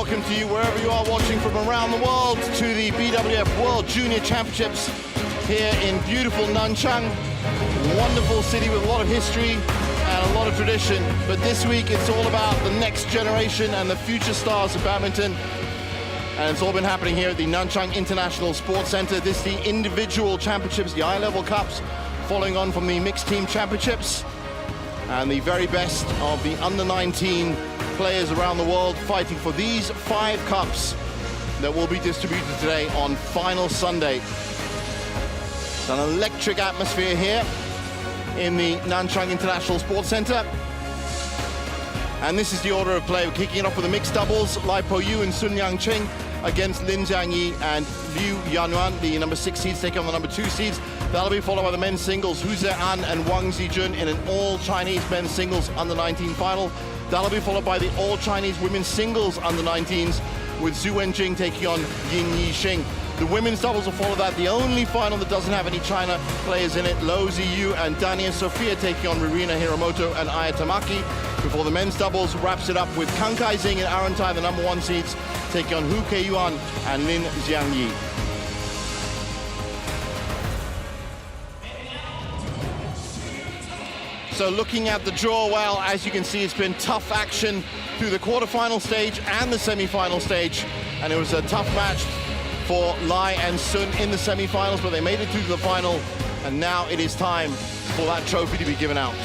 welcome to you wherever you are watching from around the world to the BWF World Junior Championships here in beautiful Nanchang. Wonderful city with a lot of history and a lot of tradition. But this week it's all about the next generation and the future stars of badminton. And it's all been happening here at the Nanchang International Sports Center. This is the individual championships, the eye-level cups, following on from the mixed team championships. And the very best of the under-19 players around the world fighting for these 5 cups that will be distributed today on final Sunday. It's an electric atmosphere here in the Nanchang International Sports Center. And this is the order of play. We're kicking it off with the mixed doubles. Lai Po Yu and Sun Yang Ching against Lin Jiangyi and Liu Yanwan, the number 6 seeds taking on the number 2 seeds. That'll be followed by the men's singles, Hu Ze'an and Wang Zijun in an all-Chinese men's singles under-19 final. That'll be followed by the all-Chinese women's singles under-19s with Zhu Wenjing taking on Yin Yixing. The women's doubles will follow that. The only final that doesn't have any China players in it, Lo Ziyu and Dania Sofia taking on Ririna Hiramoto and Aya Tamaki. Before the men's doubles wraps it up with Kang Kai-Zing and Aaron Tai, the number 1 seeds, taking on Hu Ke-yuan and Lin Jiangyi. So looking at the draw, well, as you can see, it's been tough action through the quarterfinal stage and the semi-final stage. And it was a tough match for Lai and Sun in the semi-finals, but they made it through to the final. And now it is time for that trophy to be given out.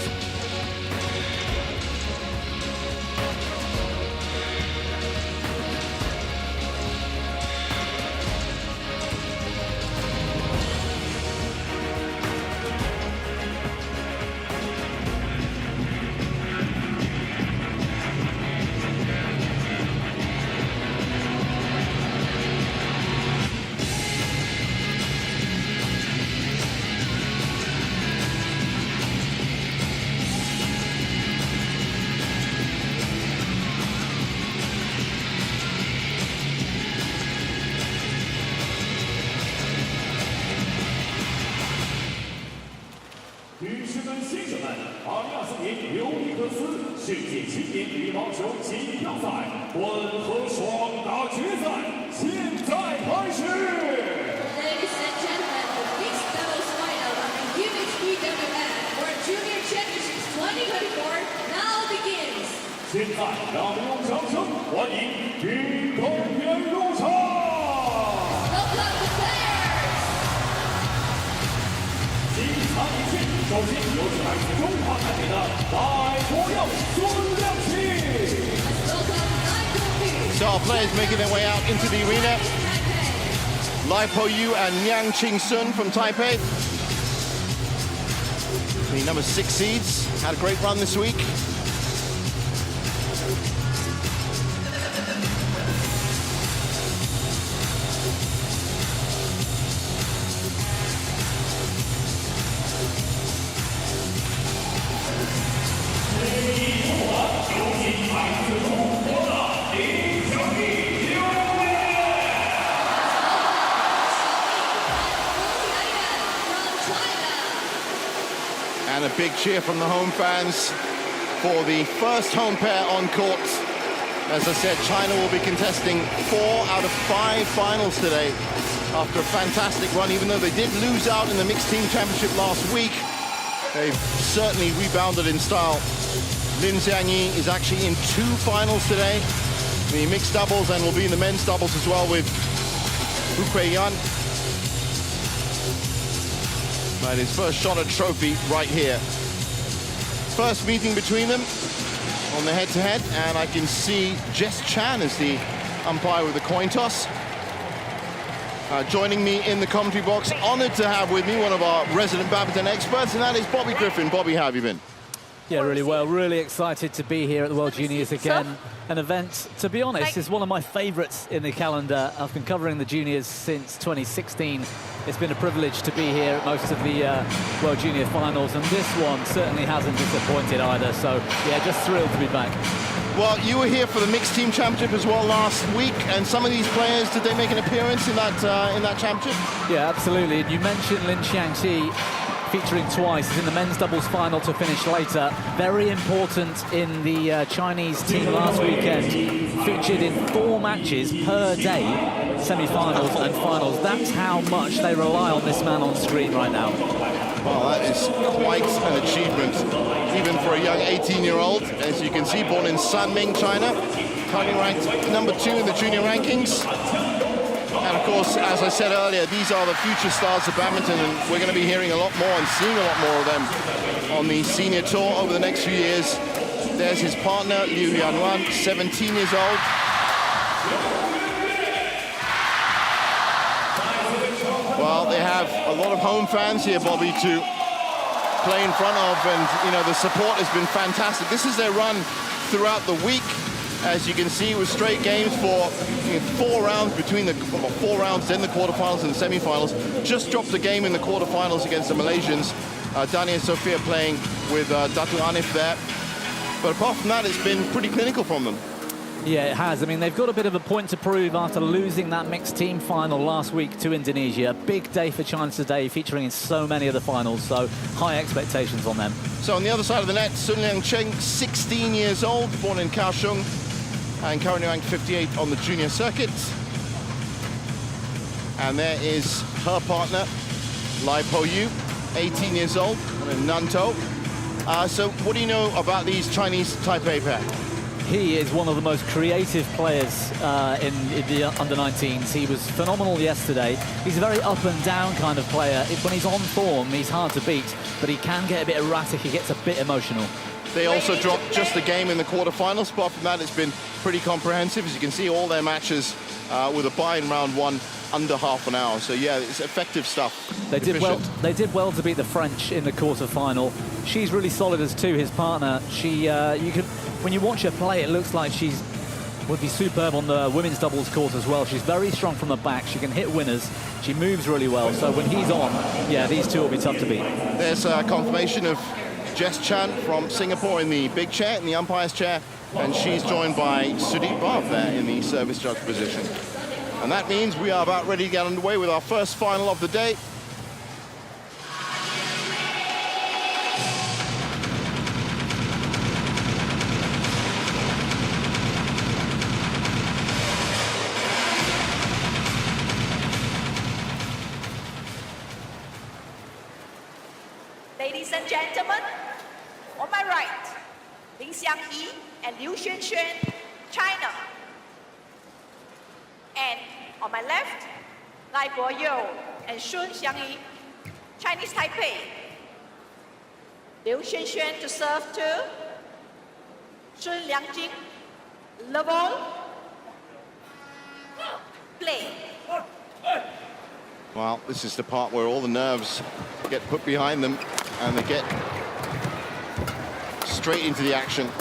So our players making their way out into the arena. Lai Po Yu and Yang Ching Sun from Taipei, the number 6 seeds, had a great run this week. And a big cheer from the home fans for the first home pair on court. As I said, China will be contesting 4 out of 5 finals today after a fantastic run. Even though they did lose out in the mixed team championship last week, they've certainly rebounded in style. Lin Jiangyi is actually in 2 finals today, the mixed doubles, and will be in the men's doubles as well with Hu Ke-yuan. But his first shot at trophy right here. First meeting between them on the head-to-head, and I can see Jess Chan as the umpire with the coin toss. Joining me in the commentary box, honored to have with me one of our resident badminton experts, and that is Bobby Griffin. Bobby, how have you been? Yeah, really well. Really excited to be here at the World Juniors again. An event, to be honest, is one of my favourites in the calendar. I've been covering the juniors since 2016. It's been a privilege to be here at most of the World Junior finals, and this one certainly hasn't disappointed either. So, yeah, just thrilled to be back. Well, you were here for the mixed team championship as well last week, and some of these players, did they make an appearance in that championship? Yeah, absolutely. And you mentioned Lin Xiangqi featuring twice. He's in the men's doubles final to finish later. Very important in the Chinese team last weekend featured in 4 matches per day, semi-finals and finals. That's how much they rely on this man on screen right now. Well, that is quite an achievement, even for a young 18-year-old. As you can see, born in Sanming, China, currently ranked #2 in the junior rankings. And of course, as I said earlier, these are the future stars of badminton, and we're going to be hearing a lot more and seeing a lot more of them on the senior tour over the next few years. There's his partner, Liu Yanwan, 17 years old. Well, they have a lot of home fans here, Bobby, to play in front of, and, you know, the support has been fantastic. This is their run throughout the week. As you can see, with straight games for 4 rounds between the 4 rounds, then the quarterfinals and the semi-finals. Just dropped a game in the quarterfinals against the Malaysians. Dani and Sophia playing with Datu Anif there. But apart from that, it's been pretty clinical from them. Yeah, it has. I mean, they've got a bit of a point to prove after losing that mixed team final last week to Indonesia. Big day for China today, featuring in so many of the finals, so high expectations on them. So on the other side of the net, Sun Liangcheng, 16 years old, born in Kaohsiung, and currently ranked 58 on the junior circuit. And there is her partner, Lai Po Yu, 18 years old, in Nantou. So what do you know about these Chinese Taipei pair? He is one of the most creative players in the under-19s. He was phenomenal yesterday. He's a very up and down kind of player. When he's on form, he's hard to beat, but he can get a bit erratic. He gets a bit emotional. They also dropped just a game in the quarterfinals. Apart from that, it's been pretty comprehensive. As you can see, all their matches with a bye in round 1 under half an hour. So yeah, it's effective stuff. They did well. They did well to beat the French in the quarterfinal. She's really solid as too. His partner. She, you could, when you watch her play, it looks like she's would be superb on the women's doubles court as well. She's very strong from the back. She can hit winners. She moves really well. So when he's on, yeah, these two will be tough to beat. There's a confirmation of Jess Chan from Singapore in the big chair, in the umpire's chair, and she's joined by Sudirman there in the service judge position. And that means we are about ready to get underway with our first final of the day. Ladies and gentlemen, on my right, Lin Xiangyi and Liu Xuanxuan, China. And on my left, Lai Guoyu and Sun Xiangyi, Chinese Taipei. Liu Xuanxuan to serve to Sun Liangjing. Level. Play. Well, this is the part where all the nerves get put behind them and they get straight into the action. And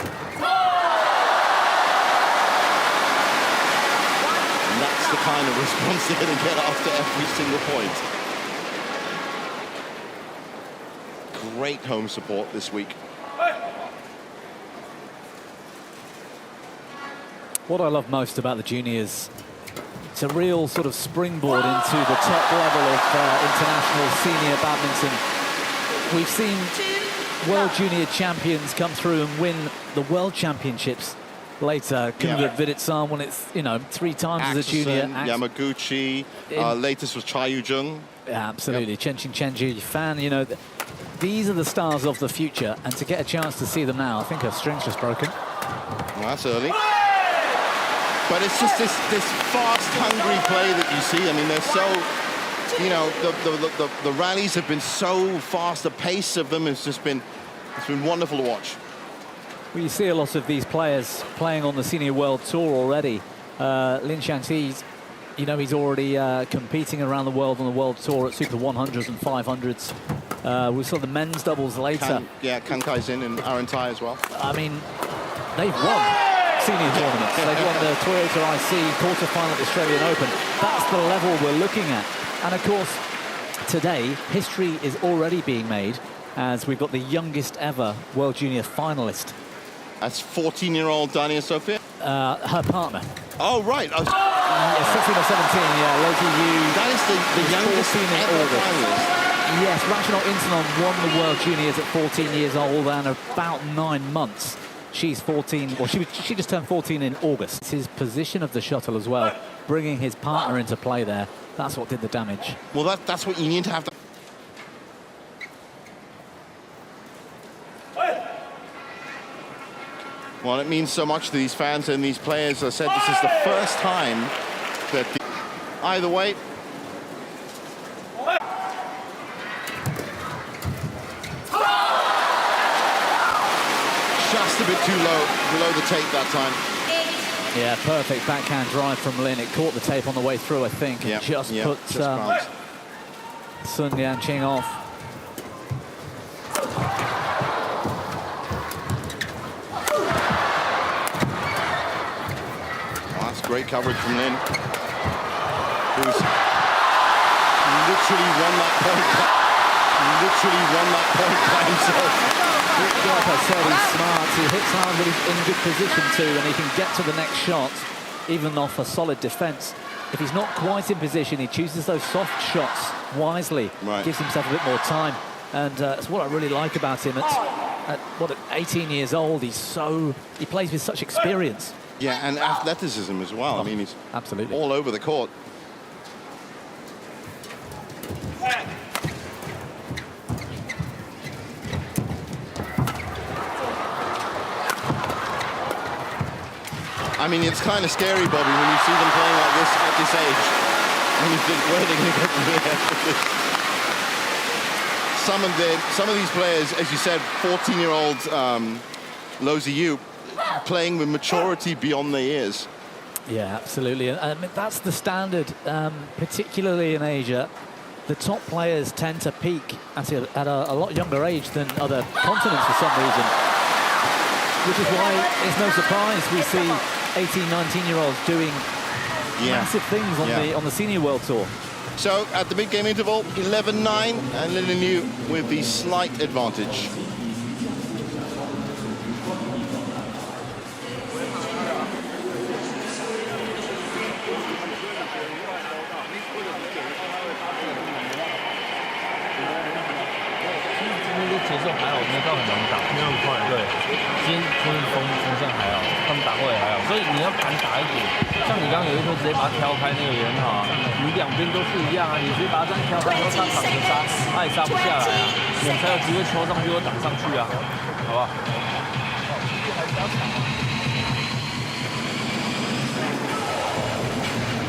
that's the kind of response they're going to get after every single point. Great home support this week. What I love most about the juniors, it's a real sort of springboard into the top level of international senior badminton. We've seen world junior champions come through and win the world championships later. Kunga Viditsan won it, 3 times as a junior. Yamaguchi, latest was Cha Yu-jung. Yeah, absolutely. Chen Qingchen fan, these are the stars of the future, and to get a chance to see them now, I think her string's just broken. Well, that's early. But it's just this fast, hungry play that you see. I mean, they're so, the rallies have been so fast. The pace of them has just been, it's been wonderful to watch. Well, you see a lot of these players playing on the Senior World Tour already. Lin Xiangyi, he's already competing around the world on the World Tour at Super 100s and 500s. We saw the men's doubles later. Kan Kai-Zin and Arantai as well. I mean, they've won senior tournaments. They've won the Toyota IC quarter-final at the Australian Open. That's the level we're looking at. And of course, today, history is already being made as we've got the youngest ever World Junior finalist. That's 14-year-old Dani and Sophia? Her partner. Oh, right. 16 or 17, yeah, Loki Yu. That is the youngest ever finalist. Yes, Ratchanok Intanon won the World Juniors at 14 years old and about 9 months. She's 14, well, she just turned 14 in August. It's his position of the shuttle as well, bringing his partner into play there. That's what did the damage. Well, that's what you need to have to... Well, it means so much to these fans and these players. As I said, this is the first time that either way. Just a bit too low, below the tape that time. Yeah, perfect backhand drive from Lin. It caught the tape on the way through, I think, and just put Sun Lianqing off. Well, that's great coverage from Lin, who's literally won that point. Literally won that point by himself. Like I said, he's smart, he hits hard, but he's in good position too, and he can get to the next shot, even off a solid defence. If he's not quite in position, he chooses those soft shots wisely, gives himself a bit more time, and that's what I really like about him. At 18 years old, he plays with such experience. Yeah, and athleticism as well. I mean, he's absolutely all over the court. I mean, it's kind of scary, Bobby, when you see them playing like this at this age. And you think, where are they going to get from here? Some of these players, as you said, 14-year-old Lo Ziyu, playing with maturity beyond their years. Yeah, absolutely. I mean, that's the standard, particularly in Asia. The top players tend to peak at a lot younger age than other continents for some reason. Which is why it's no surprise we see 18, 19-year-olds doing massive things on the Senior World Tour. So at the big game interval, 11-9, and Lin Yu with the slight advantage.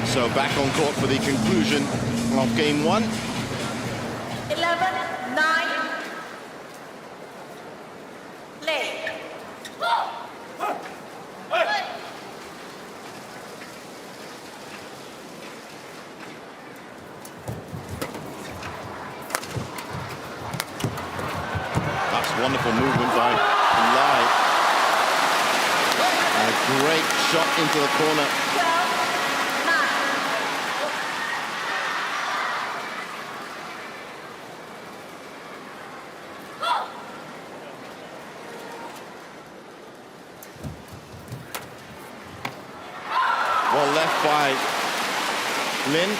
So back on court for the conclusion of game one. 11-9. Wonderful movement by Lai. A great shot into the corner. 12-9. Well left by Lin.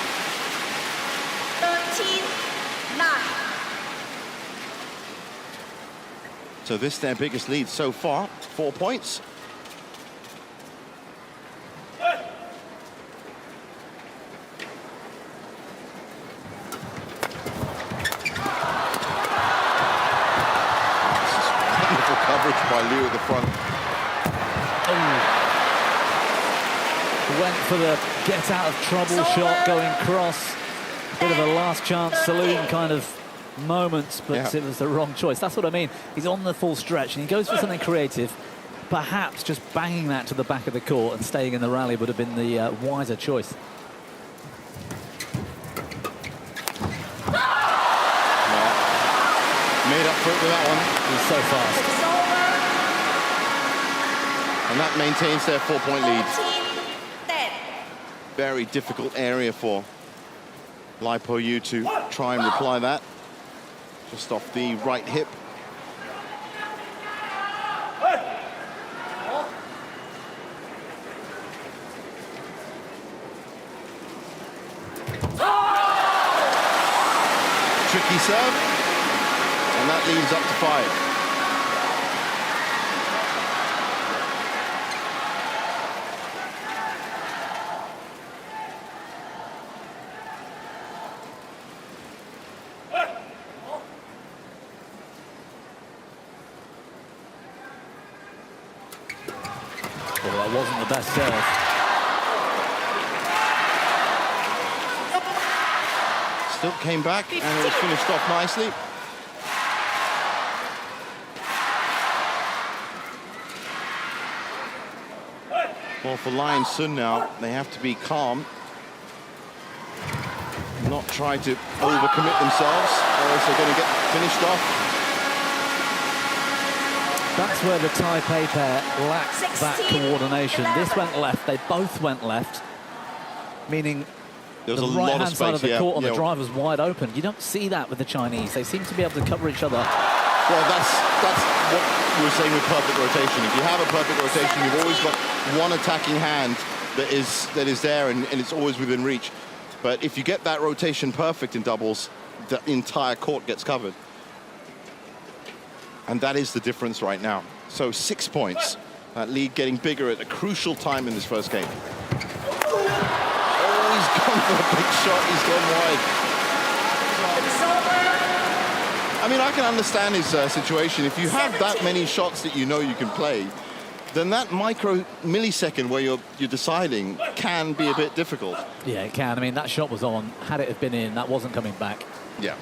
13-9. So this is their biggest lead so far, 4 points. Wonderful coverage by Liu at the front. Went for the get out of trouble shot, going cross. Bit of a last chance saloon kind of moments, but it was the wrong choice. That's what I mean. He's on the full stretch and he goes for something creative. Perhaps just banging that to the back of the court and staying in the rally would have been the wiser choice. Made up for it with that one. He's so fast. And that maintains their 4-point lead. 14-10. Very difficult area for Lai Po Yu to try and reply that. Just off the right hip. Tricky serve. And that leads up to 5. that wasn't the best serve. Still came back, and it was finished off nicely. Well, for Lion Sun now, they have to be calm. Not try to overcommit themselves, or else they're going to get finished off. That's where the Taipei pair lacked that coordination. This went left, they both went left, meaning There was the a lot of right-hand side of space, the court on yeah. the drive was wide open. You don't see that with the Chinese. They seem to be able to cover each other. Well, that's what we were saying with perfect rotation. If you have a perfect rotation, you've always got one attacking hand that is there, and it's always within reach. But if you get that rotation perfect in doubles, the entire court gets covered. And that is the difference right now. So 6 points. That lead getting bigger at a crucial time in this first game. Oh, he's gone for a big shot. He's gone wide. I mean, I can understand his situation. If you have that many shots that you know you can play, then that micro millisecond where you're deciding can be a bit difficult. Yeah, it can. I mean, that shot was on. Had it have been in, that wasn't coming back. Yeah.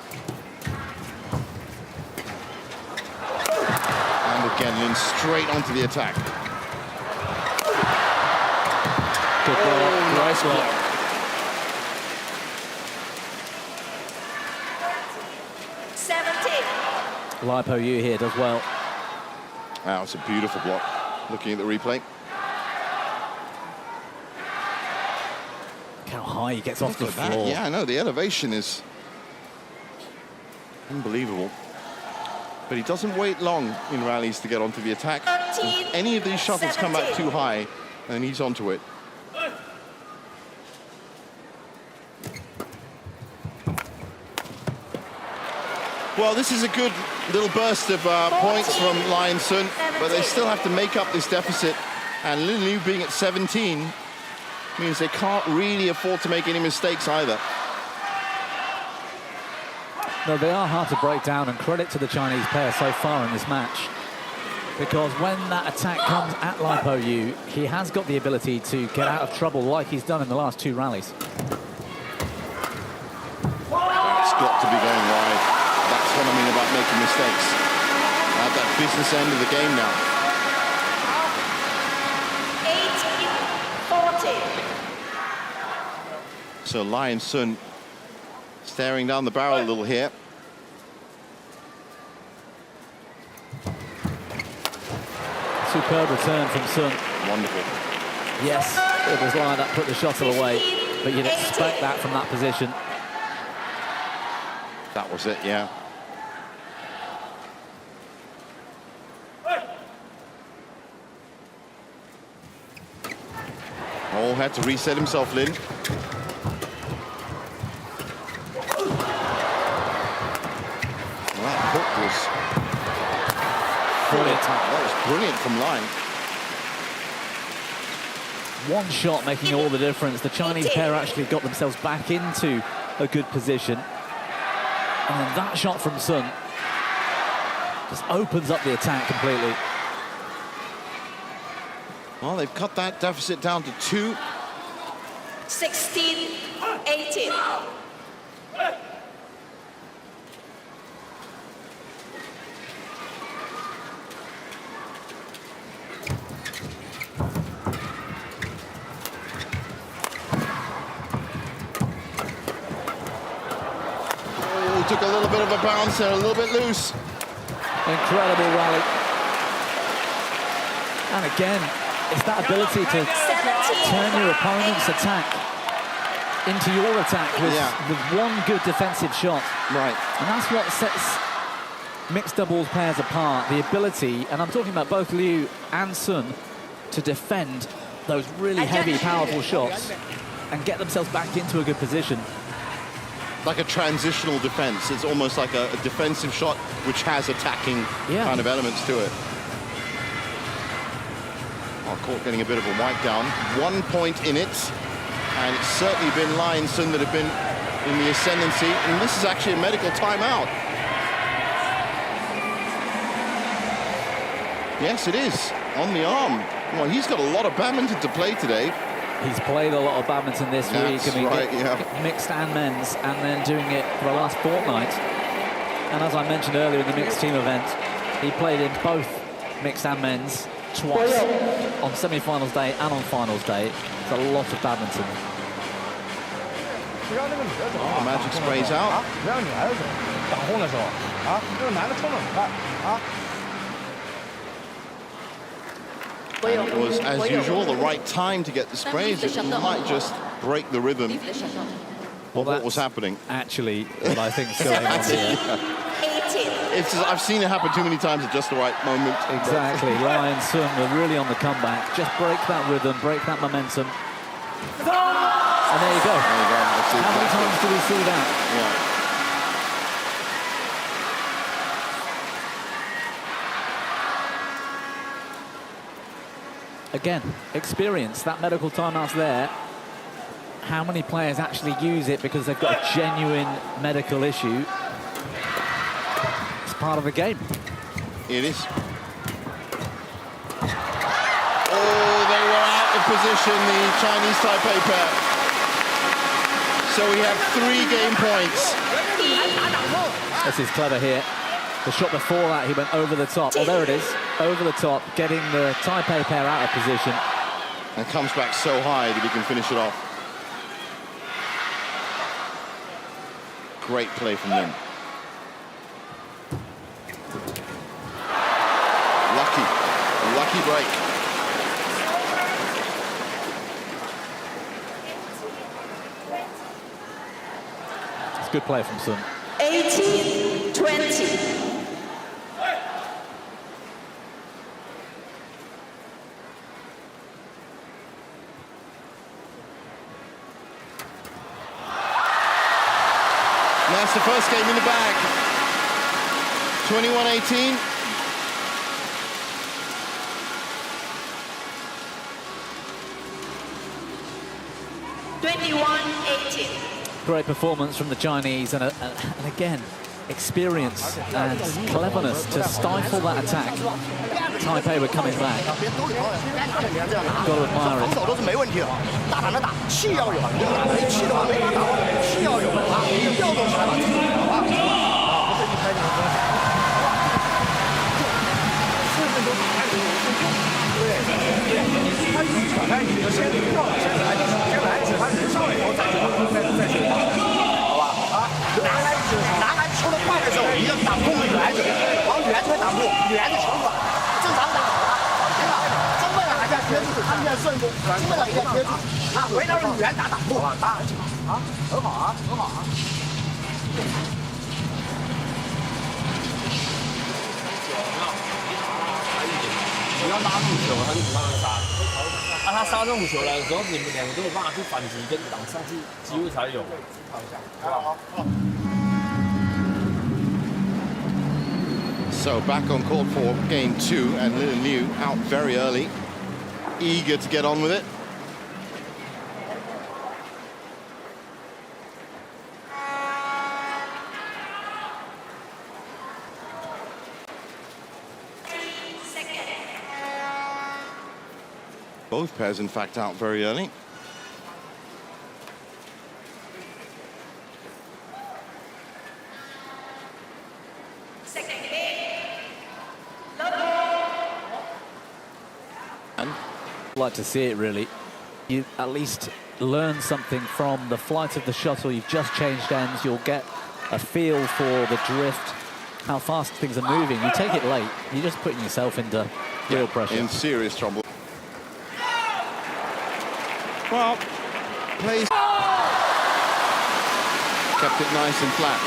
And again, Lin straight onto the attack. Good block. Nice block. Lipo Yu here does well. Wow, it's a beautiful block. Looking at the replay. Look how high he gets off the Look at that. floor. Yeah, I know, the elevation is unbelievable. But he doesn't wait long in rallies to get onto the attack. If any of these shuttles come back too high, then he's onto it. Well, this is a good little burst of points from Lion Sun, but they still have to make up this deficit. And Lin Liu being at 17 means they can't really afford to make any mistakes either. No, they are hard to break down, and credit to the Chinese pair so far in this match. Because when that attack comes at Lipo Yu, he has got the ability to get out of trouble like he's done in the last 2 rallies. It's got to be going wide. That's what I mean about making mistakes. At that business end of the game now. 18-40. So Lion Sun staring down the barrel a little here. Superb return from Sun. Wonderful. Yes, it was lined up, put the shuttle away, but you'd expect that from that position. That was it, yeah. Oh, had to reset himself, Lin. Well, that hook was brilliant. That was brilliant from Lion. One shot making all the difference. The Chinese pair actually got themselves back into a good position. And then that shot from Sun just opens up the attack completely. Well, they've cut that deficit down to 2. 16-18. Oh, took a little bit of a bounce there, a little bit loose. Incredible rally. And again, it's that ability to turn your opponent's attack into your attack with one good defensive shot. Right. And that's what sets mixed doubles pairs apart, the ability, and I'm talking about both Liu and Sun, to defend those really heavy, powerful shots and get themselves back into a good position. Like a transitional defense. It's almost like a defensive shot which has attacking kind of elements to it. Court getting a bit of a wipe down. 1 point in it, and it's certainly been Lion Sun that have been in the ascendancy, and this is actually a medical timeout. Yes, it is, on the arm. Well, he's got a lot of badminton to play today. He's played a lot of badminton this week. That's right, yeah. Mixed and men's, and then doing it for the last fortnight. And as I mentioned earlier in the mixed team event, he played in both mixed and men's twice on semi-finals day and on finals day. It's a lot of badminton. The magic sprays out. And it was, as usual, the right time to get the sprays. It might just break the rhythm of what was happening. Actually, what I think is going on here. I've seen it happen too many times at just the right moment. Exactly. Ryan Sun were really on the comeback. Just break that rhythm, break that momentum. And there you go. How many times do we see that? Yeah. Again, experience. That medical timeout's there. How many players actually use it because they've got a genuine medical issue? It's part of the game. It is. Oh, they were out of position, the Chinese Taipei pair. So we have 3 game points. This is clever here. The shot before that, he went over the top. Oh, there it is. Over the top, getting the Taipei pair out of position. And comes back so high that he can finish it off. Great play from them. Lucky break. It's good play from Sun. 18-20. That's the first game in the bag. 21-18. Great performance from the Chinese, and again, experience and cleverness to stifle that attack. Taipei were coming back. Got to admire it.他杀中球了的时候，你们两个都有办法去反击跟挡上去，机会才有。So back on court for game 2, and Lin Liu out very early, eager to get on with it. Both pairs, in fact, out very early. I'd like to see it, really. You at least learn something from the flight of the shuttle. You've just changed ends. You'll get a feel for the drift, how fast things are moving. You take it late, you're just putting yourself into real pressure. In serious trouble. Well, plays. Kept it nice and flat.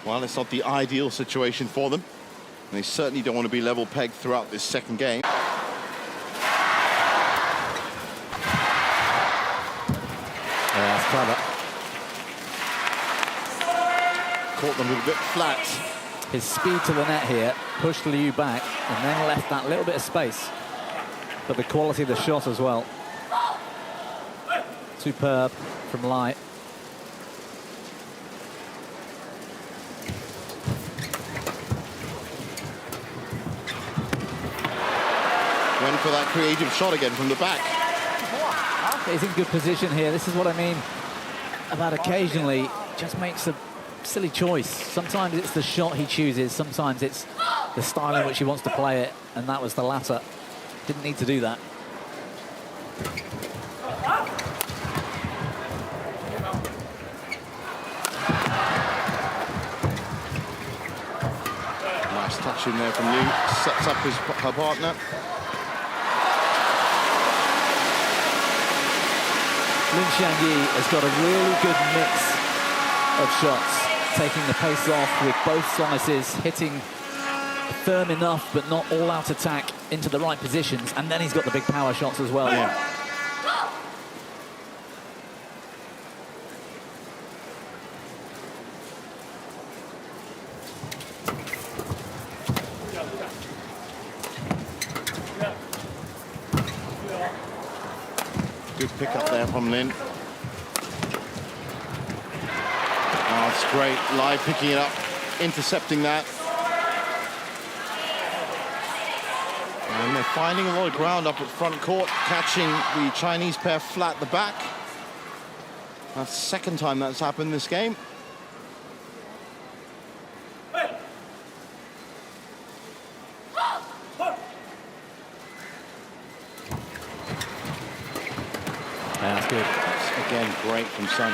Well, it's not the ideal situation for them. They certainly don't want to be level pegged throughout this second game. Yeah, that's clever. Caught them a little bit flat. His speed to the net here pushed Liu back and then left that little bit of space. But the quality of the shot as well. Superb from Lai. Went for that creative shot again from the back. He's in good position here. This is what I mean about occasionally just makes a silly choice. Sometimes it's the shot he chooses, sometimes it's the style in which he wants to play it, and that was the latter. Didn't need to do that. Nice touch in there from Liu. Sets up her partner. Lin Xiangyi has got a really good mix of shots, taking the pace off with both slices, hitting firm enough but not all-out attack into the right positions, and then he's got the big power shots as well. Yeah. Good pick up there from Lin. Oh, it's great. Live picking it up, intercepting that. And they're finding a lot of ground up at front court, catching the Chinese pair flat at the back. That's the second time that's happened this game. That's good. That's, again, great from Sun.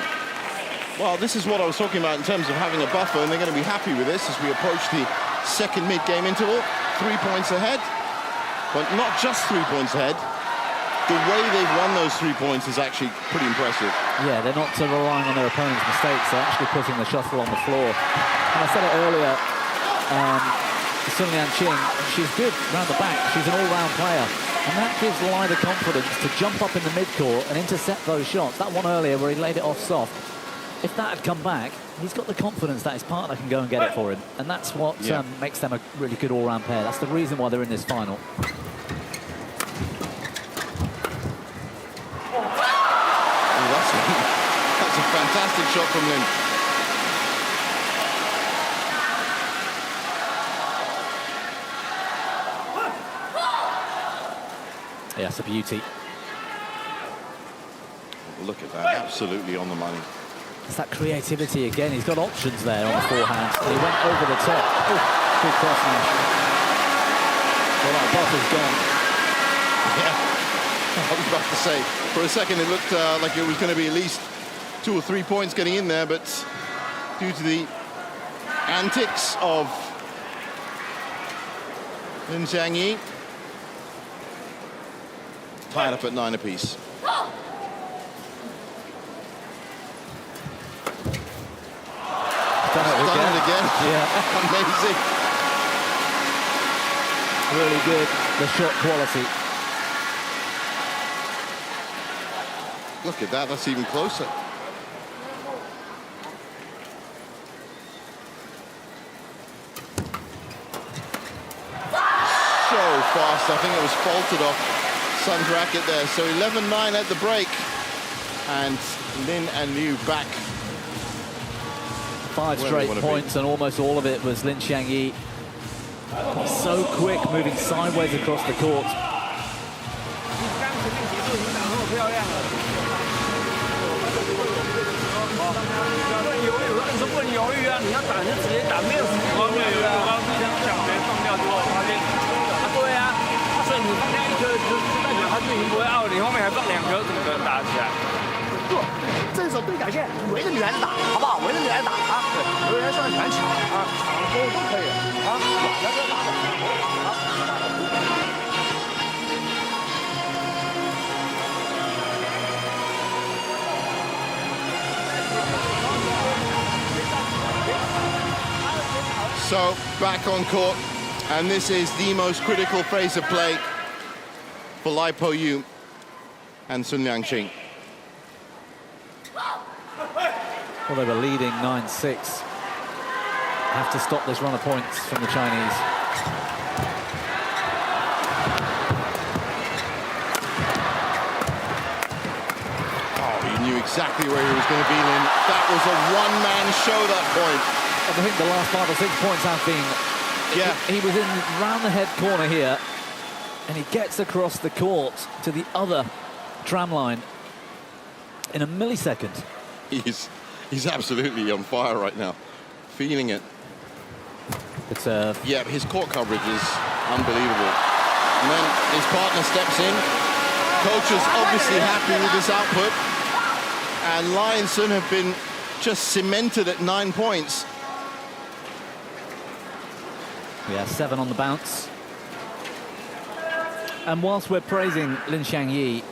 Well, this is what I was talking about in terms of having a buffer, and they're going to be happy with this as we approach the second mid-game interval. 3 points ahead, but not just 3 points ahead. The way they've won those 3 points is actually pretty impressive. Yeah, they're not relying on their opponent's mistakes. They're actually putting the shuttle on the floor. And I said it earlier, Sun Liangqing, she's good round the back. She's an all-round player. And that gives Lai the confidence to jump up in the mid-court and intercept those shots. That one earlier where he laid it off soft, if that had come back, he's got the confidence that his partner can go and get it for him. And that's what makes them a really good all-round pair. That's the reason why they're in this final. That's a fantastic shot from Lin. Yeah, it's a beauty. Look at that, absolutely on the money. It's that creativity again. He's got options there on the forehand. And he went over the top. Oh, good cross now. Well, that buffer's gone. Yeah, I was about to say, for a second it looked like it was going to be at least 2 or 3 points getting in there, but due to the antics of Lin Xiangyi, tied up at 9 apiece. Done it again. Yeah, amazing. Really good, the shot quality. Look at that, that's even closer. So fast, I think it was faulted off Sun's racket there. So 11-9 at the break. And Lin and Liu back. 5 straight points, and almost all of it was Lin Xiangyi. So quick, moving sideways across the court. So back on court, and this is the most critical phase of play for Lai Po-yu and Sun Liangqing. Well, they were leading 9-6. Have to stop this run of points from the Chinese. Oh, he knew exactly where he was going to be, Lin. That was a one-man show, that point. I think the last 5 or 6 points have been... Yeah. He was in round the head corner here, And he gets across the court to the other tram line in a millisecond. He's absolutely on fire right now. Feeling it. It's yeah, his court coverage is unbelievable. And then his partner steps in. Coach is obviously happy with this output. And Lionson have been just cemented at 9 points. yeah, 7 on the bounce. And whilst we're praising Lin Xiangyi,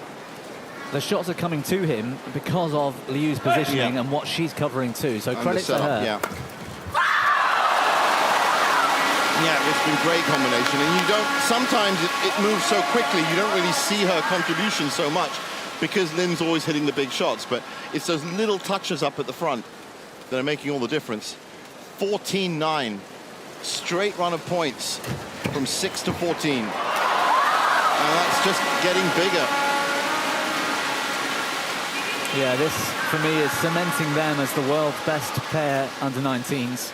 the shots are coming to him because of Liu's positioning and what she's covering too. So credit to her. Yeah, it's been great combination. And you don't, sometimes it moves so quickly, you don't really see her contribution so much because Lin's always hitting the big shots. But it's those little touches up at the front that are making all the difference. 14-9, straight run of points from 6 to 14. And that's just getting bigger. Yeah, this, for me, is cementing them as the world's best pair under 19s,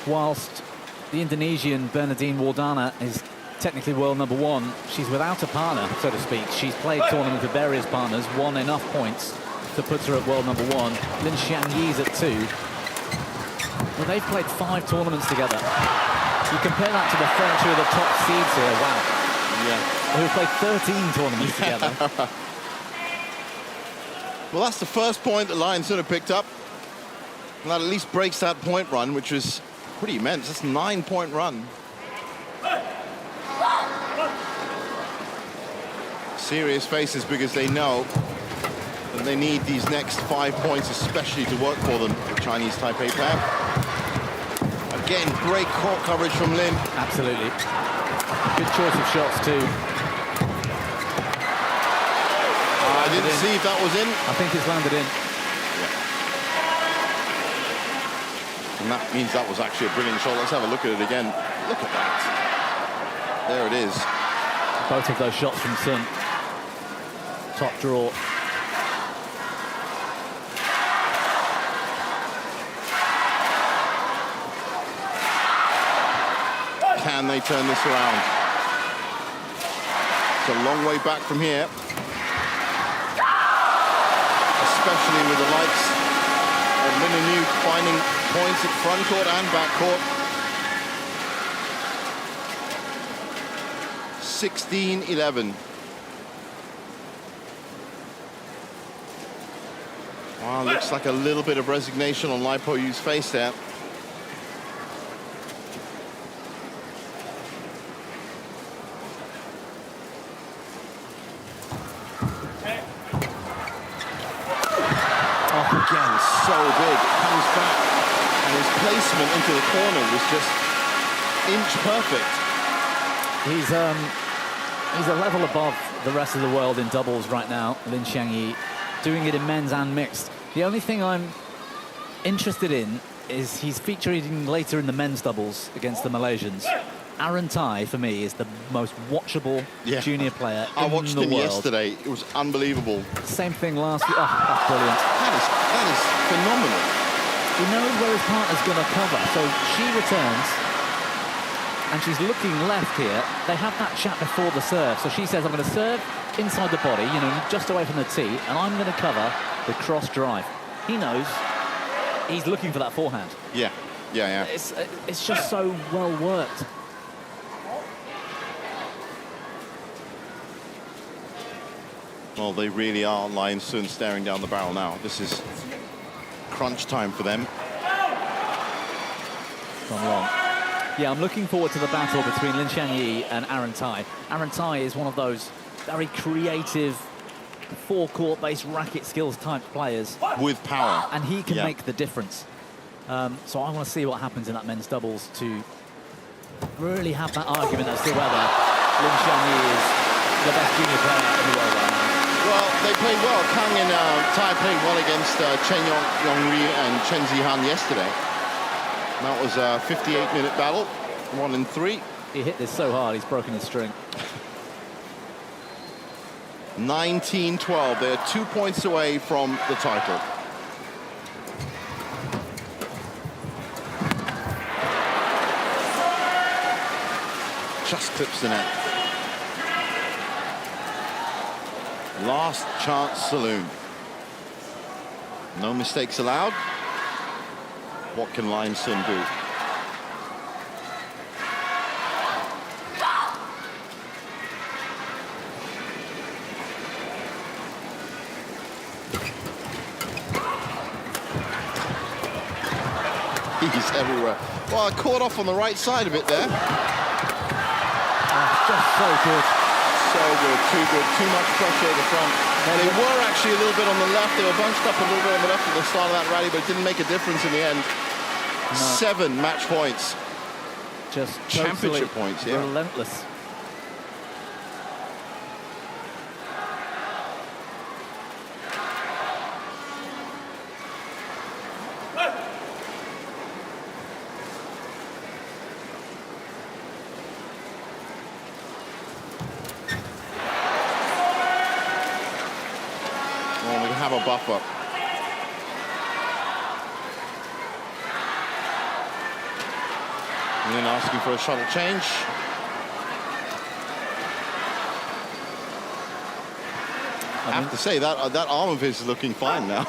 whilst the Indonesian Bernardine Wardana is technically world number 1. She's without a partner, so to speak. She's played tournaments with various partners, won enough points to put her at world number 1. Lin Xiangyi's at 2. Well, they've played 5 tournaments together. You compare that to the French who are the top seeds here, wow. Yeah. Who've played 13 tournaments together. Well, that's the first point that Lionson have picked up. And that at least breaks that point run, which was pretty immense. That's a 9-point run. Serious faces because they know that they need these next 5 points especially to work for them, the Chinese Taipei pair. Again, great court coverage from Lin. Absolutely. Good choice of shots too. I didn't see if that was in. I think it's landed in. Yeah. And that means that was actually a brilliant shot. Let's have a look at it again. Look at that. There it is. Both of those shots from Sun. Top draw. Can they turn this around? It's a long way back from here. Especially with the likes of Lin and Yu finding points at front court and back court. 16-11. Wow, looks like a little bit of resignation on Lai Po Yu's face there. Again, so big, comes back, and his placement into the corner was just inch perfect. He's a level above the rest of the world in doubles right now, Lin Xiangyi, doing it in men's and mixed. The only thing I'm interested in is he's featuring later in the men's doubles against the Malaysians. Aaron Tai, for me, is the most watchable junior player in the world. I watched him yesterday. It was unbelievable. Same thing last year. Oh, that's brilliant. That is phenomenal. He knows where his partner's going to cover, so she returns, and she's looking left here. They have that chat before the serve, so she says, I'm going to serve inside the body, you know, just away from the tee, and I'm going to cover the cross drive. He knows he's looking for that forehand. Yeah. It's just so well worked. Well, they really are lying soon, staring down the barrel now. This is crunch time for them. Gone wrong. Yeah, I'm looking forward to the battle between Lin Xiangyi and Aaron Tai. Aaron Tai is one of those very creative, forecourt-based racket skills type players. With power. And he can make the difference. So I want to see what happens in that men's doubles to really have that argument as to whether Lin Xiangyi is the best junior player in the world right now. Well, they played well. Kang and Taipei won against Chen Yongri and Chen Zihan yesterday. That was a 58-minute battle, 1-3. He hit this so hard, he's broken his string. 19-12. They're 2 points away from the title. Just clips the net. Last chance saloon. No mistakes allowed. What can Lim Sun do? He's everywhere. Well, I caught off on the right side of it there. Just so good. So good, too good. Too much pressure at the front. They were actually a little bit on the left. They were bunched up a little bit on the left at the start of that rally, but it didn't make a difference in the end. No. 7 match points. Just championship points, yeah. Relentless. Have a buffer. And then asking for a shuttle change. I have to say that arm of his is looking fine now.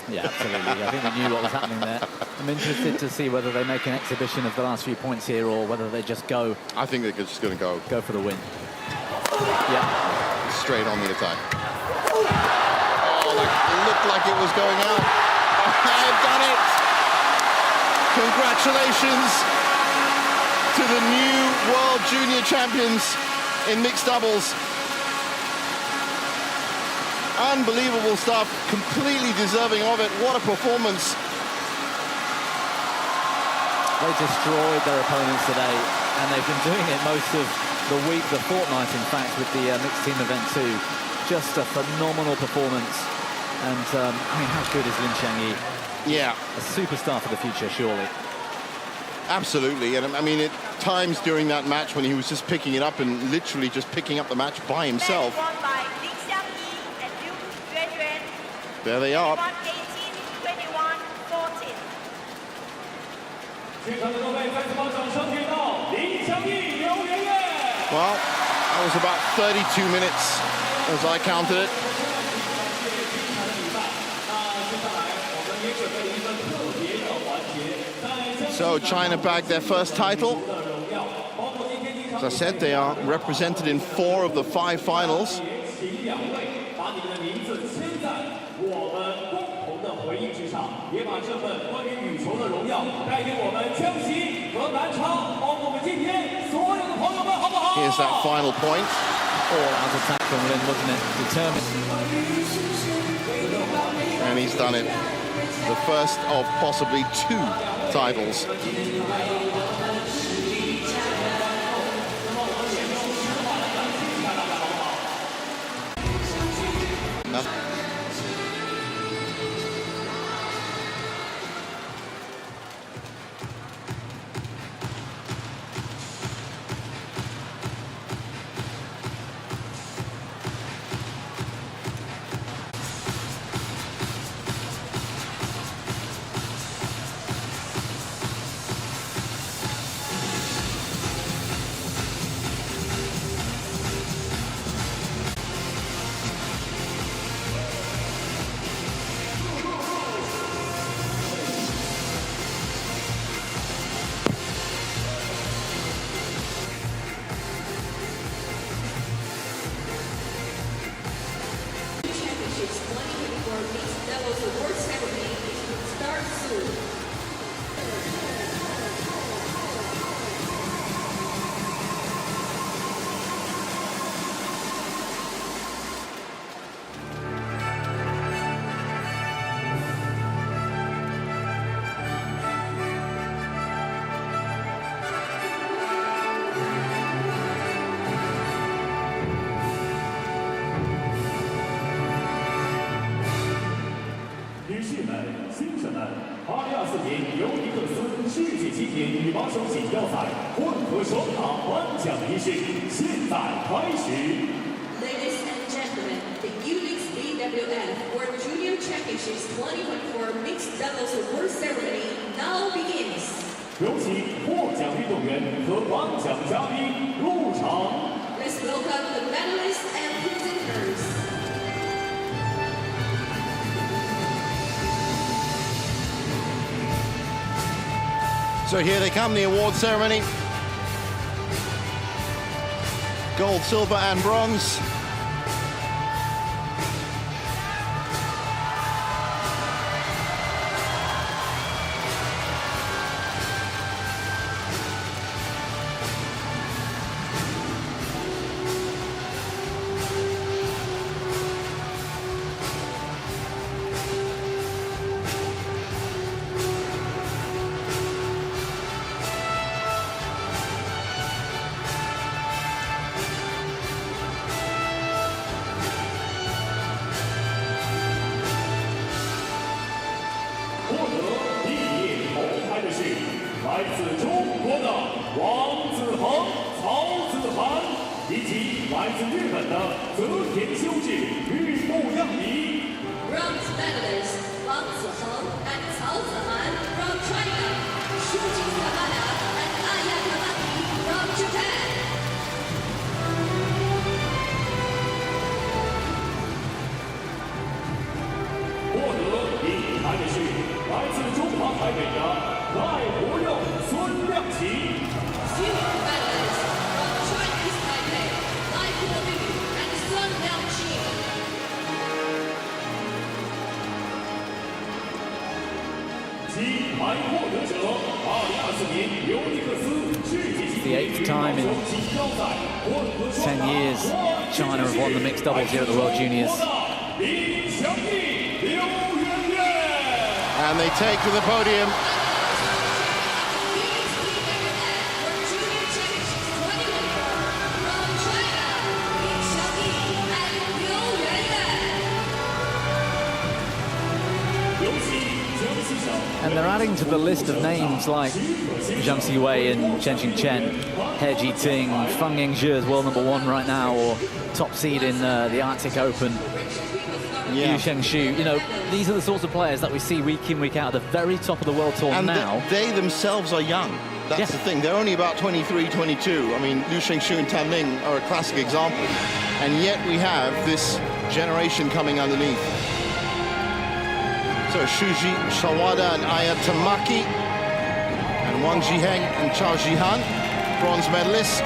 Yeah, absolutely. I think they knew what was happening there. I'm interested to see whether they make an exhibition of the last few points here or whether they just go. I think they're just going to go for the win. Yeah. Straight on the attack. It looked like it was going out. I've done it! Congratulations to the new World Junior Champions in mixed doubles. Unbelievable stuff, completely deserving of it. What a performance. They destroyed their opponents today, and they've been doing it most of the week, the fortnight, in fact, with the mixed team event too. Just a phenomenal performance. And, I mean, how good is Lin Changyi? Yeah. A superstar for the future, surely. Absolutely. And, I mean, at times during that match when he was just picking it up and literally just picking up the match by himself. There they are. 18-21-14. Well, that was about 32 minutes as I counted it. So China bagged their first title. As I said, they are represented in 4 of the 5 finals. Here's that final point. All-out attack from Lin, wasn't it? Determined. And he's done it. The first of possibly 2 titles. Ladies and gentlemen, the YONEX BWF World Junior Championships 2024 Mixed Doubles Award Ceremony now begins. 有请获奖运动员和颁奖嘉宾入场。 Let's welcome the medalists and presenters. So here they come, the award ceremony. Gold, silver, and bronze. Bronze medalist Wang Ziheng and Cao Zihan from China. Shooting Savannah and Aya Kamaki from Japan. 获得第一台的是来自中华台北的赖国佑、孙亮琪。 Silver medalist from Chinese Taipei, Lai Guoliu and Sun Liangqi. 金牌获得者，2024年尤尼克斯世界级 The 8th time in 10 years China have won the mixed doubles here at the World Juniors. 林祥义、刘媛媛。 And they take to the podium. And they're adding to the list of names like Zhang Siwei and Chen Qingchen, He Jiting, Feng Yingzhe is world #1 right now, or top seed in the Arctic Open. Yu Shengshu, you know, these are the sorts of players that we see week in, week out at the very top of the World Tour And now. they themselves are young. That's the thing. They're only about 23, 22. I mean, Liu Shengshu and Tan Ling are a classic example. And yet we have this generation coming underneath. So Shuji Shawada and Aya Tamaki and Wang Zhiheng and Chao Zihan, bronze medalists.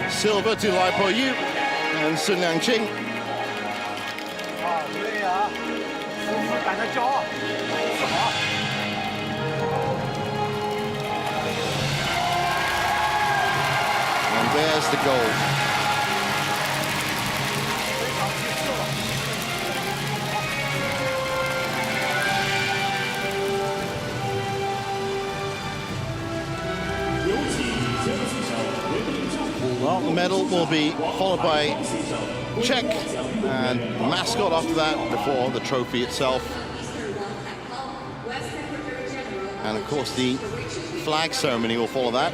Silver to Lai Po Yu and Sun Liangqing. And there's the gold. Well, the medal will be followed by check and mascot after that before the trophy itself. And of course the flag ceremony will follow that.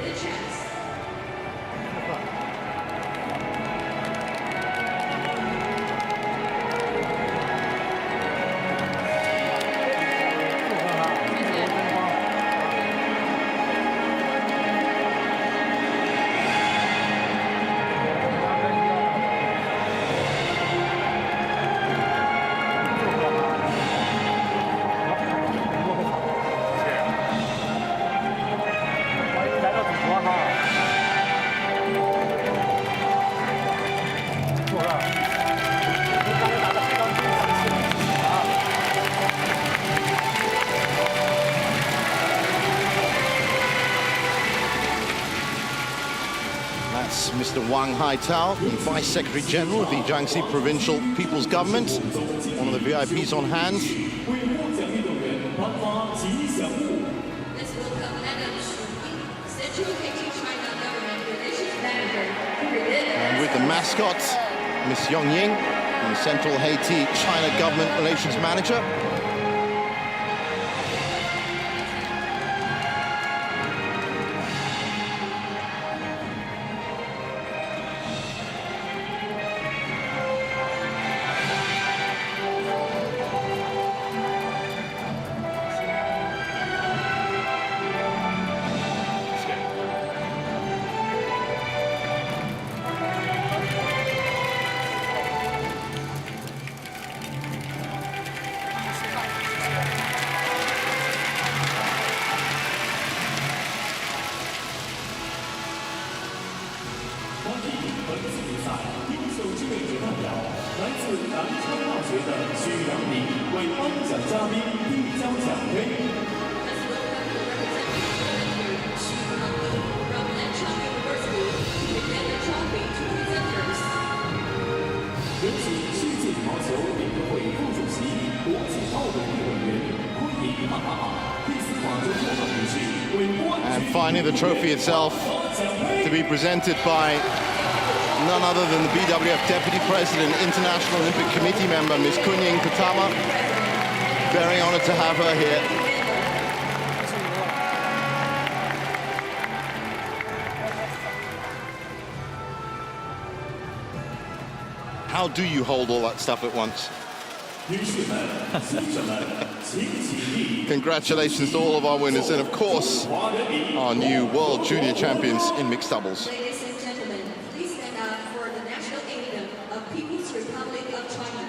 That's Mr. Wang Haitao, the Vice Secretary General of the Jiangxi Provincial People's Government, one of the VIPs on hand. And with the mascot, Miss Yong Ying, the Central Haiti China Government Relations Manager. 宣扬礼为颁奖嘉宾递交奖杯。 有请世界羽毛球联合会副主席、国际奥委会委员昆颖哈哈第4款中国奥运会为冠军。 And finally, the trophy itself to be presented by none other than the BWF Deputy President, International Olympic Committee member, Ms. Kunying Kutama. Very honored to have her here. How do you hold all that stuff at once? Congratulations to all of our winners and, of course, our new World Junior Champions in mixed doubles. Ladies and gentlemen, please stand up for the national anthem of People's Republic of China.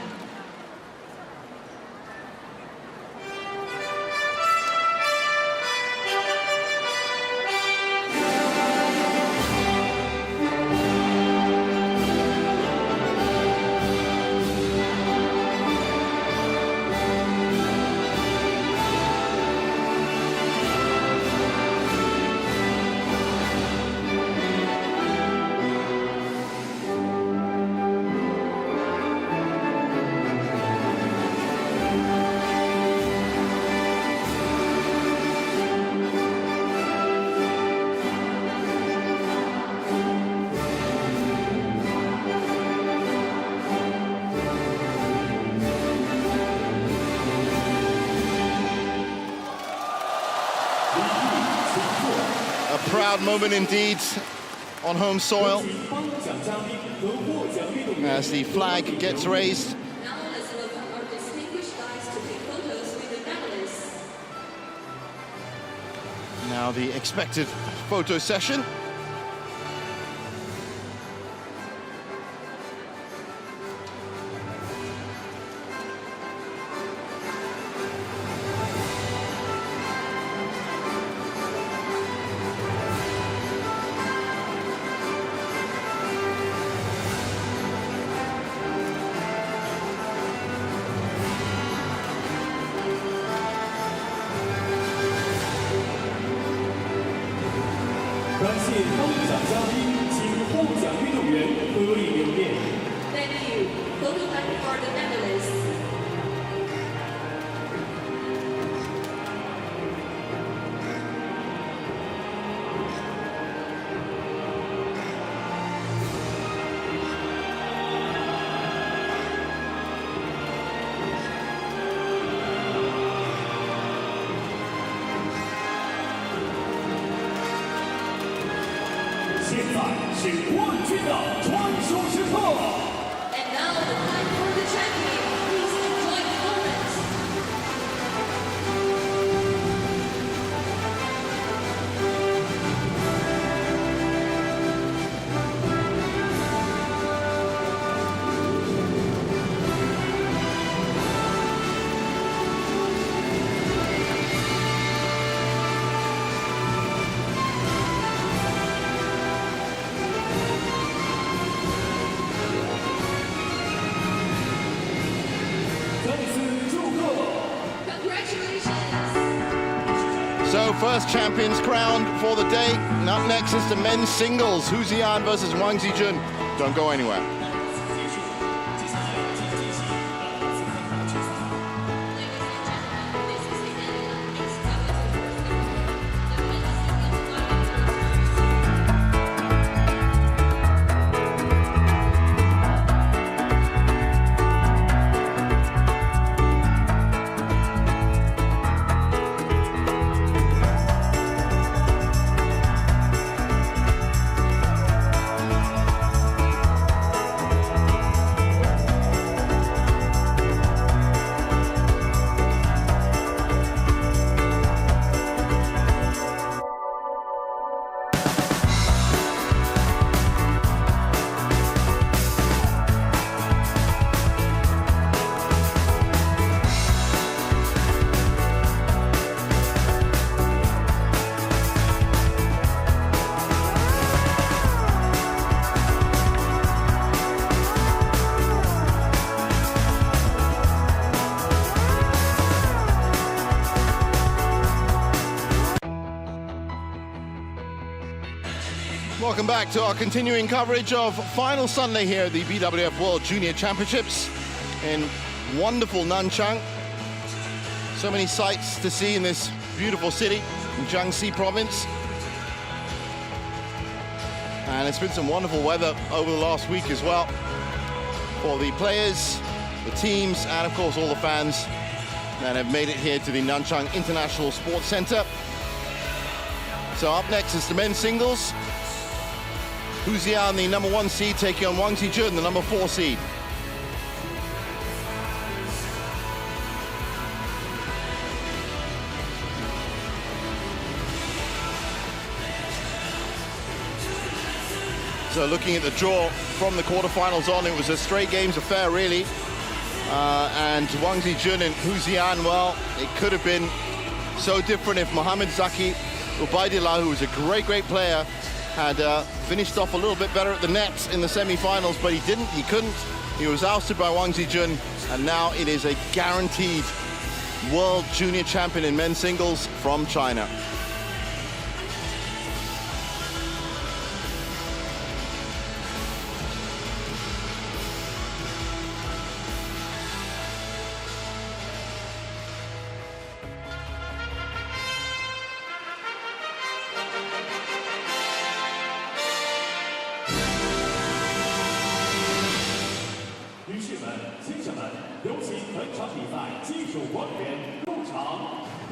A proud moment indeed on home soil as the flag gets raised. Now let's welcome our distinguished guests to take photos with the medalists. Now the expected photo session. Thank you. Photo time for the medalists. And now the time for the champion. Please enjoy the moment. So first champions crowned for the day. And up next is the men's singles. Hu Ziyan versus Wang Zijun. Don't go anywhere. Welcome back to our continuing coverage of final Sunday here at the BWF World Junior Championships in wonderful Nanchang. So many sights to see in this beautiful city in Jiangxi province. And it's been some wonderful weather over the last week as well for the players, the teams, and of course all the fans that have made it here to the Nanchang International Sports Center. So up next is the men's singles. Hu Xian, the #1 seed, taking on Wang Zijun, the #4 seed. So looking at the draw from the quarterfinals on, it was a straight games affair, really. And Wang Zijun and Hu Xian, well, it could have been so different if Mohamed Zaki Ubaidillah, who was a great player, had finished off a little bit better at the nets in the semi-finals, but he didn't, he couldn't. He was ousted by Wang Zijun, and now it is a guaranteed world junior champion in men's singles from China.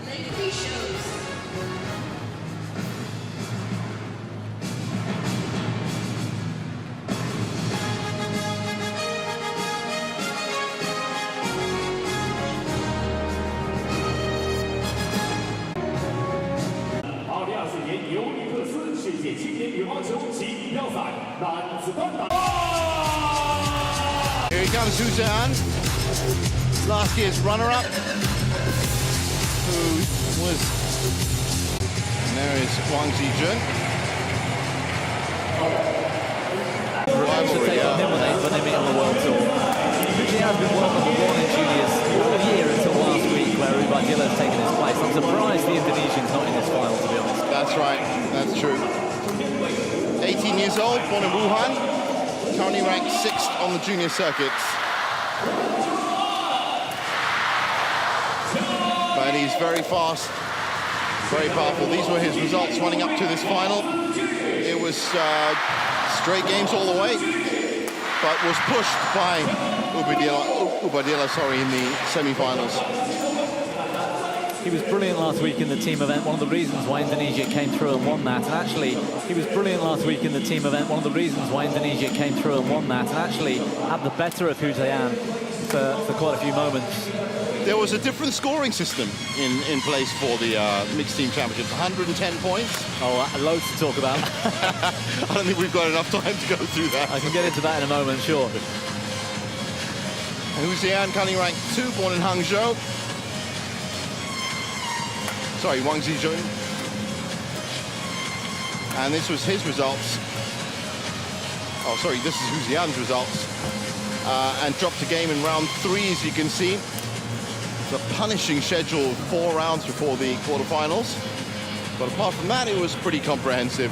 Ladies shows.2024年尤尼克斯世界青年羽毛球锦标赛男子单打。 Here he comes, Hu Xian, last year's runner-up, who was, and there is Wang Zijun. Revenge to take on him when they meet on the World Tour. Hu Xian's been world #1 in juniors all year until last week, where Ubaidillah has taken his place. I'm surprised the Indonesian's not in this final, to be honest. That's right, that's true. 18 years old, born in Wuhan, currently ranked 6th on the junior circuits. But he's very fast, very powerful. These were his results running up to this final. It was straight games all the way, but was pushed by Ubaidillah, in the semi-finals. He was brilliant last week in the team event, one of the reasons why Indonesia came through and won that. And actually, he was brilliant last week in the team event, one of the reasons why Indonesia came through and won that. And actually had the better of Hu Xian for quite a few moments. There was a different scoring system in place for the mixed team championships. 110 points. Oh, loads to talk about. I don't think we've got enough time to go through that. I can get into that in a moment, sure. Hu Xian currently ranked 2, born in Hangzhou. Sorry, Wang Zijun. And this was his results. Oh, sorry, this is Hu Xian's results. And dropped a game in round 3, as you can see. The punishing schedule, 4 rounds before the quarterfinals. But apart from that, it was pretty comprehensive.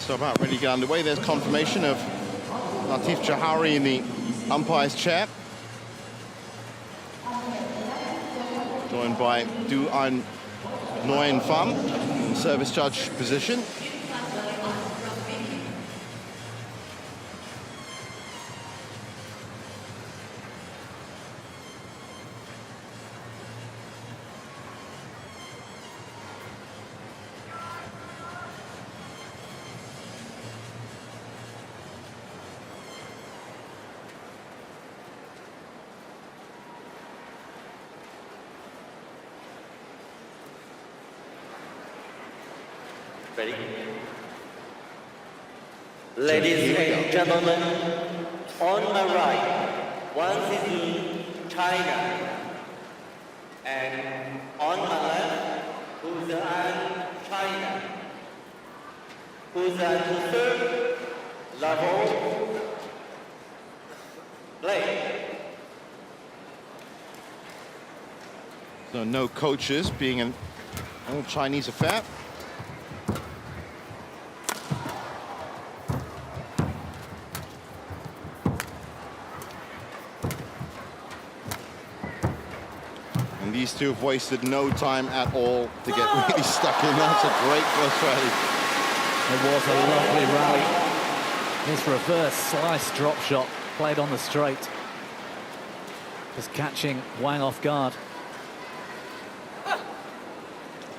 So about ready to get underway. There's confirmation of Latif Jahouri in the umpire's chair, joined by Du An Nguyen Pham in service judge position. Ready? Ladies and gentlemen, On my right, 1-6 China. And on my left, Sudirman, China. Sudirman to serve, level, play. So no coaches, being an all Chinese affair. And these two have wasted no time at all to get really stuck in. That's a great first rally. It was a lovely rally. This reverse slice drop shot played on the straight. Just catching Wang off guard.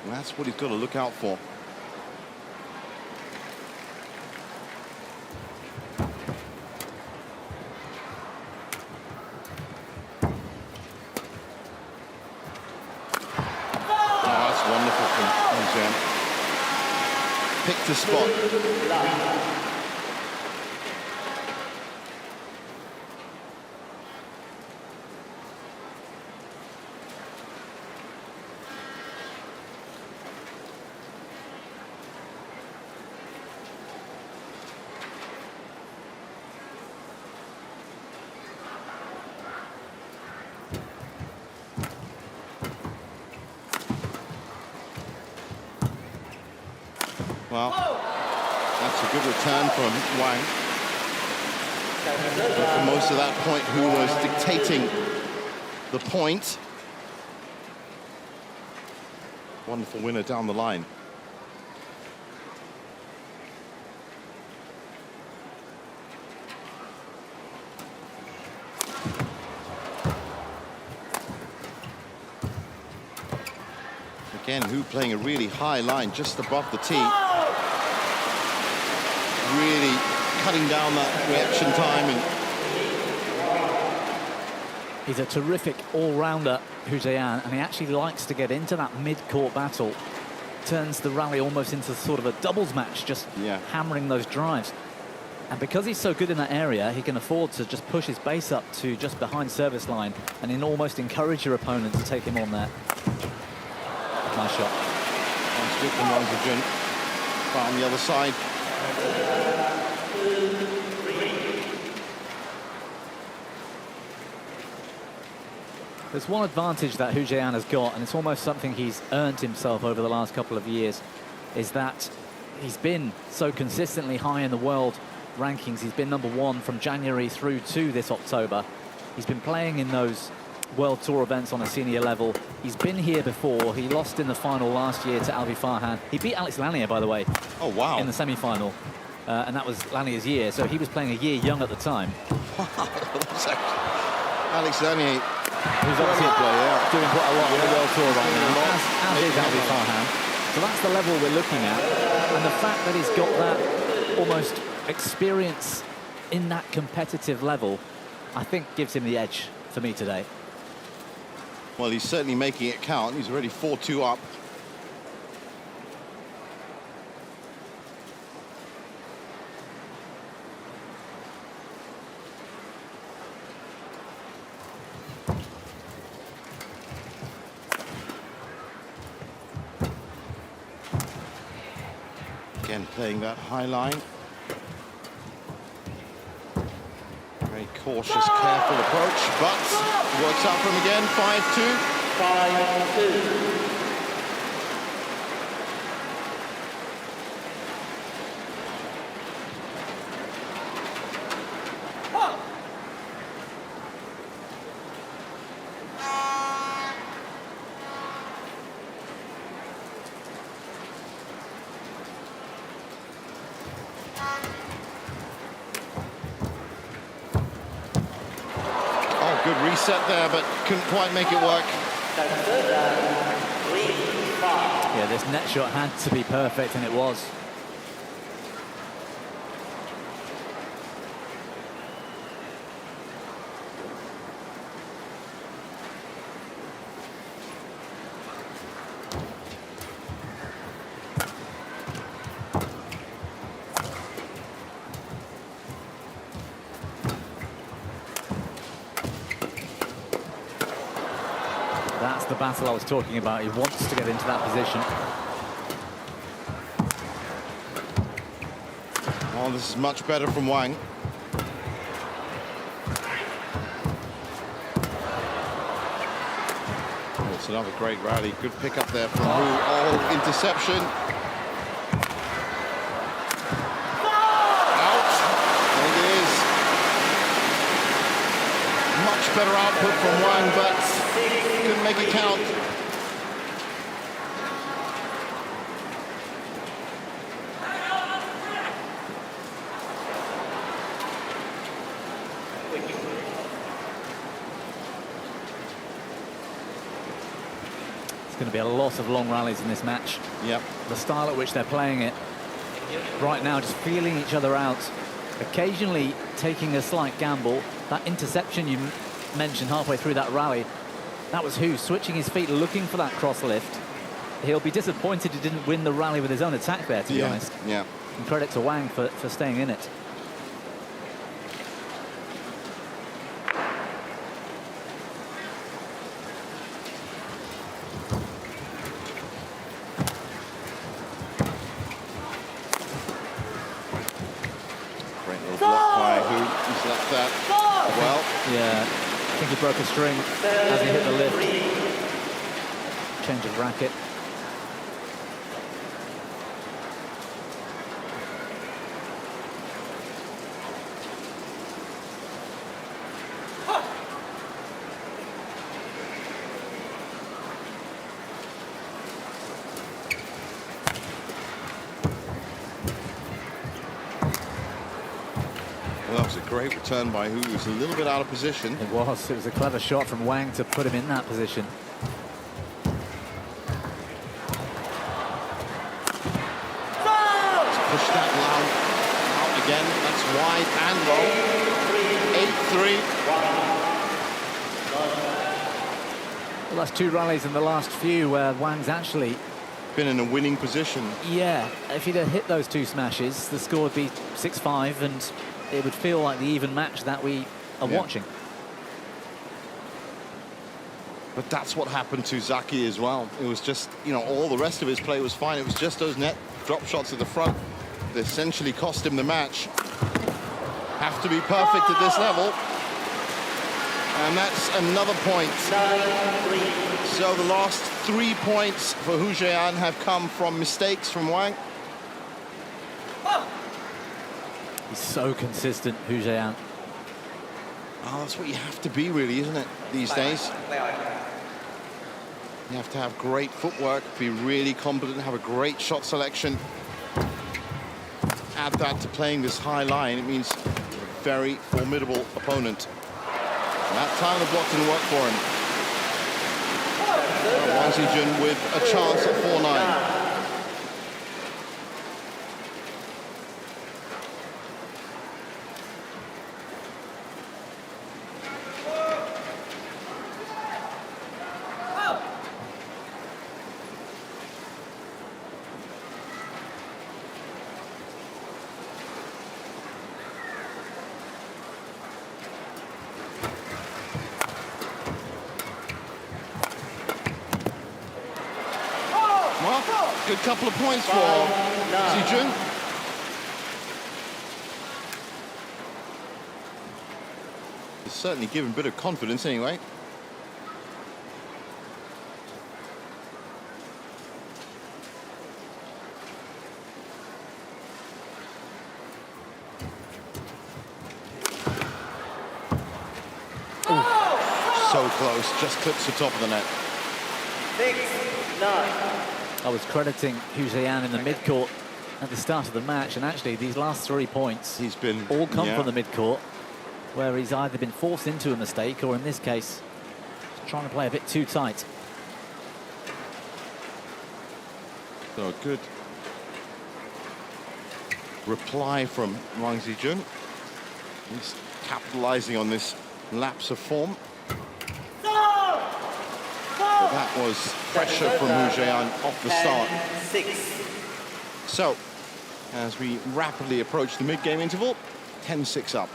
And that's what he's got to look out for. Oh, that's wonderful from Jen. Picked a spot. Well, that's a good return from Wang. But for most of that point, who was dictating the point? Wonderful winner down the line. Again, Hu playing a really high line just above the tee. Really cutting down that reaction time. And he's a terrific all-rounder, Hu Jian, and he actually likes to get into that mid-court battle. Turns the rally almost into sort of a doubles match, just hammering those drives. And because he's so good in that area, he can afford to just push his base up to just behind service line and then almost encourage your opponent to take him on there. Nice shot. Nice good from Wang Zijun. On the other side. There's one advantage that Hu Jian has got, and it's almost something he's earned himself over the last couple of years, is that he's been so consistently high in the world rankings. He's been #1 from January through to this October. He's been playing in those World Tour events on a senior level. He's been here before. He lost in the final last year to Alvi Farhan. He beat Alex Lanier, by the way. Oh, wow. In the semi-final. And that was Lanier's year, so he was playing a year young at the time. Alex Lanier, who's obviously doing quite a lot on the World Tour right now, as is Alvi Farhan. So that's the level we're looking at. And the fact that he's got that almost experience in that competitive level, I think gives him the edge for me today. Well, he's certainly making it count. He's already 4-2 up. Again, playing that high line. Very cautious, careful approach, but works out for him again. 5-2. 5-2. Good reset there, but couldn't quite make it work. Yeah, this net shot had to be perfect, and it was. battle I was talking about. He wants to get into that position. Oh, this is much better from Wang. Oh, it's another great rally. Good pick up there from Hu. Oh, interception. Out. There it is. Much better output from Wang, but couldn't make it count. Going to be a lot of long rallies in this match. Yep. The style at which they're playing it right now, just feeling each other out, occasionally taking a slight gamble. That interception you mentioned halfway through that rally, that was Hu switching his feet, looking for that cross lift. He'll be disappointed he didn't win the rally with his own attack there, to be honest. Yeah. And credit to Wang for staying in it. Yeah, I think he broke a string as he hit the lift. Change of racket. Well, that was a great return by Hu. He was a little bit out of position. It was. It was a clever shot from Wang to put him in that position. Let's push that out again. That's wide and low. 8-3. Well, that's 2 rallies in the last few where Wang's actually been in a winning position. Yeah, if he'd have hit those 2 smashes, the score would be 6-5, and it would feel like the even match that we are watching. But that's what happened to Zaki as well. It was just, you know, all the rest of his play was fine. It was just those net drop shots at the front that essentially cost him the match. Have to be perfect at this level. And that's another point. So the last 3 points for Hu Zheyan have come from mistakes from Wang. He's so consistent, Hu Zheyan. Oh, that's what you have to be, really, isn't it, these days? You have to have great footwork, be really competent, have a great shot selection. Add that to playing this high line, it means a very formidable opponent. And that time the block didn't work for him. Wang Zijun with a chance at 4-9. Good couple of points for Zijun. It's certainly given a bit of confidence anyway. Ooh, so close, just clips the top of the net. 6-9. I was crediting Hu Zheyan in the mid-court at the start of the match, and actually these last 3 points he's been all come from the mid-court, where he's either been forced into a mistake or in this case trying to play a bit too tight. So good reply from Wang Zijun. He's capitalizing on this lapse of form. But that was pressure from Hu Zheyan off the start. 6. So, as we rapidly approach the mid-game interval, 10-6 up.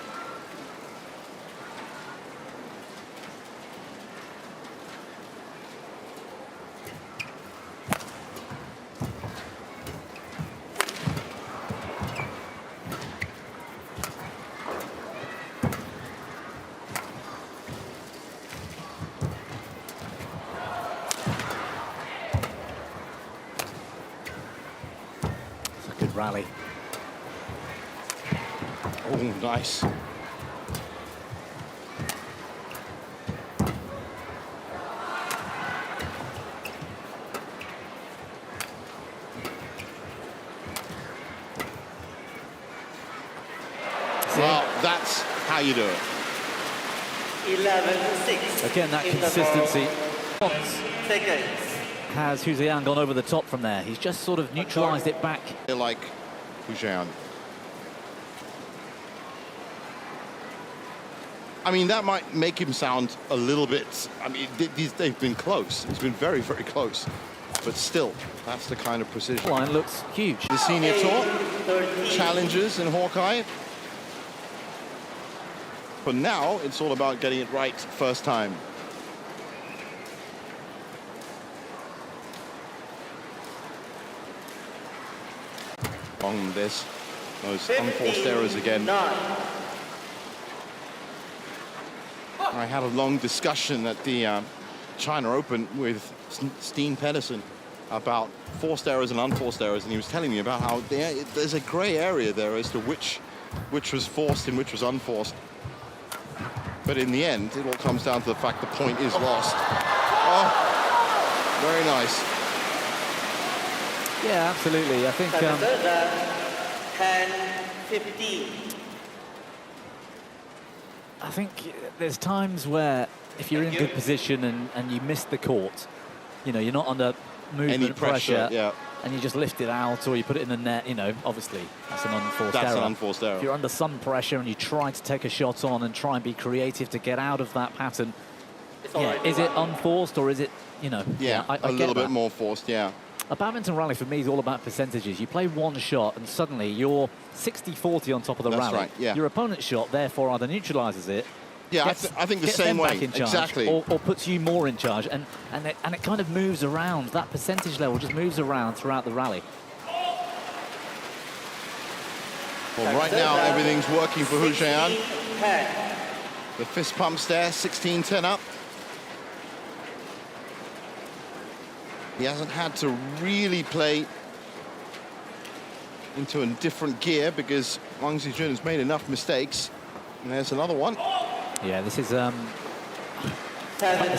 rally. Oh, nice. Well, that's how you do it. 11-6. Again, that in the consistency. ball. Seconds. Has Hu Zheyan gone over the top from there? He's just sort of neutralized it back. Like Hu Zheyan. I mean, that might make him sound a little bit... I mean, they've been close. It's been very, very close. But still, that's the kind of precision. Line looks huge. The senior tour challenges in Hawkeye. But now, it's all about getting it right first time. On this, those unforced errors again. I had a long discussion at the China Open with Steen Pedersen about forced errors and unforced errors, and he was telling me about how there's a gray area there as to which was forced and which was unforced. But in the end, it all comes down to the fact the point is lost. Oh, very nice. Yeah, absolutely. I think 10-15. I think there's times where if you're in good position and you miss the court, you know, you're not under movement Any pressure, yeah. and you just lift it out or you put it in the net, you know, obviously that's an unforced error. That's an unforced error. If you're under some pressure and you try to take a shot on and try and be creative to get out of that pattern, yeah, is it unforced or is it, you know? Yeah, I a get little that. bit more forced, yeah. A badminton rally for me is all about percentages. You play one shot and suddenly you're 60-40 on top of the That's rally. right, yeah. Your opponent's shot therefore either neutralizes it, Yeah, I think the gets same them way, back in charge, exactly. or puts you more in charge, and it kind of moves around. That percentage level just moves around throughout the rally. Well, right now, everything's working for Hu Zheyan. 10. The fist pumps there, 16-10 up. He hasn't had to really play into a different gear because Wang Zijun has made enough mistakes. And there's another one. Yeah, this is it's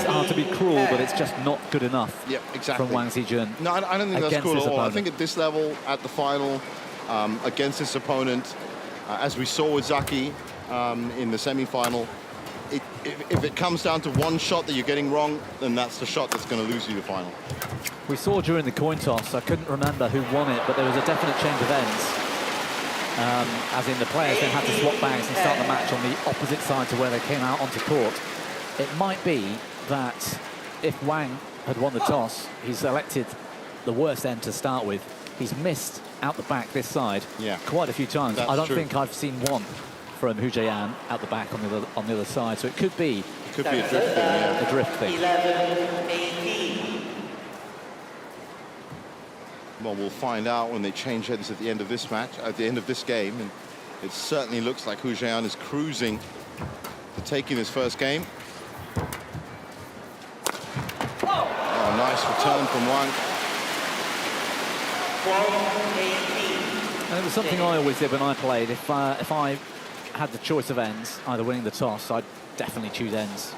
hard to be cruel, but it's just not good enough. Yeah, exactly. From Wang Zijun. No, I don't think that's against cool his at all. I opponent. think at this level, at the final, against this opponent, as we saw with Zaki in the semi-final, if it comes down to one shot that you're getting wrong, then that's the shot that's going to lose you the final. We saw during the coin toss, I couldn't remember who won it, but there was a definite change of ends. As in the players then had to swap bags and start the match on the opposite side to where they came out onto court. It might be that if Wang had won the toss, he's selected the worst end to start with. He's missed out the back this side quite a few times. That's I don't true. think I've seen one from Hu Zheyan out the back on the other side. So it could be a drift thing, yeah. A drift thing. 11-18. Well, we'll find out when they change heads at the end of this match, at the end of this game. And it certainly looks like Hu Zheyan is cruising to taking this first game. Oh, nice return from Wang. 12-18. And it was something I always did when I played. If I had the choice of ends, either winning the toss, I'd definitely choose ends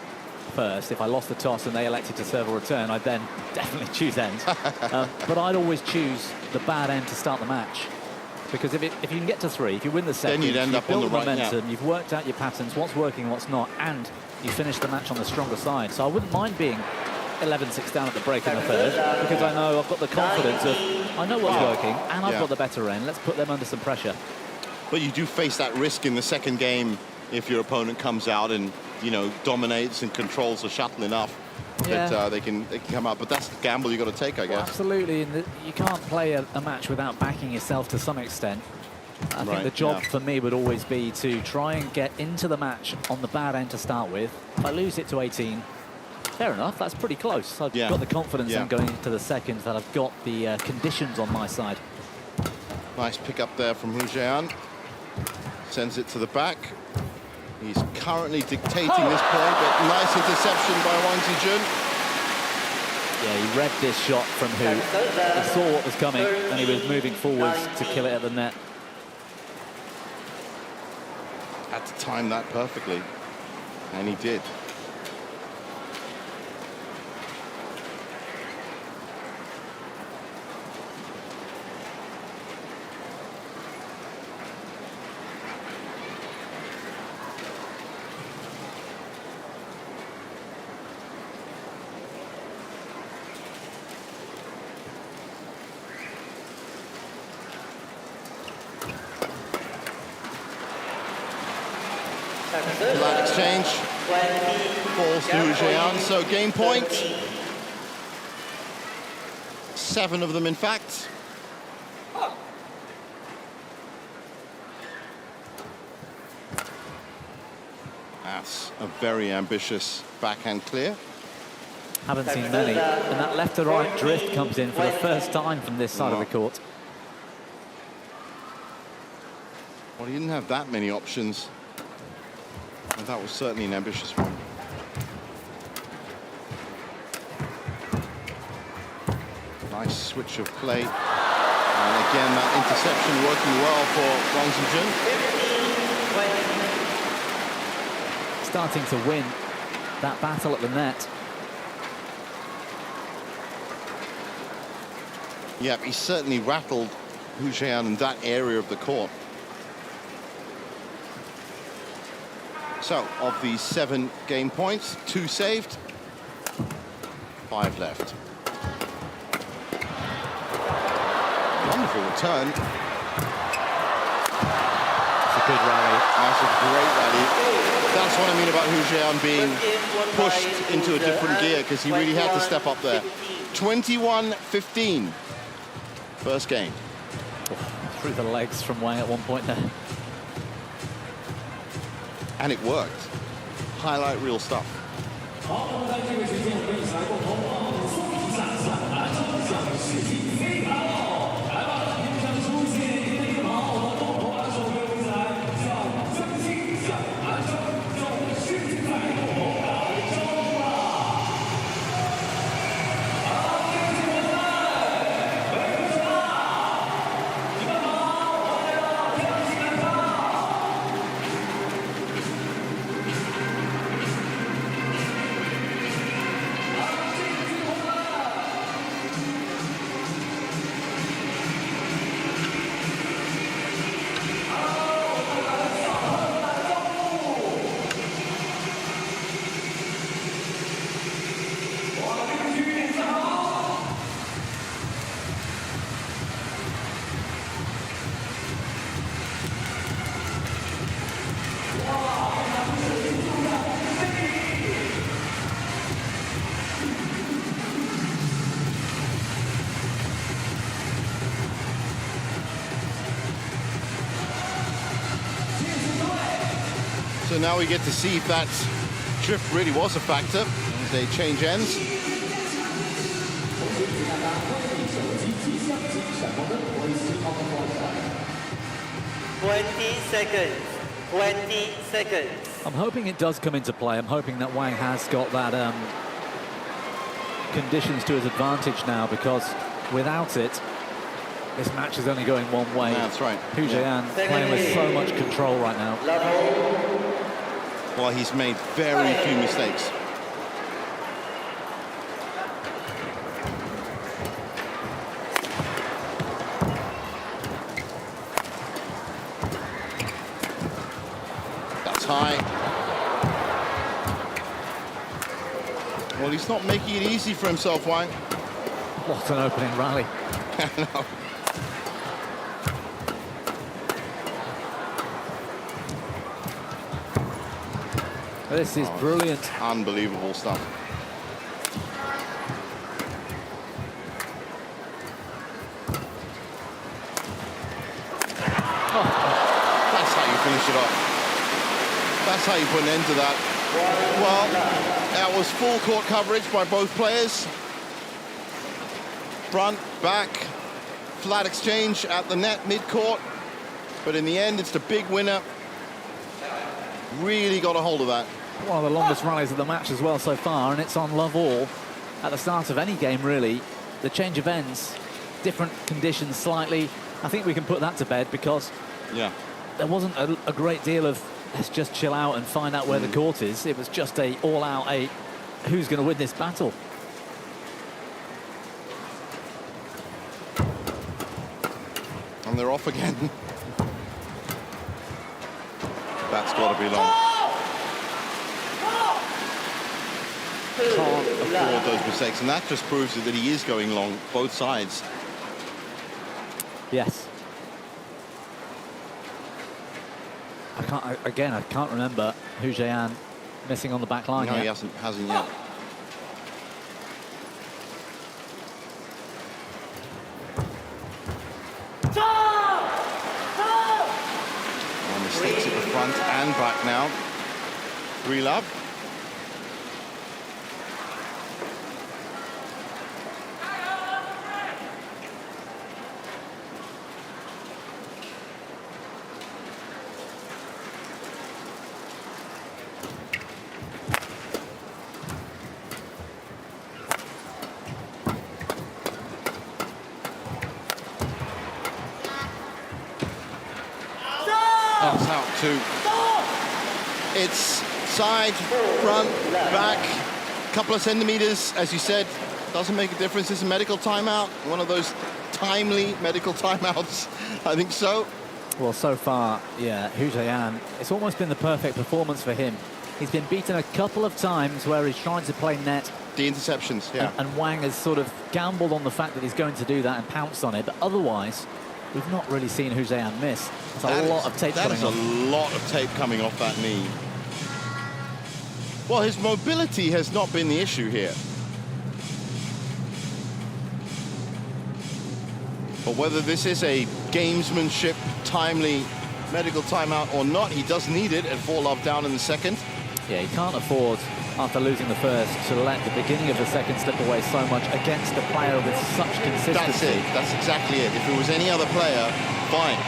first. If I lost the toss and they elected to serve or return, I'd then definitely choose ends. But I'd always choose the bad end to start the match. Because if you can get to 3, if you win the second, you'd end you've up on built the right, momentum, yeah. you've worked out your patterns, what's working, what's not, and you finish the match on the stronger side. So I wouldn't mind being 11-6 down at the break in the third, because I know I've got the confidence of, I know what's working, and I've got the better end. Let's put them under some pressure. But you do face that risk in the second game if your opponent comes out and, you know, dominates and controls the shuttle enough that they can come out. But that's the gamble you've got to take, I guess. Well, absolutely, and you can't play a match without backing yourself to some extent. I think the job for me would always be to try and get into the match on the bad end to start with. If I lose it to 18, fair enough, that's pretty close. I've got the confidence in going into the second that I've got the conditions on my side. Nice pick up there from Hu Zheyan. Sends it to the back. He's currently dictating this point, but nice interception by Wang Zijun. Yeah, he read this shot from Hu. He saw what was coming, and he was moving forwards to kill it at the net. Had to time that perfectly, and he did. Flat exchange, falls to Hu Jian, so game point. 7 of them, in fact. That's a very ambitious backhand clear. Haven't seen many, and that left to right drift comes in for the first time from this side of the court. Well, he didn't have that many options. And that was certainly an ambitious one. Nice switch of play. And again, that interception working well for Wang Zijun. Starting to win that battle at the net. Yep, he certainly rattled Hu Jian in that area of the court. So, of the 7 game points, 2 saved, 5 left. Wonderful return. It's a good rally. That's a great rally. That's what I mean about Hu Jian being pushed into a different gear, because he really had to step up there. 21-15, first game. Through the legs from Wang at one point there. And it worked. Highlight reel stuff. So now we get to see if that drift really was a factor as they change ends. I'm hoping it does come into play. I'm hoping that Wang has got that conditions to his advantage now, because without it, this match is only going one way. That's right. Hu Jian playing with so much control right now. Well, he's made very few mistakes. That's high. Well, he's not making it easy for himself, Wang. What an opening rally. No. This is brilliant. Unbelievable stuff. Oh, that's how you finish it off. That's how you put an end to that. Well, that was full court coverage by both players. Front, back, flat exchange at the net, mid-court. But in the end, it's the big winner. Really got a hold of that. One of the longest rallies of the match as well so far, and it's on love all. at the start of any game, really. The change of ends, different conditions slightly. I think we can put that to bed because there wasn't a great deal of let's just chill out and find out where the court is. It was just a all-out who's going to win this battle. And they're off again. That's got to be long. Can't afford those mistakes, and that just proves that he is going long both sides. Yes. I can't remember Hu Jian missing on the back line. No, yet. he hasn't yet. And mistakes at the front and back now. 3-love. That's out too. It's side, front, back, couple of centimeters, as you said, doesn't make a difference. It's a medical timeout, one of those timely medical timeouts. I think so. Well, so far, yeah, Hu Jian, it's almost been the perfect performance for him. He's been beaten a couple of times where he's trying to play net. The interceptions, yeah. And Wang has sort of gambled on the fact that he's going to do that and pounced on it, but otherwise, we've not really seen Hu Jian miss. There's a lot of tape coming off. That is a lot of tape coming off that knee. Well, his mobility has not been the issue here. But whether this is a gamesmanship, timely medical timeout or not, he does need it at 4-love down in the second. Yeah, he can't afford, after losing the first, to let the beginning of the second slip away so much against a player with such consistency. That's it. That's exactly it. If it was any other player, fine.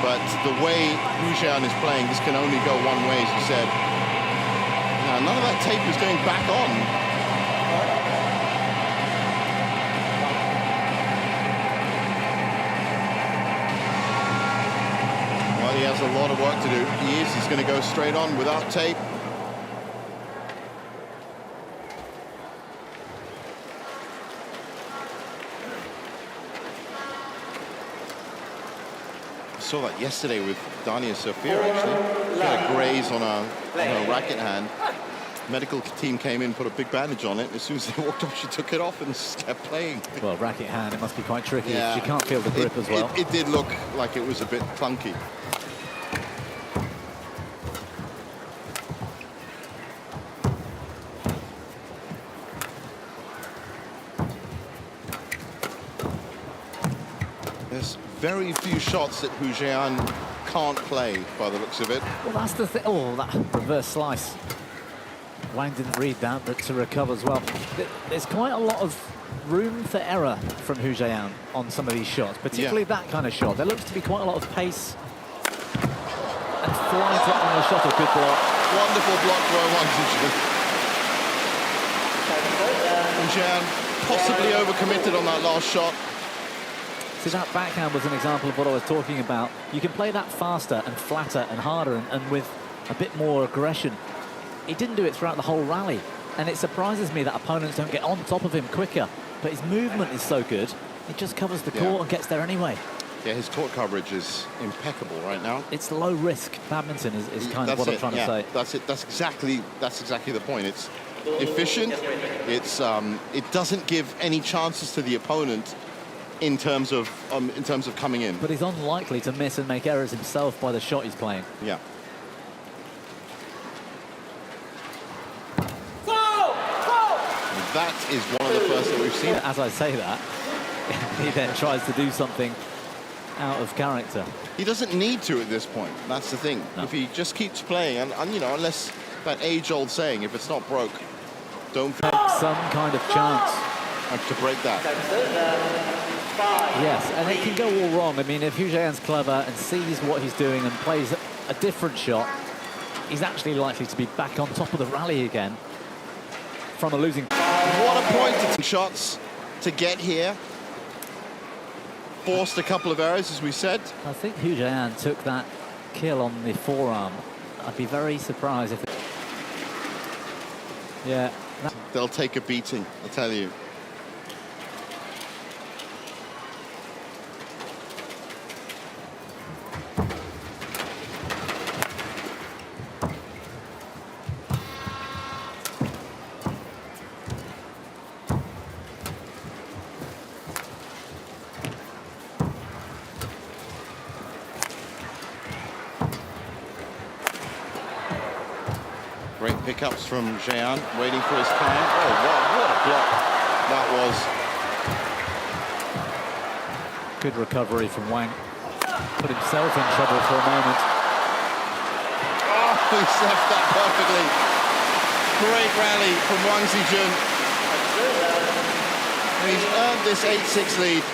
But the way Hu Jian is playing, this can only go one way, as you said. Now, none of that tape is going back on. Well, he has a lot of work to do. He's going to go straight on without tape. I saw that yesterday with Dania Sofia, actually. She had a graze on her racket hand. Medical team came in, put a big bandage on it. As soon as they walked off, she took it off and just kept playing. Well, racket hand, it must be quite tricky. Yeah. She can't feel the grip as well. It did look like it was a bit clunky. There's very few shots that Hu Jian can't play, by the looks of it. Well, that's the thing. Oh, that reverse slice. Wang didn't read that, but to recover as well. There's quite a lot of room for error from Hu Jian on some of these shots, particularly that kind of shot. There looks to be quite a lot of pace and flight on the shot. A good block. Wonderful block for Hu Jian possibly overcommitted on that last shot. See, that backhand was an example of what I was talking about. You can play that faster and flatter and harder and with a bit more aggression. He didn't do it throughout the whole rally, and it surprises me that opponents don't get on top of him quicker. But his movement is so good, he just covers the court and gets there anyway. Yeah, his court coverage is impeccable right now. It's low risk badminton is kind of what I'm trying to say. That's it. That's exactly the point. It's efficient. It doesn't give any chances to the opponent in terms of coming in. But he's unlikely to miss and make errors himself by the shot he's playing. Yeah. That is one of the first that we've seen. As I say that, he then tries to do something out of character. He doesn't need to at this point. That's the thing. No. If he just keeps playing, and you know, unless that age-old saying, if it's not broke, don't take some kind of chance to break that. Yes, and it can go all wrong. I mean, if Hu Jian's clever and sees what he's doing and plays a different shot, he's actually likely to be back on top of the rally again from a losing. What a point to shots to get here. Forced a couple of errors, as we said. I think Hu Jian took that kill on the forearm. I'd be very surprised if... Yeah. They'll take a beating, I'll tell you. Great pickups from Jian, waiting for his time. Oh, wow, what a block that was. Good recovery from Wang. Put himself in trouble for a moment. Oh, he's left that perfectly. Great rally from Wang Zijun. And he's earned this 8-6 lead.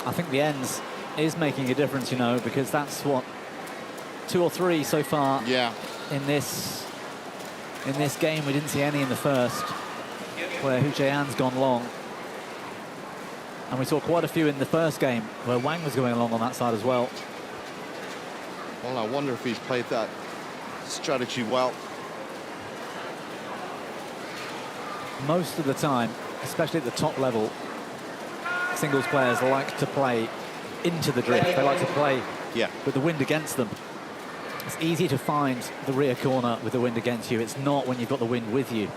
I think the ends is making a difference, you know, because that's what 2 or 3 so far. Yeah. In this game. We didn't see any in the first, where Hu Jian's gone long. And we saw quite a few in the first game where Wang was going along on that side as well. Well, I wonder if he's played that strategy well. Most of the time, especially at the top level, singles players like to play into the drift. They like to play with the wind against them. It's easy to find the rear corner with the wind against you. It's not when you've got the wind with you.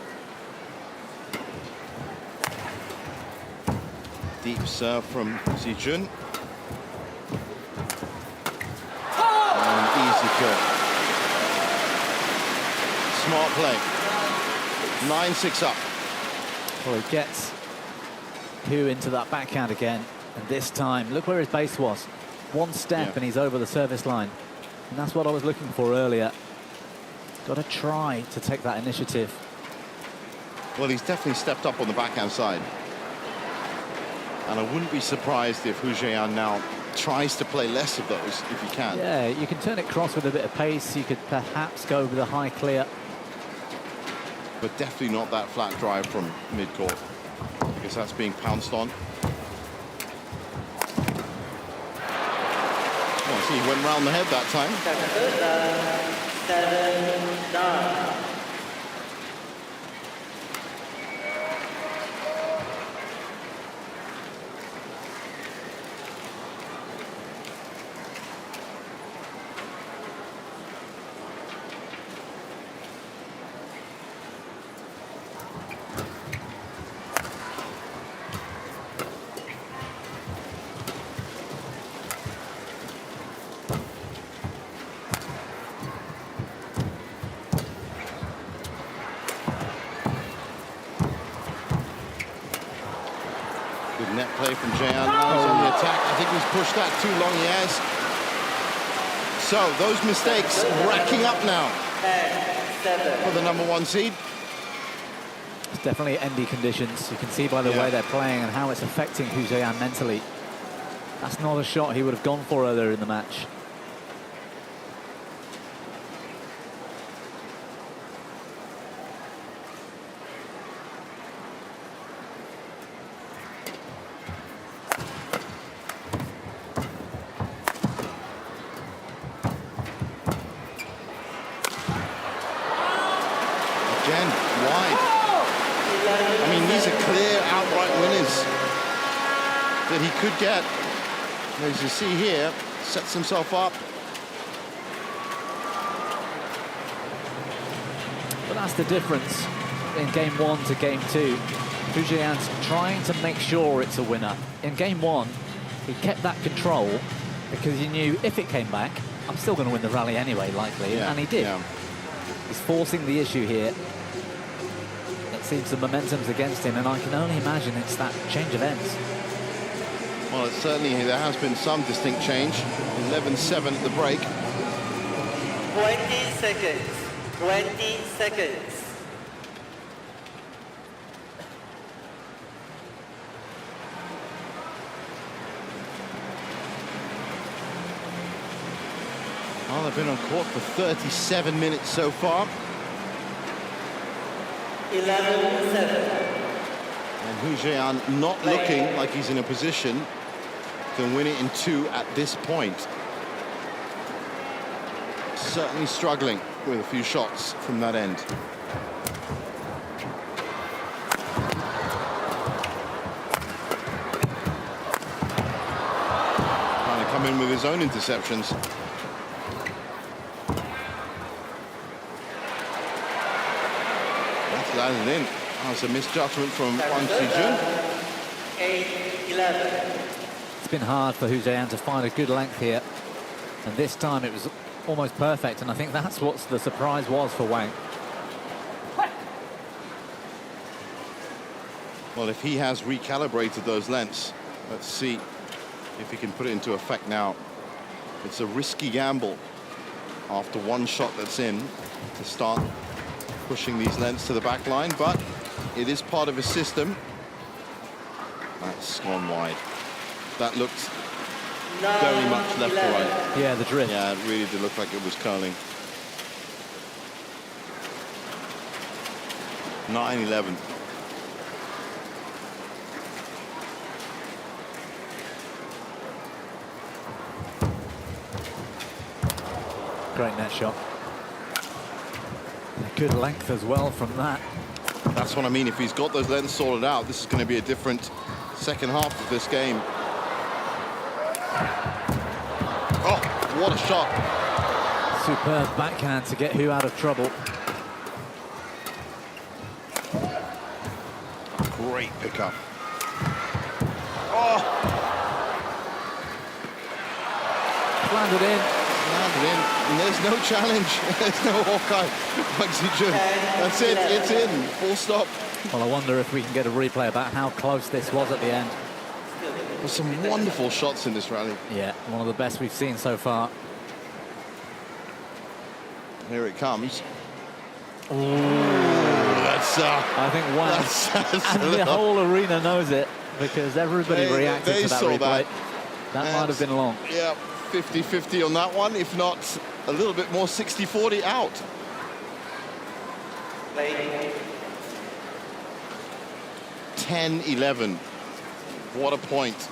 Deep serve from Zijun. And easy kill. Smart play. 9-6 up. Well, he gets Hu into that backhand again. And this time, look where his base was. One step and he's over the service line. And that's what I was looking for earlier. Got to try to take that initiative. Well, he's definitely stepped up on the backhand side. And I wouldn't be surprised if Hu Jian now tries to play less of those, if he can. Yeah, you can turn it cross with a bit of pace. You could perhaps go with a high clear. But definitely not that flat drive from mid-court, because that's being pounced on. Oh, see, he went round the head that time. 7-9. Net play from Jian. Now he's on the attack. I think he's pushed that too long. He has. So those mistakes racking up now for the #1 seed. It's definitely endy conditions. You can see by the way they're playing and how it's affecting Hu Jian mentally. That's not a shot he would have gone for earlier in the match. Again, wide. I mean, these are clear outright winners that he could get. As you see here, sets himself up. But that's the difference in game 1 to game 2. Hu Jian's trying to make sure it's a winner. In game 1, he kept that control because he knew if it came back, I'm still going to win the rally anyway, likely, and he did. He's forcing the issue here. It seems the momentum's against him, and I can only imagine it's that change of ends. Well, certainly there has been some distinct change. 11-7 at the break. 20 seconds. 20 seconds. Well, they've been on court for 37 minutes so far. 11-7. And Hu Jian not looking like he's in a position to win it in 2 at this point. Certainly struggling with a few shots from that end. Trying to come in with his own interceptions. That's landed in. That's a misjudgment from Wang Xijun. 8-11. It's been hard for Hu Jian to find a good length here, and this time it was almost perfect, and I think that's what the surprise was for Wang. Well, if he has recalibrated those lengths, let's see if he can put it into effect now. It's a risky gamble after one shot that's in to start pushing these lengths to the back line, but it is part of his system. That's gone wide. That looked very much left to right. Yeah, the drift. Yeah, it really did look like it was curling. 9-11. Great net shot. Good length as well from that. That's what I mean. If he's got those lengths sorted out, this is going to be a different second half of this game. Oh, what a shot. Superb backhand to get Hu out of trouble. Great pickup. Oh! Landed in. Landed in. And there's no challenge. There's no Hawkeye. That's it. It's in. Full stop. Well, I wonder if we can get a replay about how close this was at the end. There's some wonderful shots in this rally. Yeah, one of the best we've seen so far. Here it comes. Ooh, that's I think Wang and the whole arena knows it, because everybody reacted to that replay. That might have been long. Yeah, 50-50 on that one, if not a little bit more 60-40 out. 10-11. What a point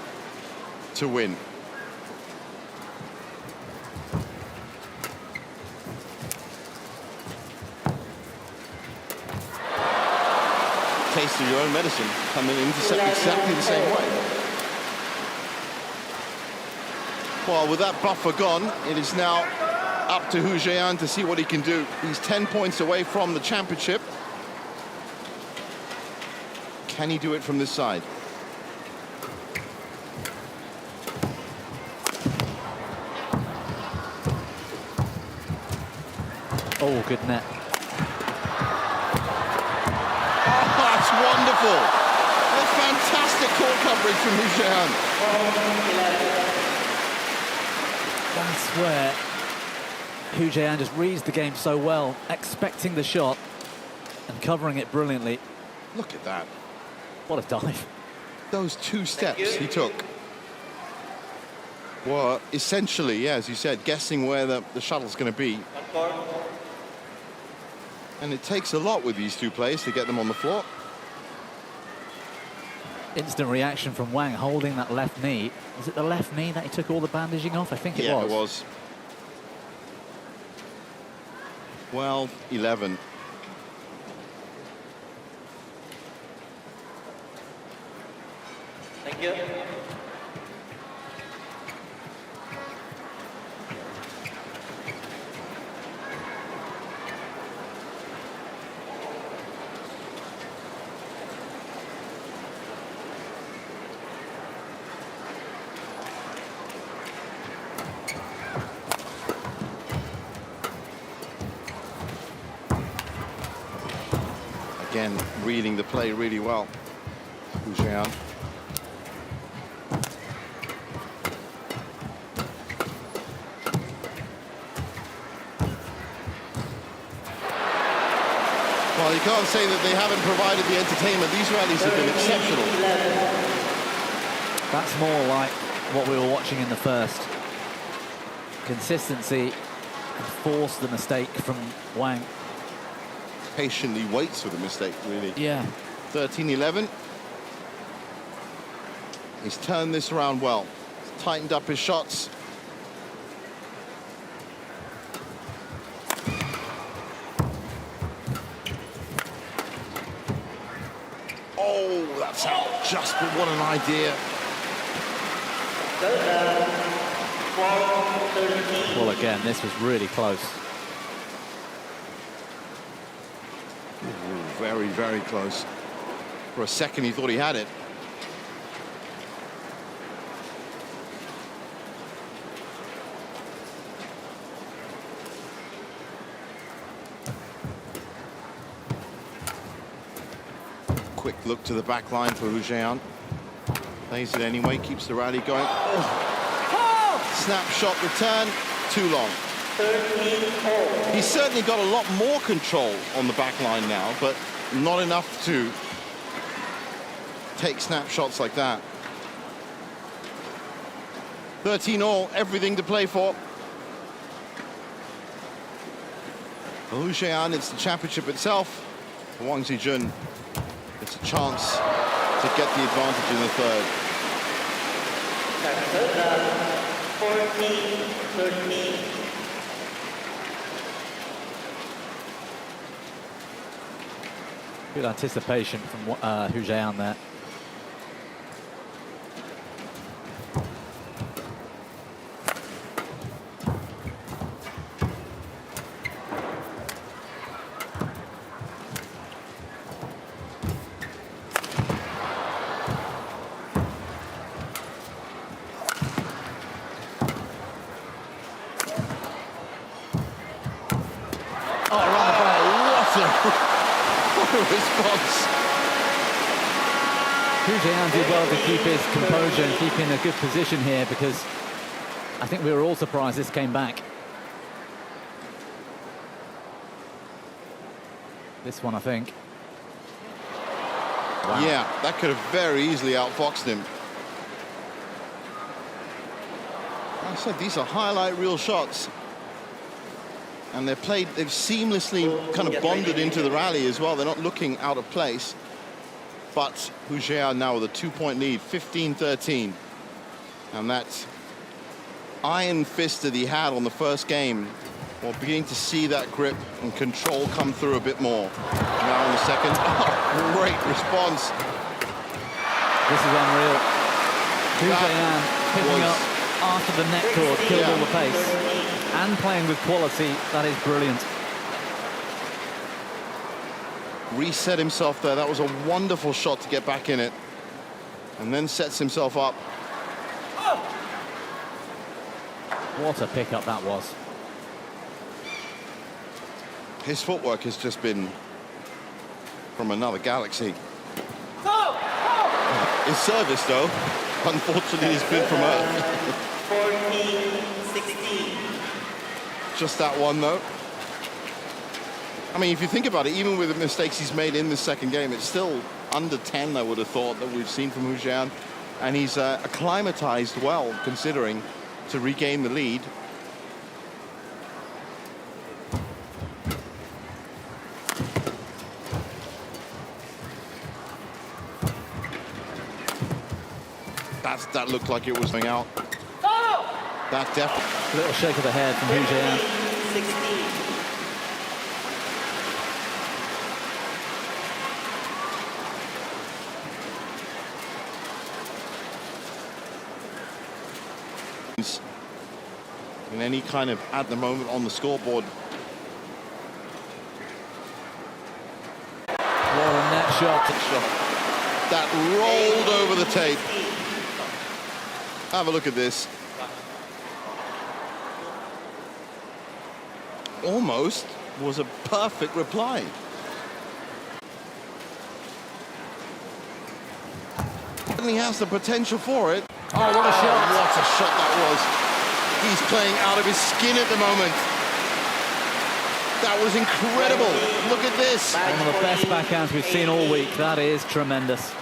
to win. Taste of your own medicine. Come in and intercept exactly the same way. Well, with that buffer gone, it is now up to Hu Jian to see what he can do. He's 10 points away from the championship. Can he do it from this side? Oh, good net. Oh, that's wonderful. That's fantastic court coverage from Hu Jian. That's where Hu Jian just reads the game so well, expecting the shot and covering it brilliantly. Look at that. What a dive. Those 2 steps he took were essentially, yeah, as you said, guessing where the shuttle's going to be. And it takes a lot with these 2 players to get them on the floor. Instant reaction from Wang, holding that left knee. Was it the left knee that he took all the bandaging off? I think it was. Yeah, it was. 12-11. Thank you. Again, reading the play really well. Hu Jian. Well, you can't say that they haven't provided the entertainment. These rallies have been exceptional. That's more like what we were watching in the first. Consistency and force the mistake from Wang. patiently waits for the mistake, really. Yeah. 13-11. He's turned this around well. He's tightened up his shots. Oh, that's out just, but what an idea. Well, again, this was really close. Ooh, very, very close. For a second, he thought he had it. Quick look to the back line for Hu Zheyan. Plays it anyway, keeps the rally going. Oh. Snapshot return, too long. He's certainly got a lot more control on the back line now, but not enough to take snapshots like that. 13-all, everything to play for. For Hu Zheyan, it's the championship itself. For Wang Zijun, it's a chance to get the advantage in the third. 14-13. Good anticipation from Hu Zheyan there. Response. Hu Zheyan did well to keep his composure and keep in a good position here, because I think we were all surprised this came back. This one, I think. Wow. Yeah, that could have very easily outfoxed him. Like I said, these are highlight reel shots. And they've seamlessly kind of bonded into the rally as well. They're not looking out of place. But Hu Zheyan now with a 2-point lead, 15-13. And that iron fist that he had on the first game, well, beginning to see that grip and control come through a bit more. Now in the second, oh, great response. This is unreal. Hu Zheyan picking up after the net cord, killed all the pace. And playing with quality, that is brilliant. Reset himself there. That was a wonderful shot to get back in it. And then sets himself up. What a pickup that was. His footwork has just been from another galaxy. His service, though, unfortunately, has been from Earth. 14-16. Just that one, though. I mean, if you think about it, even with the mistakes he's made in the second game, it's still under 10, I would have thought, that we've seen from Hu Zheyan. And he's acclimatized well, considering, to regain the lead. That looked like it was going out. That definitely. Little shake of the head from Hu Zheyan. 16. In any kind of at the moment on the scoreboard. What a net shot. That rolled over the tape. Have a look at this. Almost was a perfect reply. Certainly has the potential for it. Oh, what a shot. What a shot that was. He's playing out of his skin at the moment. That was incredible. Look at this. One of the best backhands we've seen all week. That is tremendous.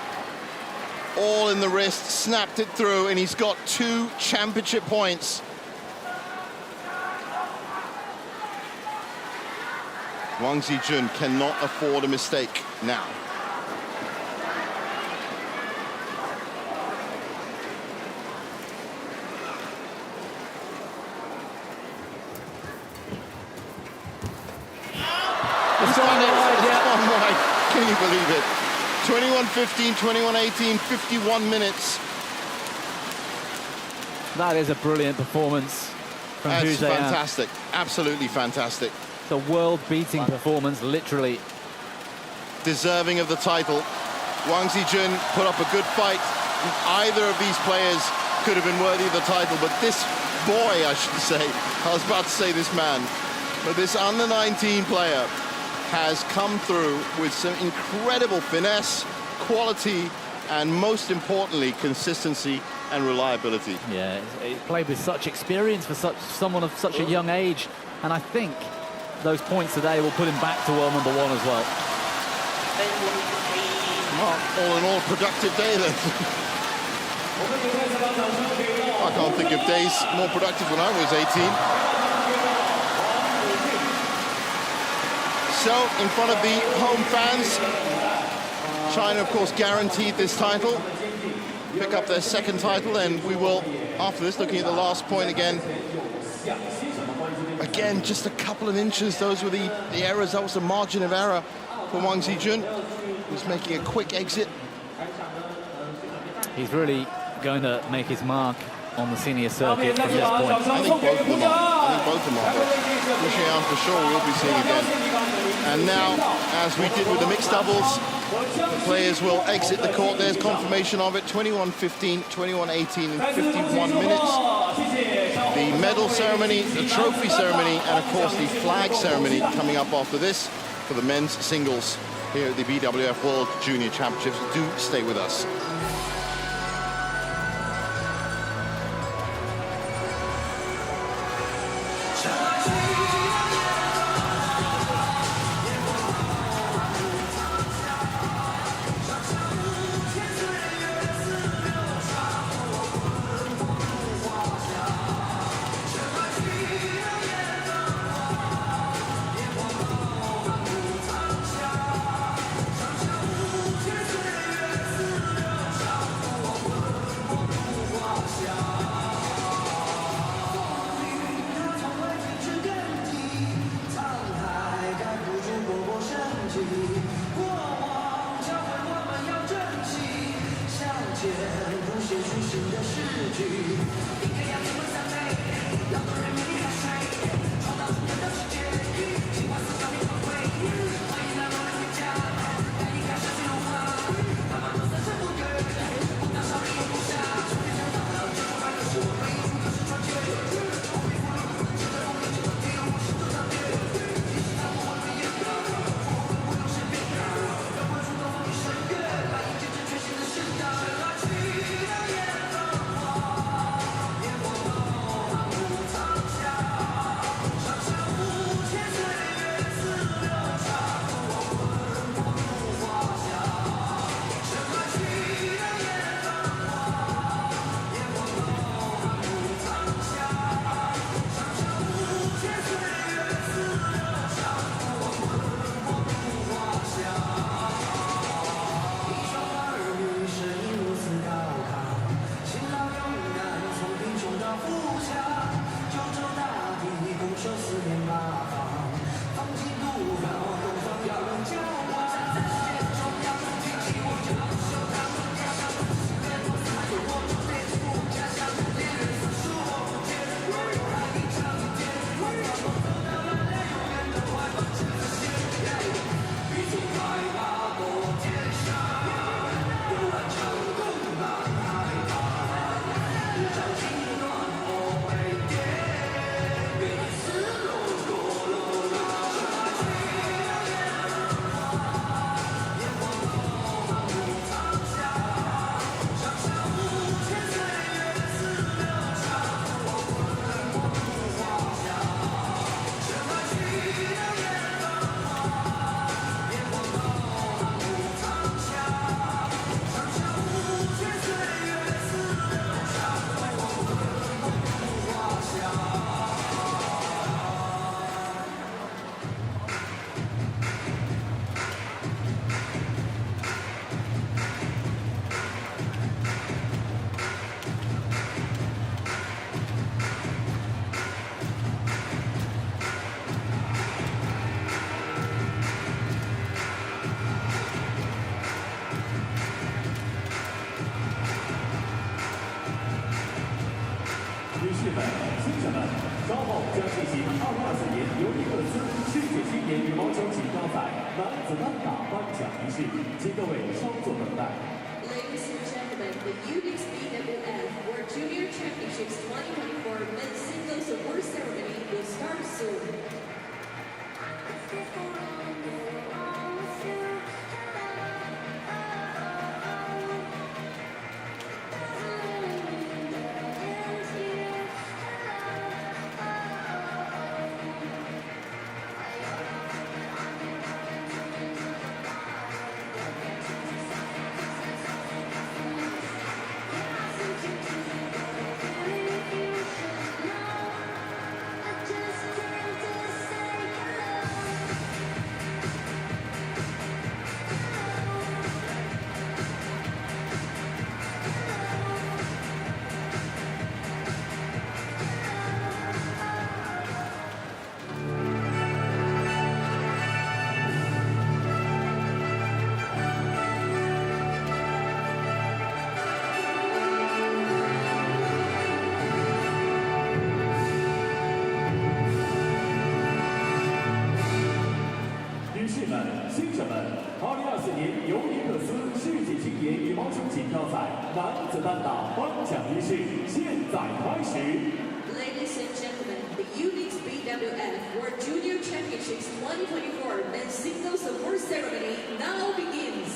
All in the wrist, snapped it through, and he's got 2 championship points. Wang Zijun cannot afford a mistake now. It's gone wide, yeah. One wide. Can you believe it? 21-15, 21-18, 51 minutes. That is a brilliant performance from That's Hu Zheyan. fantastic. Absolutely fantastic. It's a world-beating performance, literally. Deserving of the title. Wang Zijun put up a good fight. Either of these players could have been worthy of the title, but this boy, I should say, I was about to say this man, but this under-19 player has come through with some incredible finesse, quality, and most importantly, consistency and reliability. Yeah, he played with such experience for someone of such a young age, and I think those points today will put him back to world number 1 as well. Well, all in all, productive day then. I can't think of days more productive when I was 18. So, in front of the home fans, China, of course, guaranteed this title. Pick up their second title, and we will, after this, looking at the last point again. Again, just a couple of inches. Those were the errors. That was the margin of error for Wang Zijun. He's making a quick exit. He's really going to make his mark on the senior circuit from this point. I think both of them are. I think both of them are. Hu Zheyan for sure we'll be seeing again. And now, as we did with the mixed doubles, the players will exit the court. There's confirmation of it. 21-15, 21-18 in 51 minutes. The medal ceremony, the trophy ceremony, and of course the flag ceremony coming up after this for the men's singles here at the BWF World Junior Championships. Do stay with us. 士们、先生们，稍后将进行2024年尤尼克斯世界青年羽毛球锦标赛男子单打颁奖仪式，请各位稍作等待。 Ladies and gentlemen, the YONEX BWF World Junior Championships 2024 men's singles award ceremony will start soon. Ladies and gentlemen, the YONEX BWF World Junior Championships 2024 men's singles award ceremony now begins.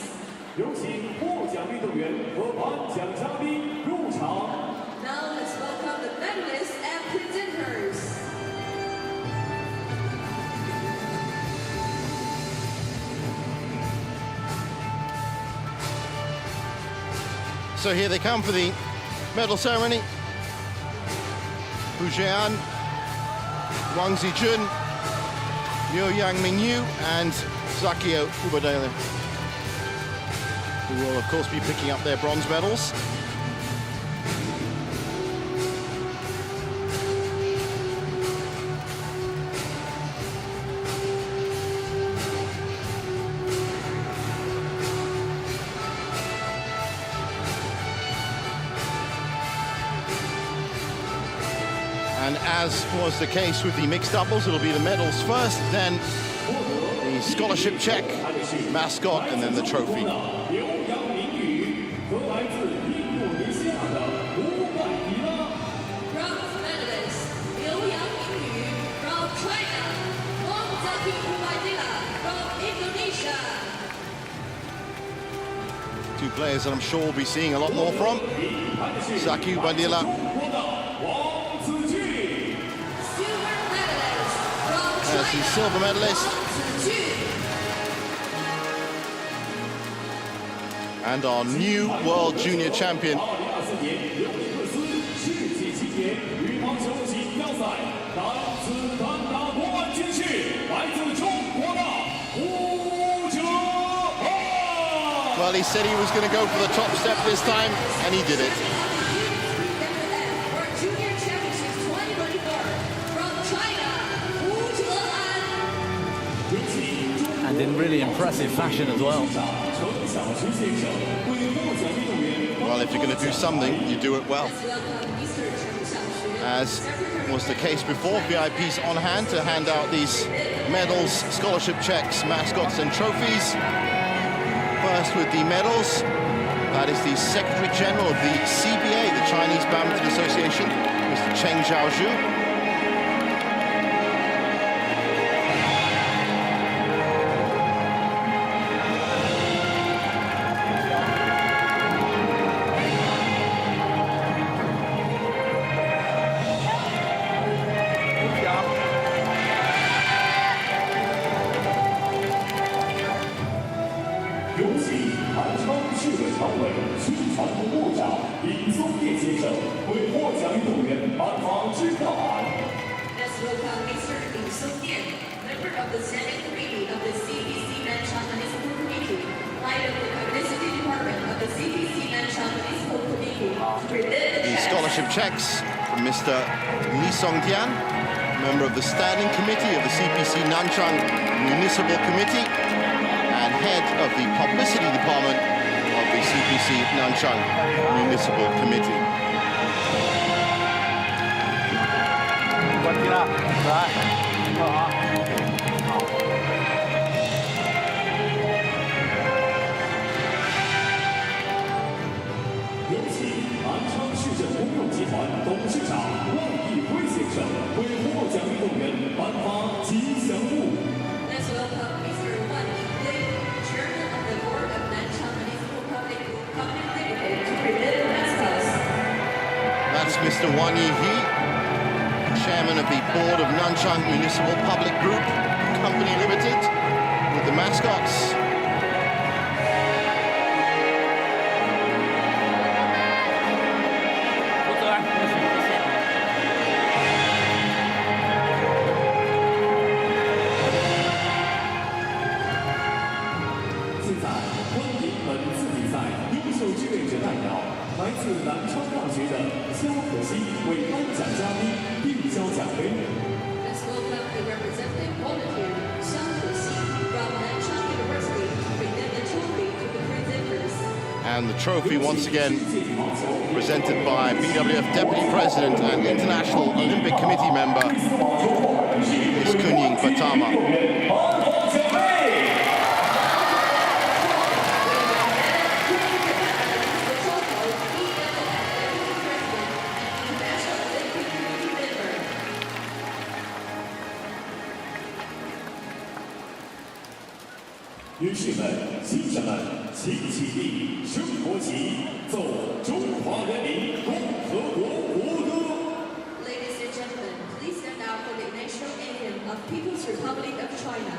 有请获奖运动员和颁奖嘉宾入场。 Now let's welcome the medalists and presenters. So here they come for the medal ceremony. Hu Jian, Wang Zijun, Liu Yangmingyu, and Zakio Ubadele, who will of course be picking up their bronze medals. And as was the case with the mixed doubles, it'll be the medals first, then the scholarship check, mascot, and then the trophy. Bronze medalist Liu Yangmingyu from China, from Indonesia. Two players that I'm sure we'll be seeing a lot more from. Zaki Bandila. As the silver medalist. And our new world junior champion. Well, he said he was going to go for the top step this time, and he did it. And in really impressive fashion as well. Well, if you're going to do something, you do it well. As was the case before, VIPs on hand to hand out these medals, scholarship checks, mascots, and trophies. First with the medals, that is the Secretary General of the CBA, the Chinese Badminton Association, Mr. Cheng Zhaozhu. The scholarship checks from Mr. Ni Songtian, member of the Standing Committee of the CPC Nanchang Municipal Committee and head of the Publicity Department of the CPC Nanchang Municipal Committee. 了，来，好。有请南昌市政公用集团董事长万义辉先生为获奖运动员颁发吉祥物。 Let's welcome Mr. Wan Yingwei, Chairman of the Board of Nanchang Municipal Public Limited, to present the mascots. That's Mr. Wan Yi, Chairman of the Board of Nanchang Municipal Public Group Company Limited, with the mascots. Let's welcome the representative volunteer, Xiang Hexi, from Nanchang University, to present the trophy to the presenters. And the trophy once again presented by BWF Deputy President and International Olympic Committee member, Ms. Kunying Patama. BWF 女士们、先生们，请起立，升国旗，奏中华人民共和国国歌。 Ladies and gentlemen, please stand out for the national anthem of People's Republic of China.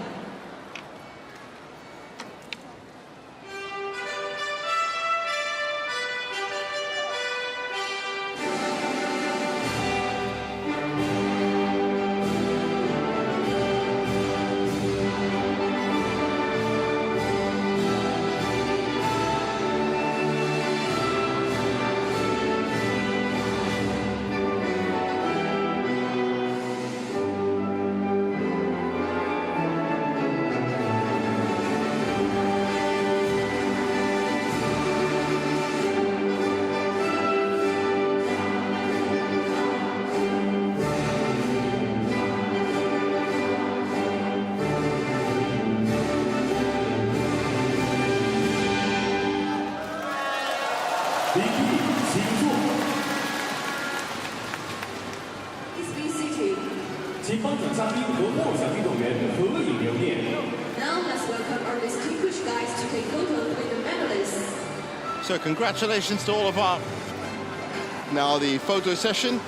Please be seated. 请颁奖嘉宾和获奖运动员合影留念。 Now let's welcome our distinguished guests to take photos with the medalists. So congratulations to all of our... Now the photo session.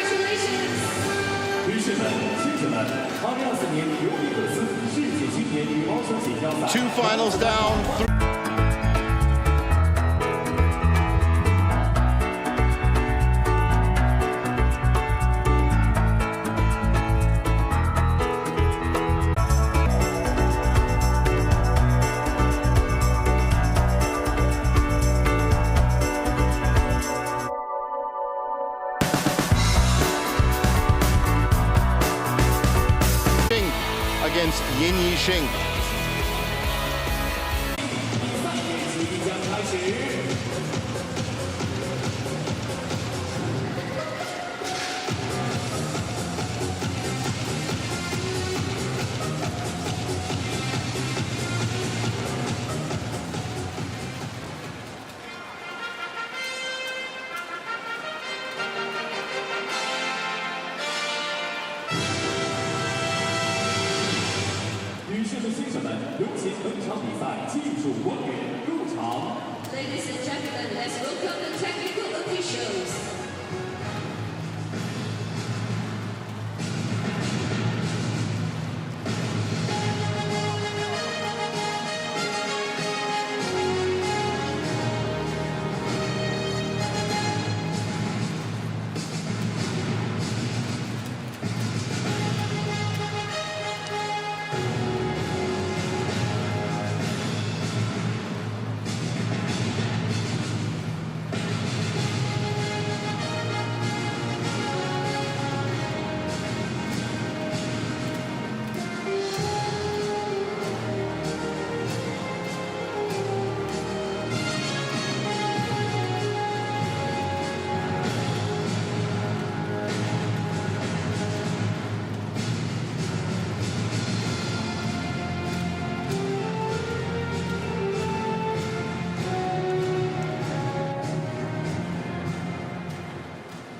Congratulations. 女士们、先生们，2024年尤尼克斯世界青年羽毛球锦标赛 Two finals down. Against Yin Yixing. 即将开始。 女士们、先生们，有请本场比赛技术官员入场。 Ladies and gentlemen, let's welcome the technical officials.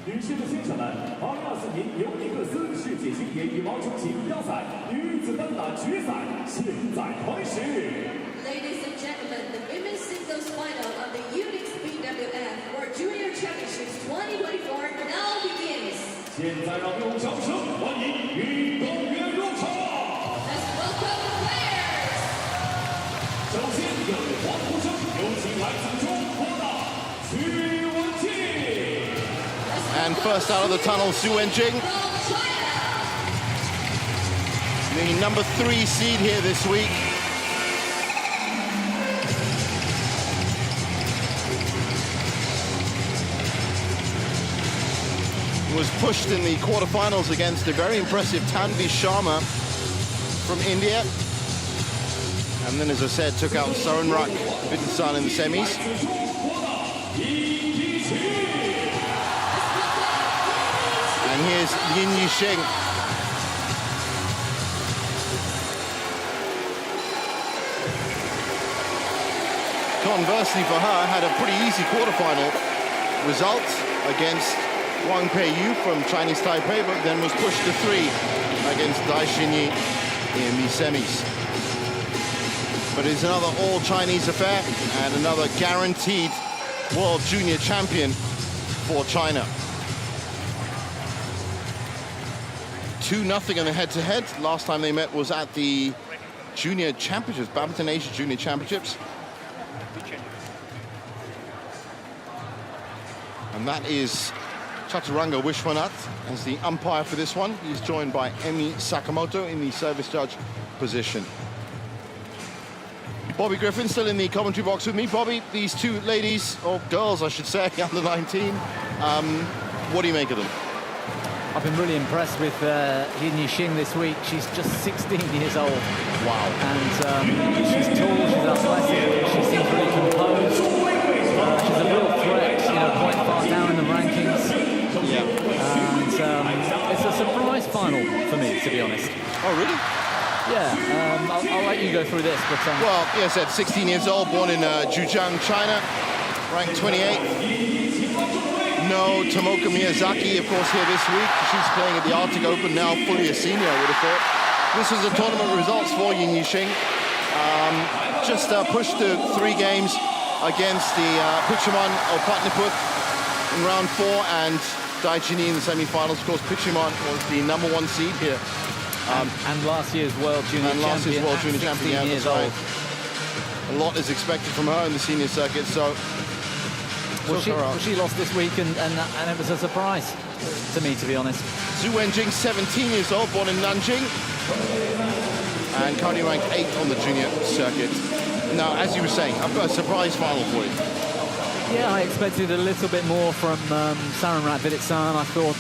女士们、先生们，2024年尤尼克斯世界青年羽毛球锦标赛女子单打决赛现在开始。 Ladies and gentlemen, the women's singles final of the YONEX BWF World Junior Championships 2024 now begins. 现在让用掌声欢迎运动员入场。 Let's welcome the players. 首先，用欢呼声有请来自中国的徐文静。 And first out of the tunnel, Su Wenjing, From China. the number 3 seed here this week. Was pushed in the quarterfinals against a very impressive Tanvi Sharma from India. And then, as I said, took out Saranrak Vitinsan in the semis. And here's Yin Yixing. Conversely for her, had a pretty easy quarterfinal result against Wang Peiyu from Chinese Taipei, but then was pushed to 3 against Dai Xinyi in the semis. But it's another all-Chinese affair and another guaranteed World Junior Champion for China. 2-0 in the head-to-head. Last time they met was at the Junior Championships, Badminton Asia Junior Championships. And that is Chaturanga Vishwanath as the umpire for this one. He's joined by Emi Sakamoto in the service judge position. Bobby Griffin still in the commentary box with me. Bobby, these two ladies, or girls I should say, under 19, what do you make of them? I've been really impressed with Yin Yixing this week. She's just 16 years old. Wow. And she's tall, she's athletic, she seems really composed. She's a real threat, you know, quite far down in the rankings. Yeah. And it's a surprise final for me, to be honest. Oh, really? Yeah, I'll let you go through this, but... Well, yes, at 16 years old, born in Zhujiang, China, ranked 28th. No Tomoka Miyazaki, of course, here this week. She's playing at the Arctic Open, now fully a senior, I would have thought. This was the tournament results for Yin Yixing. Just pushed to 3 games against the Pichiman Opatniput in round 4 and Daichini in the semi-finals. Of course, Pichiman was the number 1 seed here. And last year's World Junior Champion, years old. A lot is expected from her in the senior circuit, so... Well, she lost this week, and it was a surprise to me, to be honest. Su Wenjing, 17 years old, born in Nanjing, and currently ranked 8th on the junior circuit. Now, as you were saying, I've got a surprise final for you. Yeah, I expected a little bit more from Saranrak Vitinsan. I thought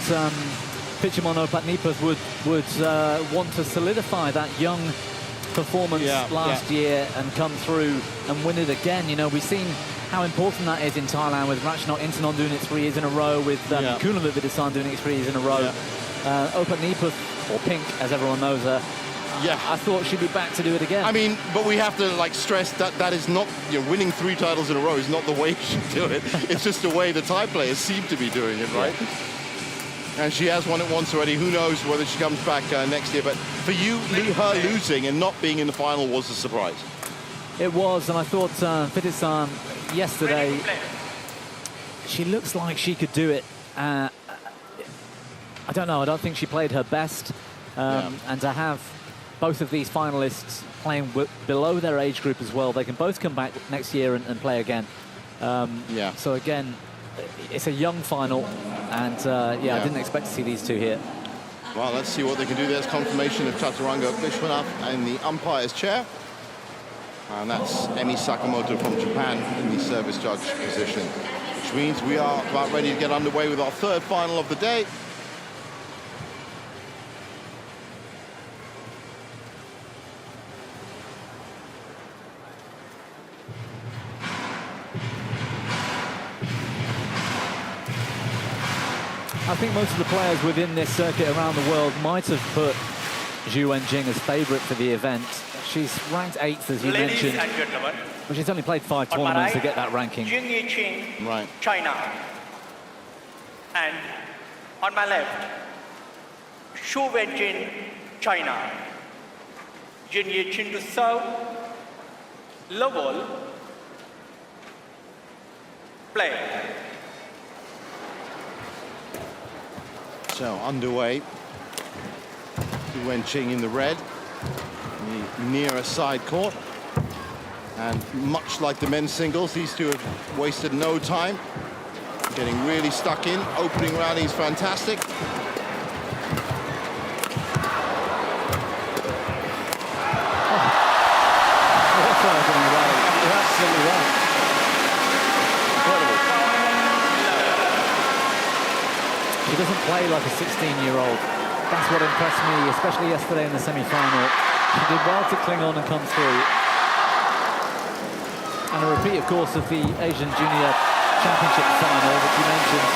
Pichimon Opatniput would want to solidify that young performance last year and come through and win it again. You know, we've seen how important that is in Thailand, with Ratchanok Intanon doing it 3 years in a row, with Kunalip Vitinsan doing it 3 years in a row. Opatniput, or Pink, as everyone knows her, I thought she'd be back to do it again. I mean, but we have to like stress that that is not, you know, winning 3 titles in a row is not the way you should do it. It's just the way the Thai players seem to be doing it, right? And she has won it once already. Who knows whether she comes back next year. But for you, her losing and not being in the final was a surprise. It was, and I thought Vitinsan yesterday, she looks like she could do it. I don't know, I don't think she played her best. And to have both of these finalists playing below their age group as well, they can both come back next year and play again. So again, it's a young final, and I didn't expect to see these two here. Well, let's see what they can do. There's confirmation of Chaturanga Vishwanath in the umpire's chair. And that's Emi Sakamoto from Japan in the service judge position, which means we are about ready to get underway with our 3rd final of the day. I think most of the players within this circuit around the world might have put Su Wenjing as favourite for the event. She's ranked 8th, as you mentioned, but she's only played 5 tournaments to get that ranking. Yin Yixing, Right. China. And On my left, Shu Wenjin, China. Junior chin to serve. Low ball. Play. So underway. Wenqing in the red, the nearer side court. And much like the men's singles, these two have wasted no time. Getting really stuck in. Opening rally is fantastic. You're absolutely right. Incredible. She doesn't play like a 16-year-old. That's what impressed me, especially yesterday in the semi-final. She did well to cling on and come through. And a repeat, of course, of the Asian Junior Championship final that you mentioned.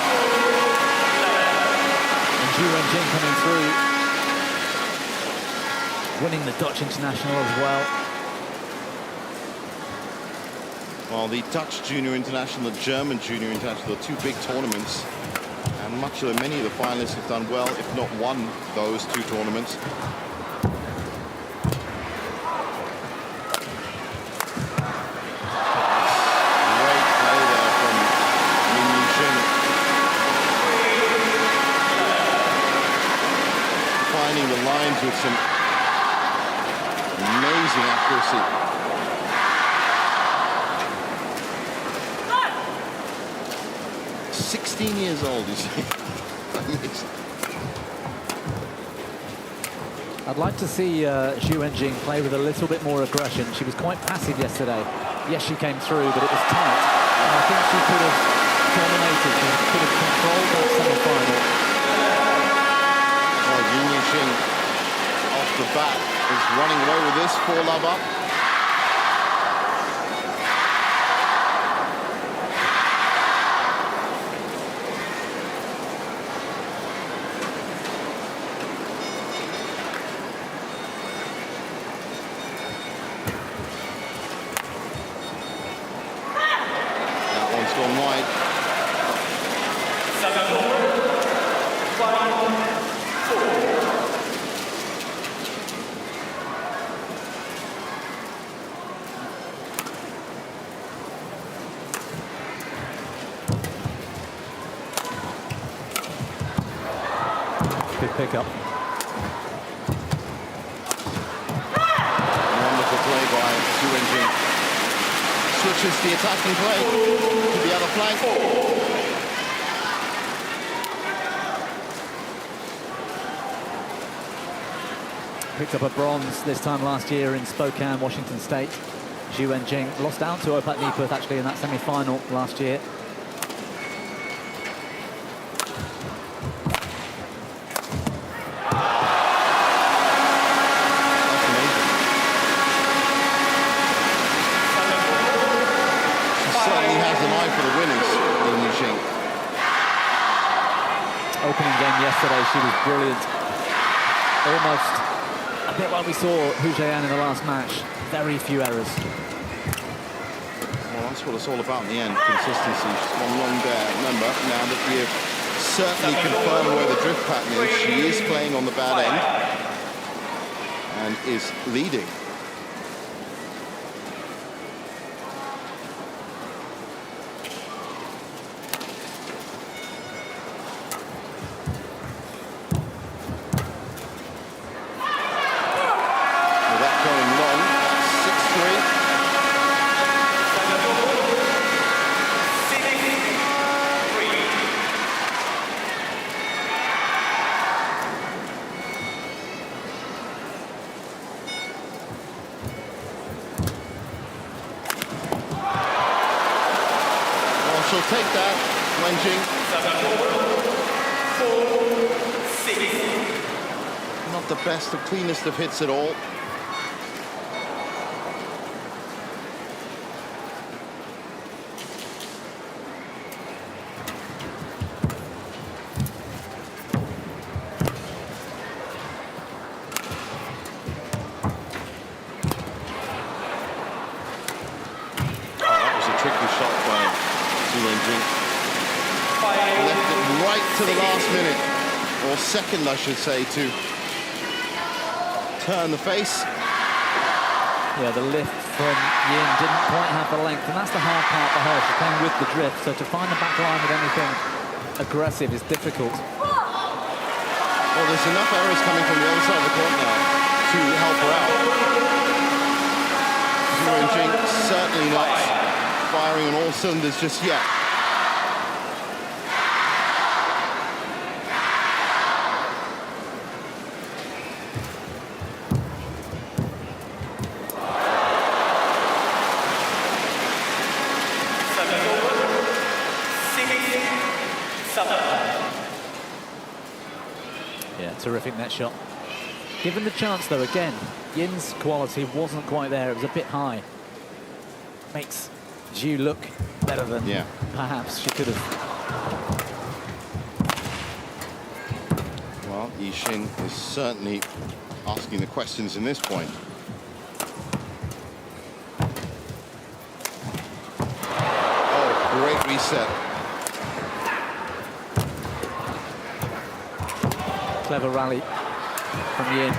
And Zhu Wenjing coming through, winning the Dutch International as well. Well, the Dutch Junior International, the German Junior International are two big tournaments. And many of the finalists have done well, if not won those two tournaments. Great play there from Min Yixin. Finding the lines with some amazing accuracy. 16 years old, you see. I'd like to see Zhu Wenjing play with a little bit more aggression. She was quite passive yesterday. Yes, she came through, but it was tight. And I think she could have dominated. She could have controlled that semi-final. Well, Min Yixin off the bat is running away with this 4-love up. Gone wide. Good pickup. Wonderful play by Zhu Wenjing. Switches the attacking play to the other flank. Picked up a bronze this time last year in Spokane, Washington State. Zhu Wenjing lost out to Opat Nipeth actually in that semi-final last year. Opening game yesterday, she was brilliant. Almost a bit like we saw Hu Jian in the last match. Very few errors. Well, that's what it's all about in the end, consistency. She's gone long there. Remember, now that we have certainly confirmed where the drift pattern is, she is playing on the bad end and is leading. She'll take that, Wenjing. 4-6. Not the best, the cleanest of hits at all. Left it right to the last minute. or second, I should say, to turn the face. Yeah, the lift from Yin didn't quite have the length, and that's the hard part for her. She's playing with the drift, so to find the back line with anything aggressive is difficult. Well, there's enough errors coming from the other side of the court now to help her out. Zhu Wenjing certainly not firing on all cylinders just yet. Yeah, terrific net shot. Given the chance, though, again, Yin's quality wasn't quite there. It was a bit high. Makes Zhu look better than perhaps she could have. Well, Yixing is certainly asking the questions in this point. Oh, great reset. Clever rally from Yin.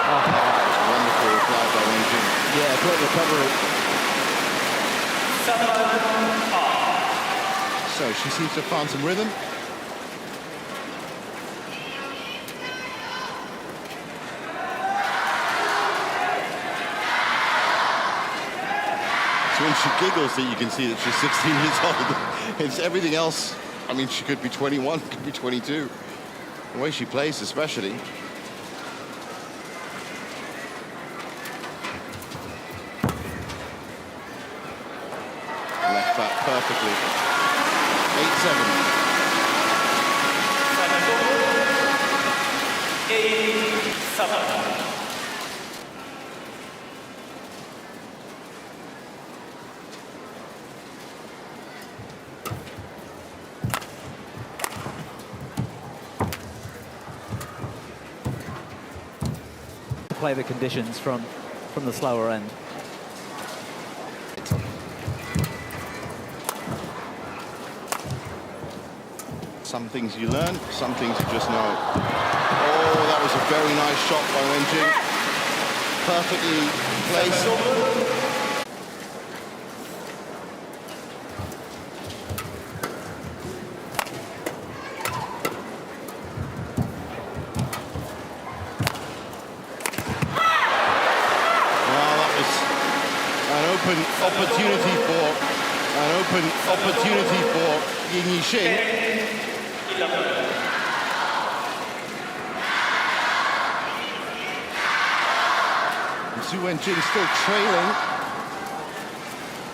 Oh, wonderful reply by Wenjing. Yeah, great recovery. So she seems to have found some rhythm. So when she giggles that you can see that she's 16 years old. It's everything else. I mean, she could be 21, could be 22. The way she plays, especially. Left that perfectly. 8-7. Play the conditions from the slower end. Some things you learn, some things you just know. Oh, that was a very nice shot by Wenjing. Perfectly placed. An open opportunity for Yin Yixing. Zhu Wenjing still trailing,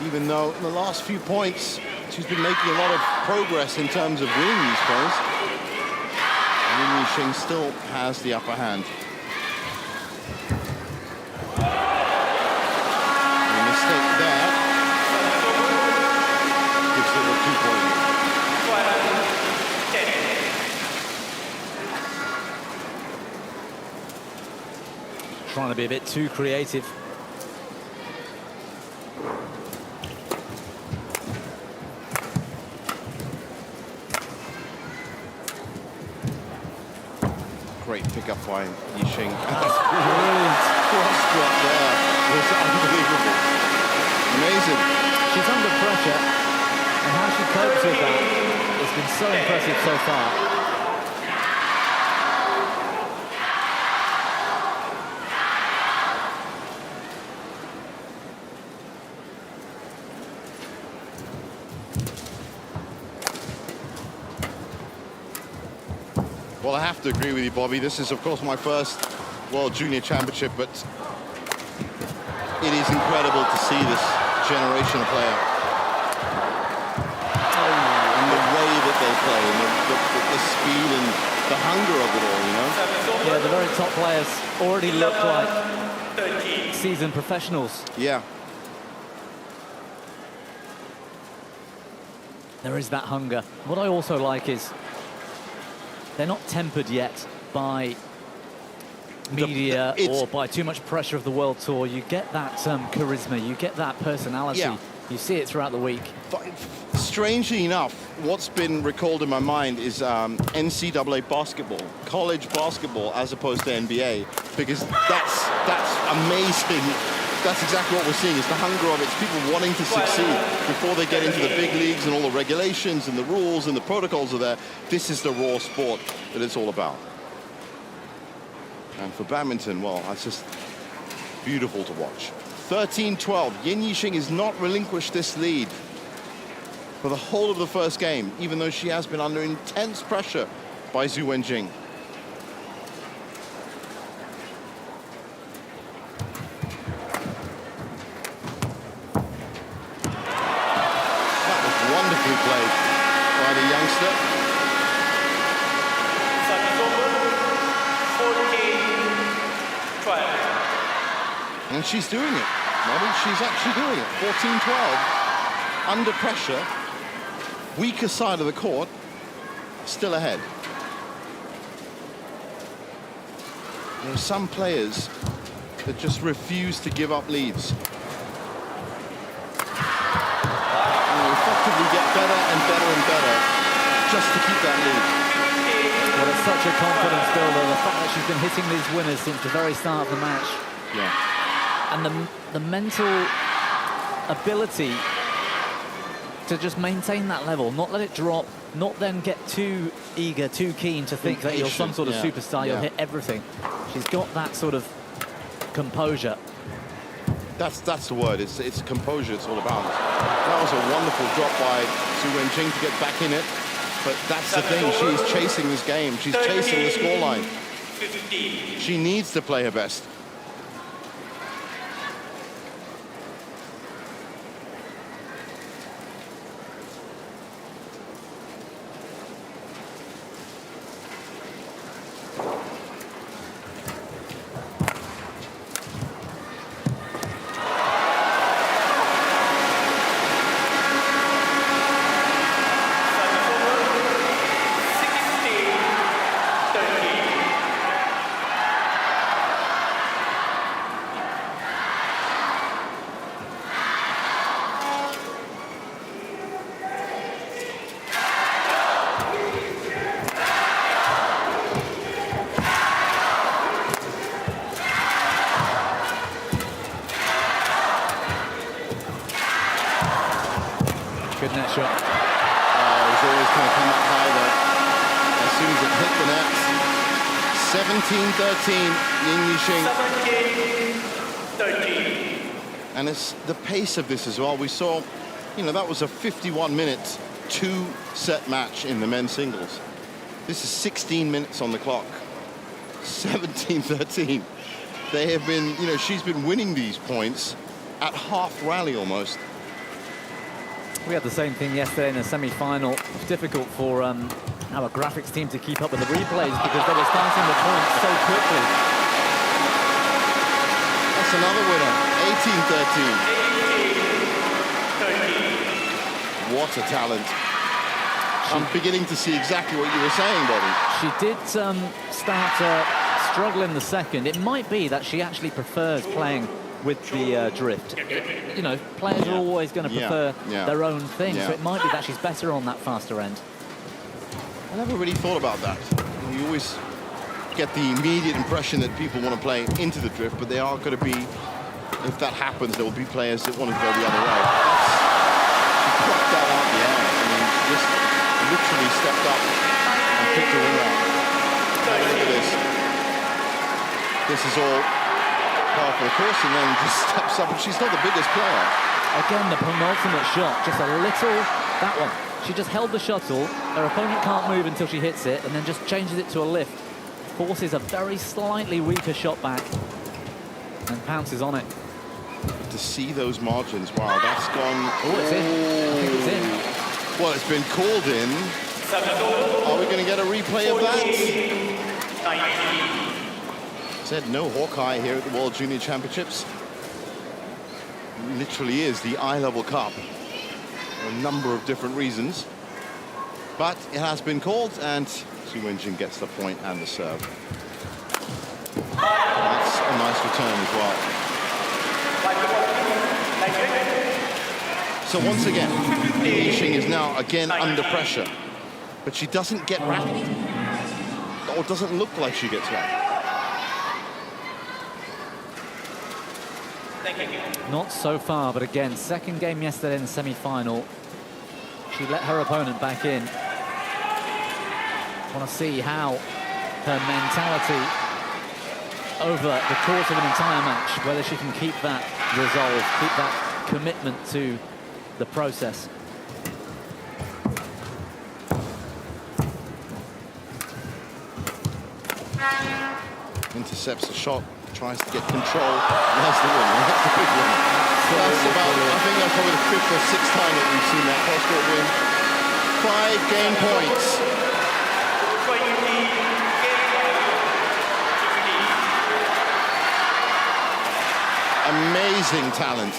even though in the last few points she's been making a lot of progress in terms of winning these points. Yin Yixing still has the upper hand. A mistake there. Gives it a 2-point. Trying to be a bit too creative. Great pickup by Yixing. That's brilliant. Cross drop there was unbelievable. Amazing. She's under pressure, and how she copes with that has been so impressive so far. Well, I have to agree with you, Bobby. This is, of course, my first World Junior Championship, but it is incredible to see this generation of player. And the way that they play, and the speed and the hunger of it all, you know? Yeah, the very top players already look like seasoned professionals. Yeah. There is that hunger. What I also like is they're not tempered yet by media or by too much pressure of the World Tour. You get that charisma, you get that personality. Yeah. You see it throughout the week. strangely enough, what's been recalled in my mind is NCAA basketball, college basketball, as opposed to NBA, because that's amazing. That's exactly what we're seeing, is the hunger of it. It's people wanting to succeed before they get into the big leagues, and all the regulations and the rules and the protocols are there. This is the raw sport that it's all about. And for badminton, well, that's just beautiful to watch. 13-12. Yin Yixing has not relinquished this lead for the whole of the first game, even though she has been under intense pressure by Zhu Wenjing. That was wonderfully played by the youngster. And she's doing it. Model, she's actually doing it. 14-12. Under pressure. Weaker side of the court. Still ahead. There are some players that just refuse to give up leads. And effectively get better and better and better just to keep that lead. Well, it's such a confidence builder. The fact that she's been hitting these winners since the very start of the match. Yeah. And the mental ability to just maintain that level, not let it drop, not then get too eager, too keen to think that you're some sort of superstar, you'll hit everything. She's got that sort of composure. That's the word. It's composure it's all about. That was a wonderful drop by Zhu Wenjing to get back in it. But that's the thing. She's chasing this game. She's chasing the scoreline. She needs to play her best. Good net shot. It was always going to come up high though. As soon as it hit the net. 17-13, Yin Yixing. And it's the pace of this as well. We saw, you know, that was a 51-minute, two-set match in the men's singles. This is 16 minutes on the clock. 17-13. They have been, you know, she's been winning these points at half rally almost. We had the same thing yesterday in the semi-final. It's difficult for our graphics team to keep up with the replays because they were starting the points so quickly. That's another winner, 18-13. What a talent. I'm beginning to see exactly what you were saying, Bobby. She did start to struggle in the second. It might be that she actually prefers playing with the drift. You know, players are always going to prefer their own thing, so it might be that she's better on that faster end. I never really thought about that. You always get the immediate impression that people want to play into the drift, but they are going to be, if that happens, there will be players that want to go the other way. She plucked that out the air. I mean, she just literally stepped up and picked a wing out. Now look at this. This is all par for the course, and then just steps up, and she's not the biggest player. Again, the penultimate shot, just a little, that one. She just held the shuttle, her opponent can't move until she hits it, and then just changes it to a lift. Forces a very slightly weaker shot back, and pounces on it. To see those margins, wow, that's gone. Oh, it's in. I think it's in. Well, it's been called in. Are we going to get a replay of that? Said no Hawkeye here at the World Junior Championships. It literally is the eye-level cup for a number of different reasons. But it has been called, and Zhu Wenjing gets the point and the serve. That's a nice return as well. So once again, Li Yixing is now again under pressure, but she doesn't get rattled, or doesn't look like she gets rattled. Not so far, but again, second game yesterday in the semi-final. She let her opponent back in. Want to see how her mentality over the course of an entire match, whether she can keep that resolve, keep that commitment to the process. Intercepts the shot, tries to get control. That's the win. That's the big win. That's about, I think that's probably the 5th or 6th time that we've seen that cross-court win. 5 game points. Amazing talent.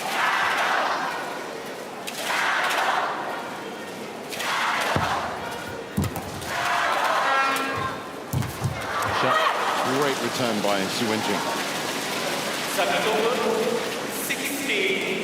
Great return by Su Wenjing. 16-20.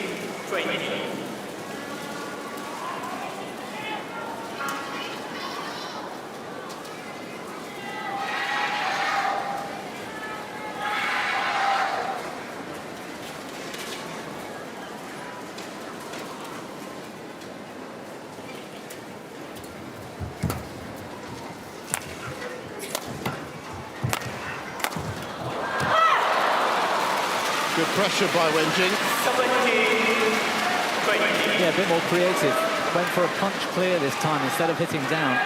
Good pressure by Wenjing. 17-20. Yeah, a bit more creative. Went for a punch clear this time instead of hitting down.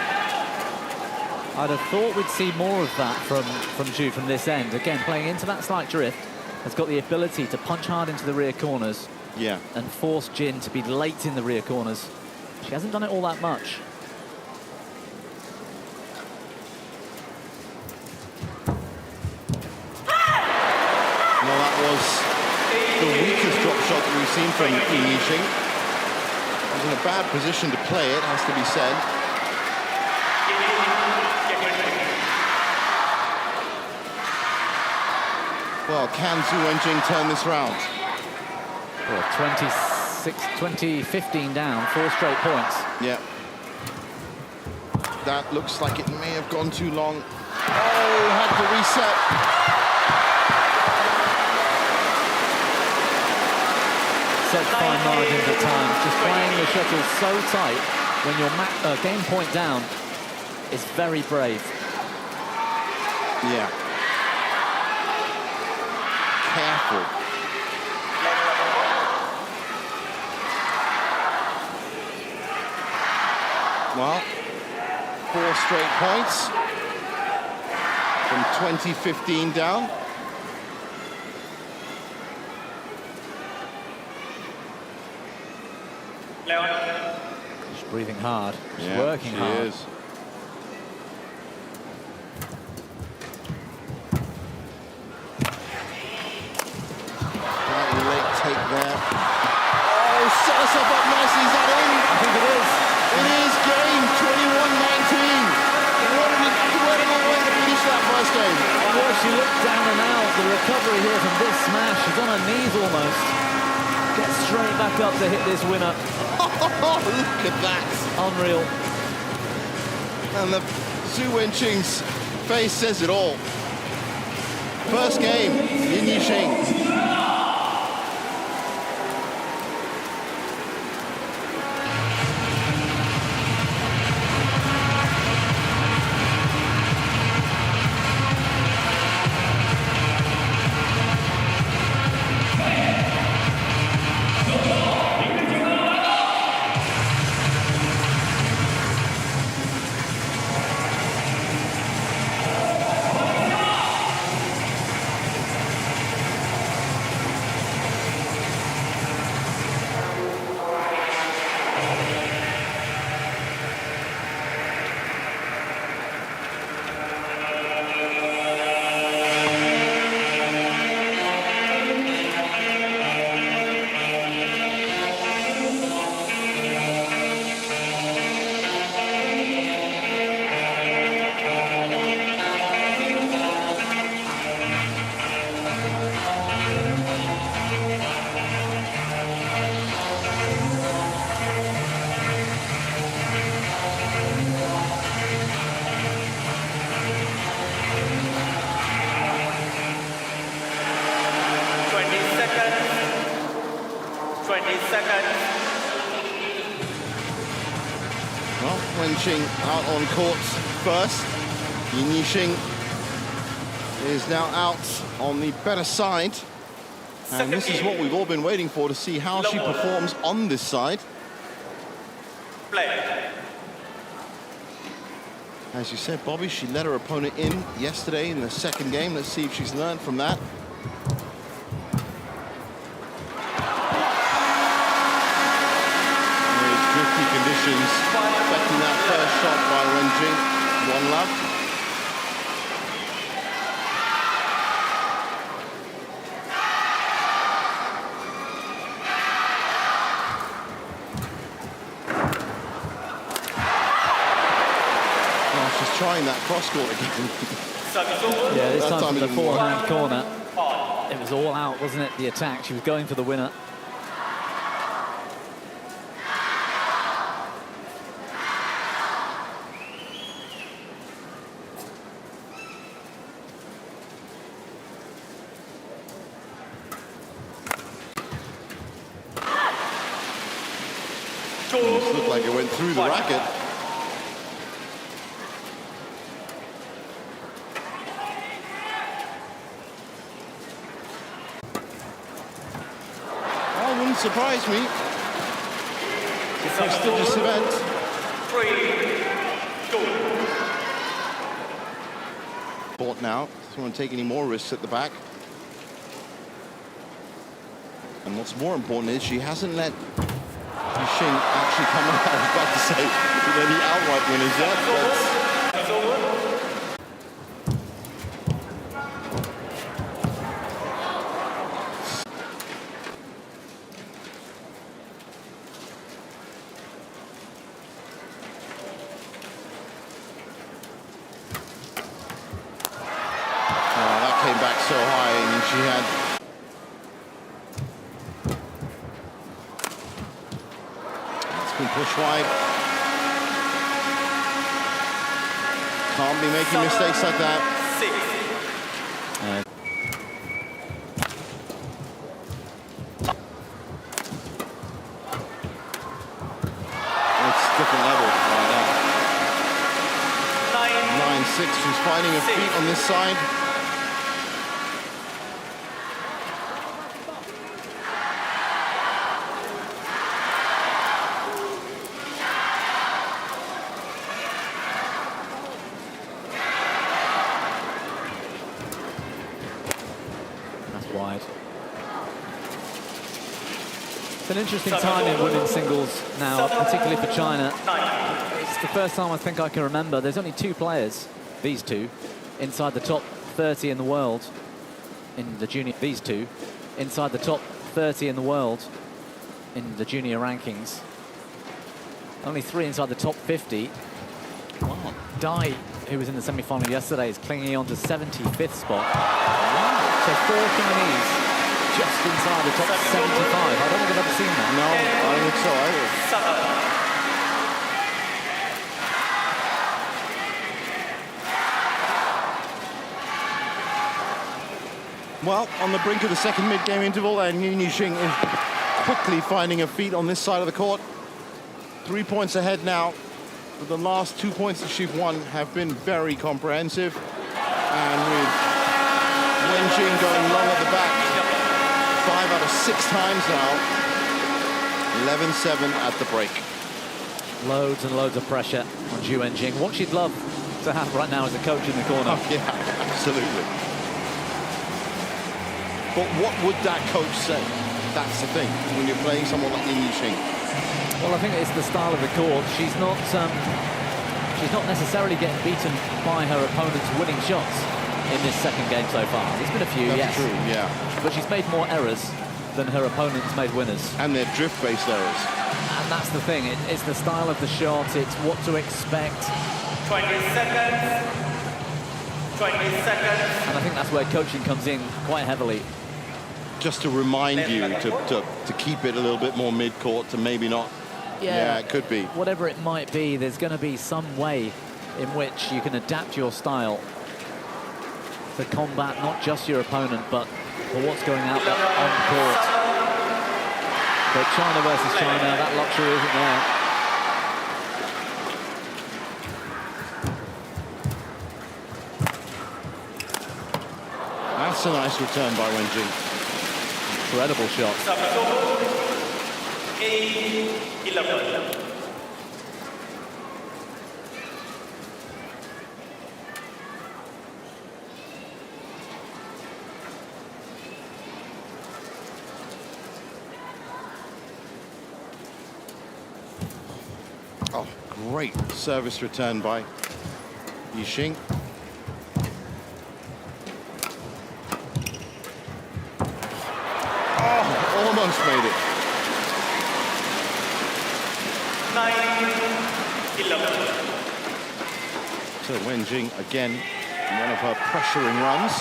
I'd have thought we'd see more of that from Zhu from this end. Again, playing into that slight drift, has got the ability to punch hard into the rear corners. Yeah. And force Jin to be late in the rear corners. She hasn't done it all that much. Well, that was the weakest drop shot that we've seen from Li Yixing. Was in a bad position to play it, has to be said. Well, can Su Wenjing turn this round? Well, 20-15 down, 4 straight points. Yeah. That looks like it may have gone too long. Oh, had to reset. Such fine margins at times. Just playing the shuttle so tight when your game point down is very brave. Yeah. Careful. Well, 4 straight points from 20-15 down. She's breathing hard. She's Yeah, working she hard. is. Slightly late take there. Oh, set herself up nicely. Is that in? I think it is. It is game 21-19. What an incredible way to finish that first game. Well, she looked down and out. The recovery here from this smash. She's on her knees almost. Gets straight back up to hit this winner. Oh, look at that. Unreal. And the Su Wenjing's face says it all. First game, Li Yixing. Well, Wenqing out on court first. Yin Yixing is now out on the better side. And this is what we've all been waiting for, to see how she performs on this side. As you said, Bobby, she let her opponent in yesterday in the second game. Let's see if she's learned from that. There's drifty conditions affecting that first shot by Wenqing. 1-love. Trying that cross-court again. Yeah, this time from the forehand corner. It was all out, wasn't it, the attack? She was going for the winner. It looked like it went through the racket. Surprise me. It's a prestigious event. 3-2. Court now. Doesn't want to take any more risks at the back. And what's more important is she hasn't let Yixing actually come out. I was about to say, the outright winners yet. So high, and she had it's been pushed wide. Can't be making mistakes like that. It's different level right now. 9-6. She's finding her feet on this side. Wide. It's an interesting time in women's singles now, particularly for China. It's the first time I think I can remember. There's only 2 players, these two, inside the top 30 in the world in the junior. These two inside the top 30 in the world in the junior rankings. Only 3 inside the top 50. Wow. Dai, who was in the semi-final yesterday, is clinging on to 75th spot. So 4 Chinese just inside the top 75. I don't think I've ever seen that. No, I don't think so either. Well, on the brink of the second mid-game interval, and Yin Yixing is quickly finding her feet on this side of the court. 3 points ahead now, but the last 2 points that she's won have been very comprehensive. And with Wenqing going long at the back 5 out of 6 times now. 11-7 at the break. Loads and loads of pressure on Zhu Wenqing. What she'd love to have right now as a coach in the corner. Oh, yeah, absolutely. But what would that coach say? That's the thing when you're playing someone like Yin Yixing. Well, I think it's the style of the court. She's not necessarily getting beaten by her opponent's winning shots in this second game so far. There's been a few, That's yes. true, yeah. But she's made more errors than her opponents made winners. And they're drift-based errors. And that's the thing. It's the style of the shot. It's what to expect. 20 seconds. 20 seconds. And I think that's where coaching comes in quite heavily. Just to remind you to keep it a little bit more mid-court, to maybe not. Yeah, it could be. Whatever it might be, there's going to be some way in which you can adapt your style to combat not just your opponent, but for what's going out there on court. But China versus China, that luxury isn't there. That's a nice return by Wenjing. Incredible shot. 8-11. Oh, great service return by Yixing. Oh, almost made it. 9-11. So Wenjing again, one of her pressuring runs.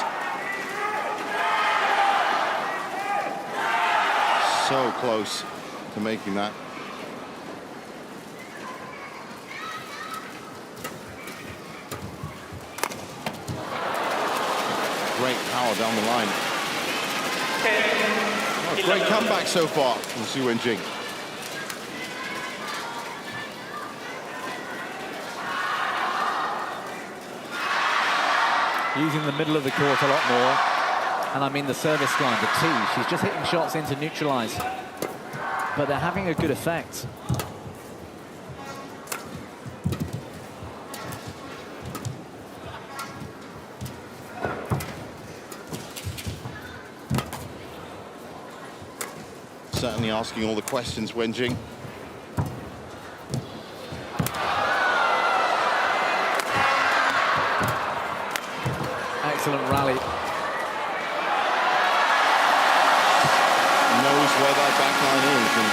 So close to making that. Great power down the line. 10, Oh, great 11. comeback so far from Su Wenjing. Using the middle of the court a lot more. And I mean the service line, the tee. She's just hitting shots in to neutralize. But they're having a good effect. Certainly asking all the questions, Wenjing. Excellent rally. Knows where that back line is and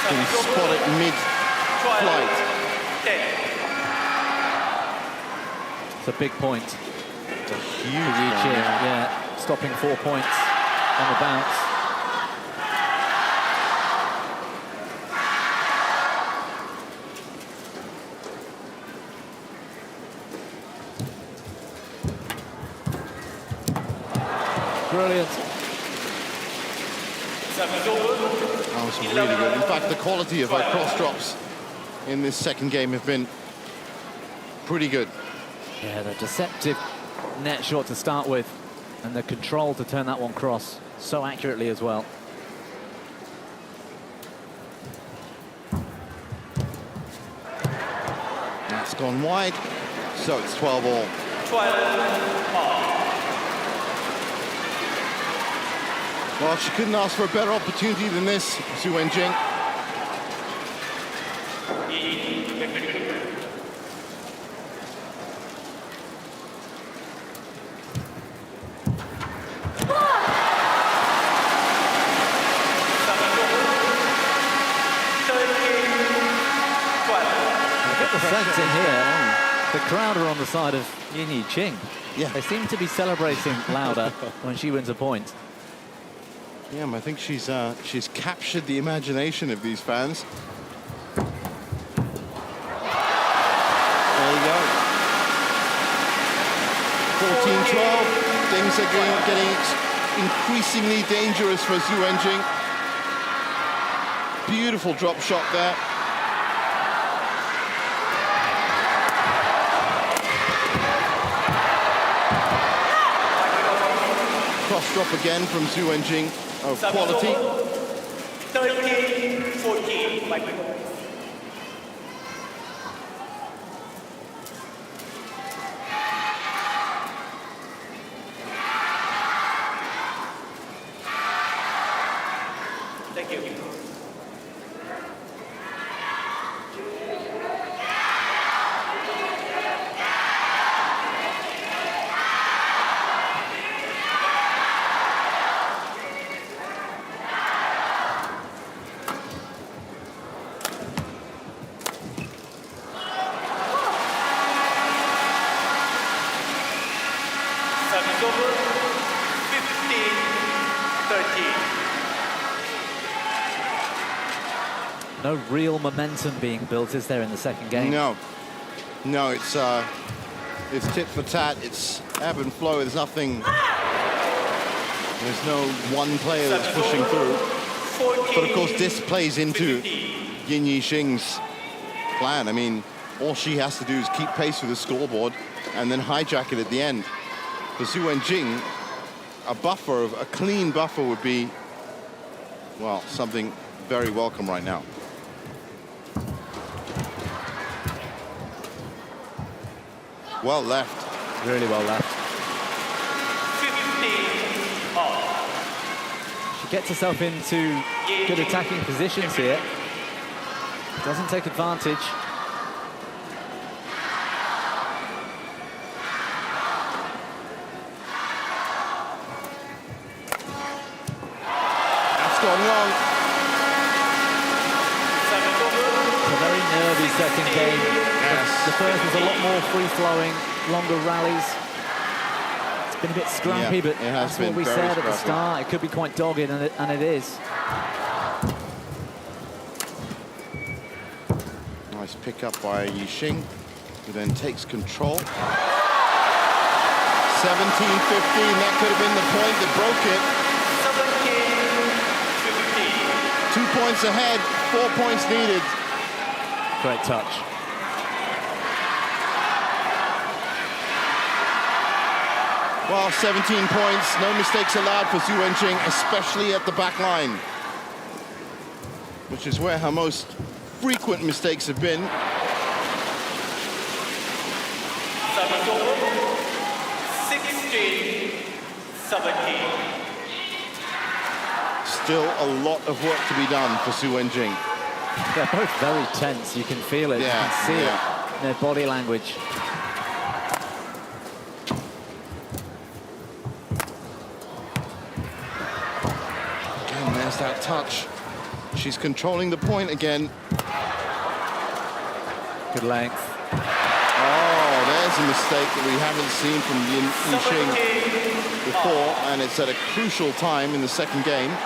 can spot it mid-flight. 10. It's a big point. It's a huge Yu one, Qing, yeah. yeah, stopping 4 points on the bounce. Brilliant. That was really good. In fact, the quality of her cross drops in this second game have been pretty good. Yeah, the deceptive net shot to start with, and the control to turn that one cross so accurately as well. That's gone wide, so it's 12 all. 12. Well, she couldn't ask for a better opportunity than this, Su Wenjing. Sense in here, the crowd are on the side of Yu Qing. Yeah. They seem to be celebrating louder when she wins a point. Yeah, I think she's captured the imagination of these fans. There you go. 14-12. Things are getting increasingly dangerous for Su Wenjing. Beautiful drop shot there. Cross drop again from Su Wenjing of quality. 13-14. Thank you. Service over. 15-13. No real momentum being built, is there, in the second game? No, it's tit for tat. It's ebb and flow. There's nothing. There's no one player that's pushing through. But of course, this plays into Yin Yixing's plan. I mean, all she has to do is keep pace with the scoreboard and then hijack it at the end. For Zhu Wenjing, a clean buffer would be, well, something very welcome right now. Well left. Really well left. 15 all. She gets herself into good attacking positions here. Doesn't take advantage. That's gone wrong. It's a very nervy second game. Yes. The first was a lot more free-flowing, longer rallies. It's been a bit scrappy, Yeah, but it has that's been what we very said at the scrappy. start. It could be quite dogged, and it is. Nice pick up by Yixing, who then takes control. 17-15, that could have been the point that broke it. 17-15. 2 points ahead, 4 points needed. Great touch. Well, 17 points, no mistakes allowed for Zhu Wenjing, especially at the back line, which is where her most frequent mistakes have been. 16-17. Still a lot of work to be done for Zhu Wenjing. They're both very tense. You can feel it. Yeah, you can see yeah. it in their body language. Again, there's that touch. She's controlling the point again. Good length. Oh, there's a mistake that we haven't seen from Yixing before, and it's at a crucial time in the second game.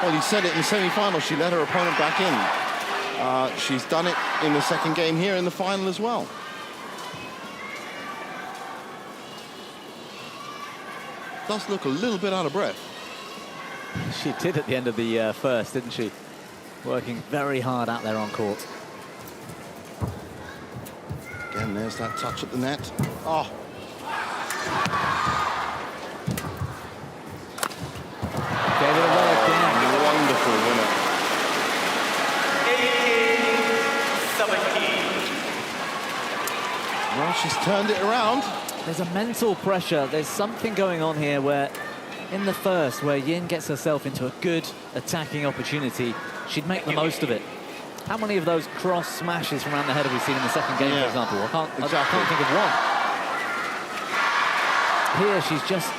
Well, you said it in the semi-final, she let her opponent back in. She's done it in the second game here in the final as well. Does look a little bit out of breath. She did at the end of the first, didn't she? Working very hard out there on court. Again, there's that touch at the net. Oh. Gave it away again. Wonderful winner. 18-17. Well, she's turned it around. There's a mental pressure. There's something going on here where, in the first, where Yin gets herself into a good attacking opportunity, she'd make the most of it. How many of those cross smashes from around the head have we seen in the second game, for example? I can't think of one. Here, she's just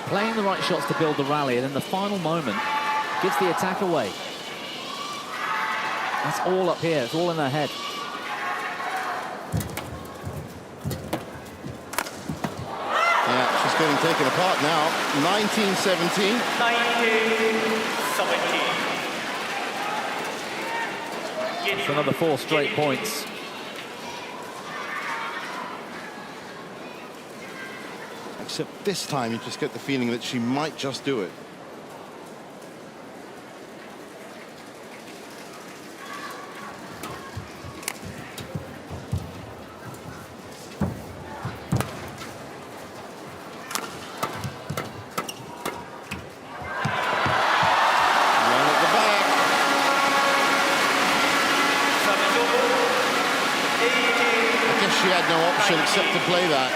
playing the right shots to build the rally, and in the final moment, gives the attack away. That's all up here. It's all in her head. Yeah, she's getting taken apart now. 19-17. 19-17. It's another 4 straight points. Except this time you just get the feeling that she might just do it. Except to play that,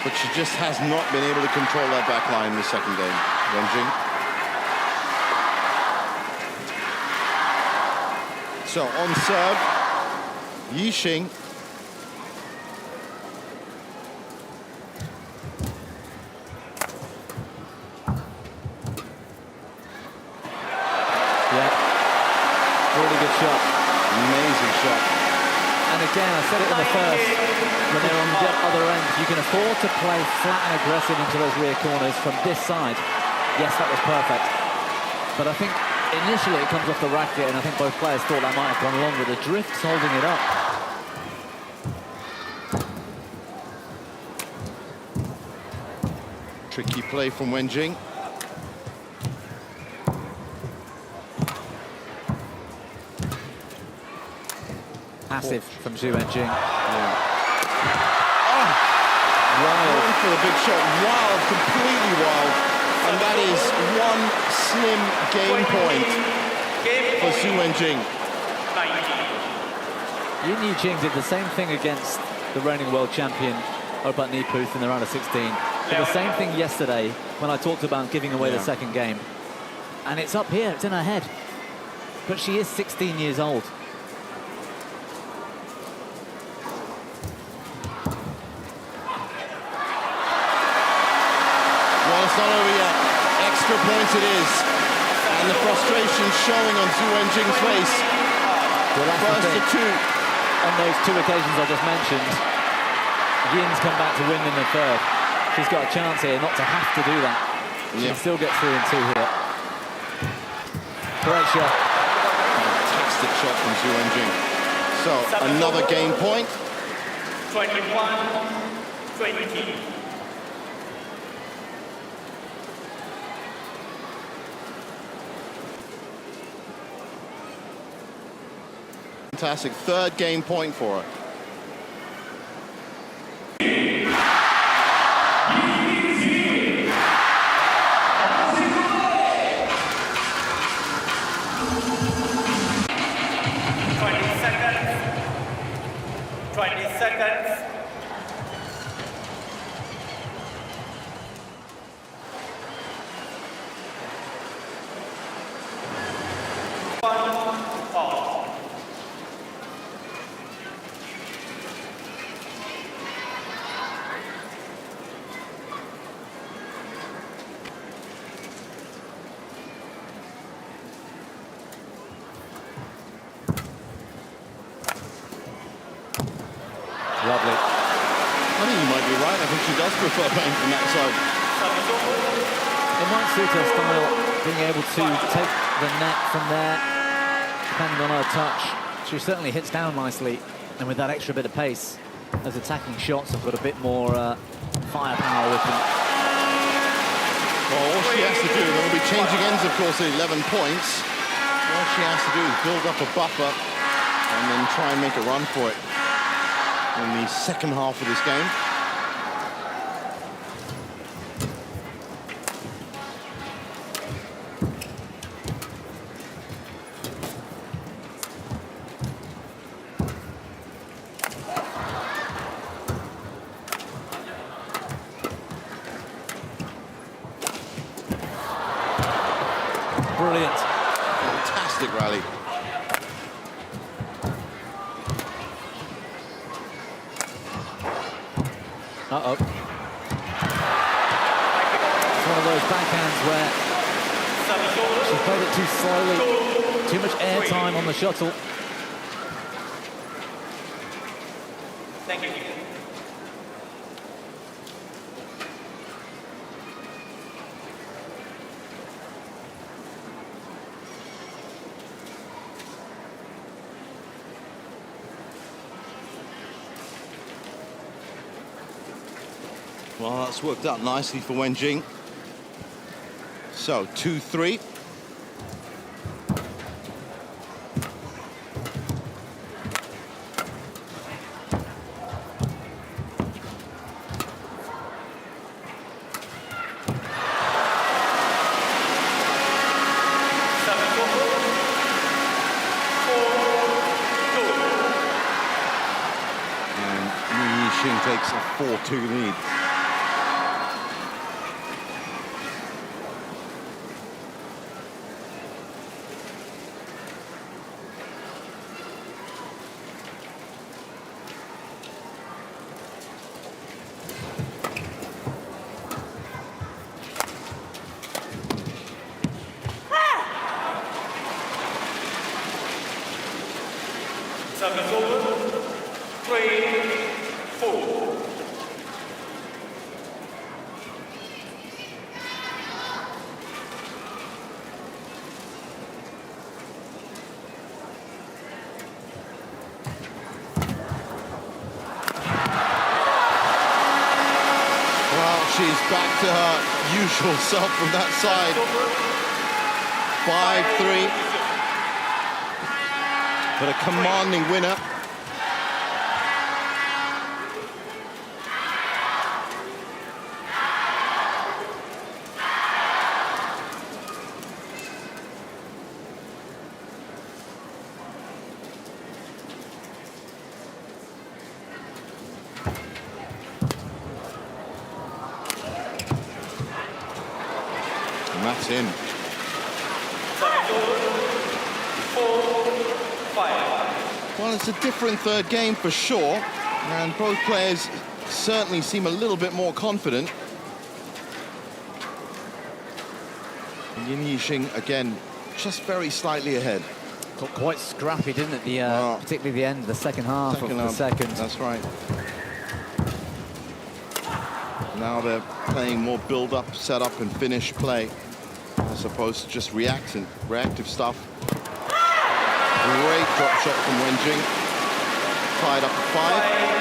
but she just has not been able to control that back line in the second game. Wenjing. So on serve, Yixing. Yeah, really good shot. Amazing shot. And again, I said it in the first, when they're on the other end, you can afford to play flat and aggressive into those rear corners from this side. Yes, that was perfect. But I think initially it comes off the racket, and I think both players thought that might have gone along, but the drift's holding it up. Tricky play from Wenjing. Passive from Zhu Wenjing. Yeah. Wild. Going for the big shot. Wild, completely wild. And that is one slim game point for Su Wenjing. Yin Yu-Jing did the same thing against the reigning world champion Opat Niputh in the round of 16. Did the same thing yesterday when I talked about giving away the second game. And it's up here, it's in her head. But she is 16 years old. Well, it's not over yet. Extra points it is. And the frustration showing on Su Wenjing's face. Well, that's First the to thing. two. On those two occasions I just mentioned, Yin's come back to win in the third. She's got a chance here not to have to do that. She can still get 3 and 2 here. Great shot. Fantastic shot from Su Wenjing. So, another game point. 21-20. Fantastic. Third game point for her. Lovely. I think you might be right. I think she does prefer playing from that side. It might suit her style, being able to take the net from there, depending on her touch. She certainly hits down nicely, and with that extra bit of pace, those attacking shots have got a bit more firepower with them. Well, all she has to do, there will be changing ends, of course, at 11 points. All she has to do is build up a buffer and then try and make a run for it in the second half of this game. Brilliant. Fantastic rally. Uh-oh. It's one of those backhands where she played it too slowly. Too much air time on the shuttle. Thank you. Well, that's worked out nicely for Wenjing. So, 2-3. And Yin Yu-Jing takes a 4-2 lead. Service over. 3-4. Well, she's back to her usual self from that side. 5-3. But a commanding winner. It's in. 4-5. Well, it's a different third game for sure, and both players certainly seem a little bit more confident. Yin Yixing, again, just very slightly ahead. Got quite scrappy, didn't it? Particularly the end of the second half of the second. That's right. Now they're playing more build-up, set-up, and finish play, as opposed to just reactive stuff. Great drop shot from Wenjing. Tied up at 5.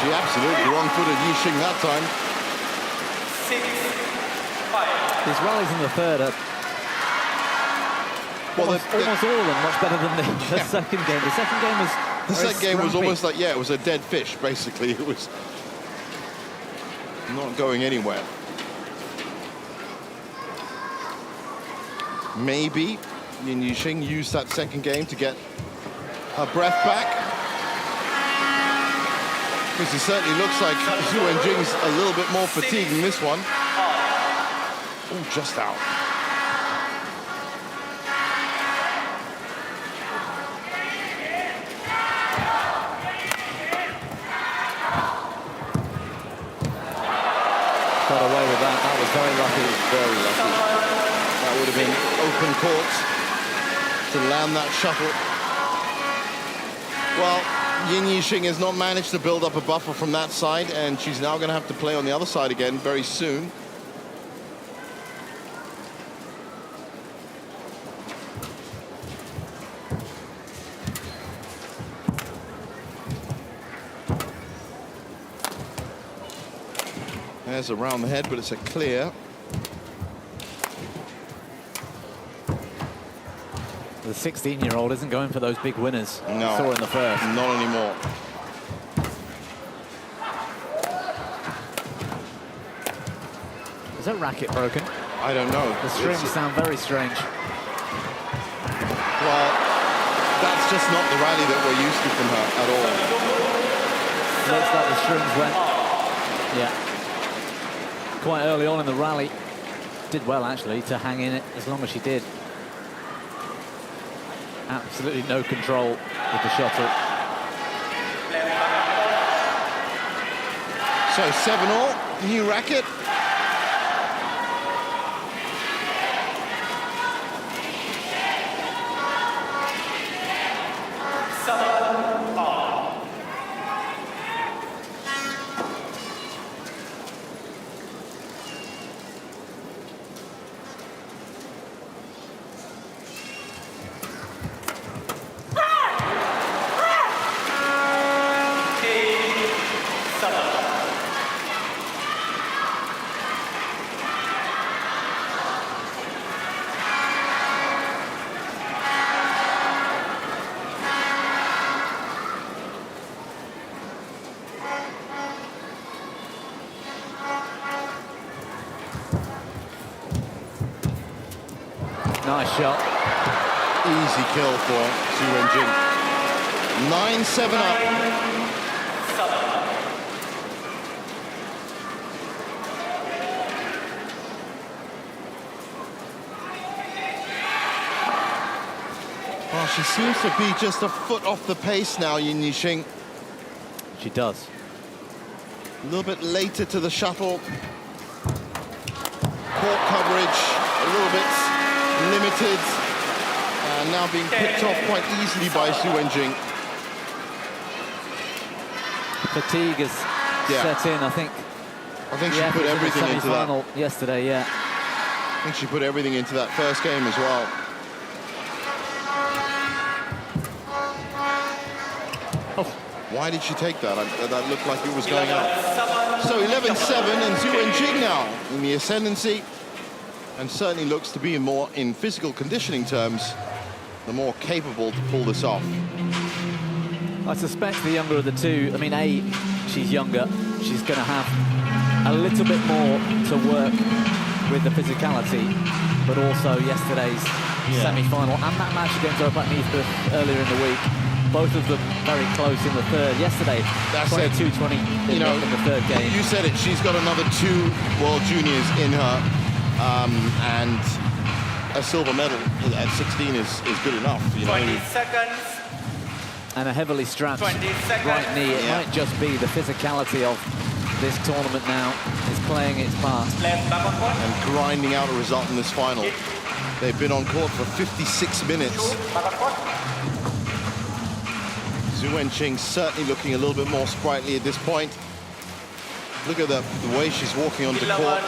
She absolutely wrong-footed Yixing that time. 6-5. These rallies in the third are almost all of them much better than the second game. The second game was The second game was scrappy. almost like, it was a dead fish, basically. It was not going anywhere. Maybe Yin Yixing used that second game to get her breath back. Because it certainly looks like Zhu Wenjing's a little bit more fatigued in this one. Oh, just out. Got away with that. That was very lucky. Very lucky. That would have been open court to land that shuttle. Well, Yin Yixing has not managed to build up a buffer from that side, and she's now going to have to play on the other side again very soon. There's around the head, but it's a clear. The 16-year-old isn't going for those big winners. No, we saw in the first. Not anymore. Is that racket broken? I don't know. The strings sound very strange. Well, that's just not the rally that we're used to from her at all. Looks like the strings went. Yeah. Quite early on in the rally. Did well, actually, to hang in it as long as she did. Absolutely no control with the shuttle. So 7-all, new racket. Nice shot. Easy kill for Zhu Wenjing. 9-7 up. Well, she seems to be just a foot off the pace now, Yin Yixing. She does. A little bit later to the shuttle. Court coverage, a little bit limited. And now being picked off quite easily by Zhu Wenjing. Fatigue has set in, I think. I think she put everything into that. Yesterday, yeah. I think she put everything into that first game as well. Oh. Why did she take that? That looked like it was going out. So 11-7 and Zhu Wenjing now in the ascendancy. and certainly looks to be more, in physical conditioning terms, the more capable to pull this off. I suspect the younger of the two, I mean, A, she's younger, she's going to have a little bit more to work with the physicality, but also yesterday's semi-final and that match against Badminton earlier in the week, both of them very close in the third. Yesterday, 22-20 in the third game. You said it, she's got another 2 World Juniors in her, and a silver medal at 16 is good enough. 20 seconds. And a heavily strapped 20 seconds. right knee. It might just be the physicality of this tournament now is playing its part. Left back on court. And grinding out a result in this final. They've been on court for 56 minutes. Back on court. Zhu Wenqing certainly looking a little bit more sprightly at this point. Look at the way she's walking onto 11, court.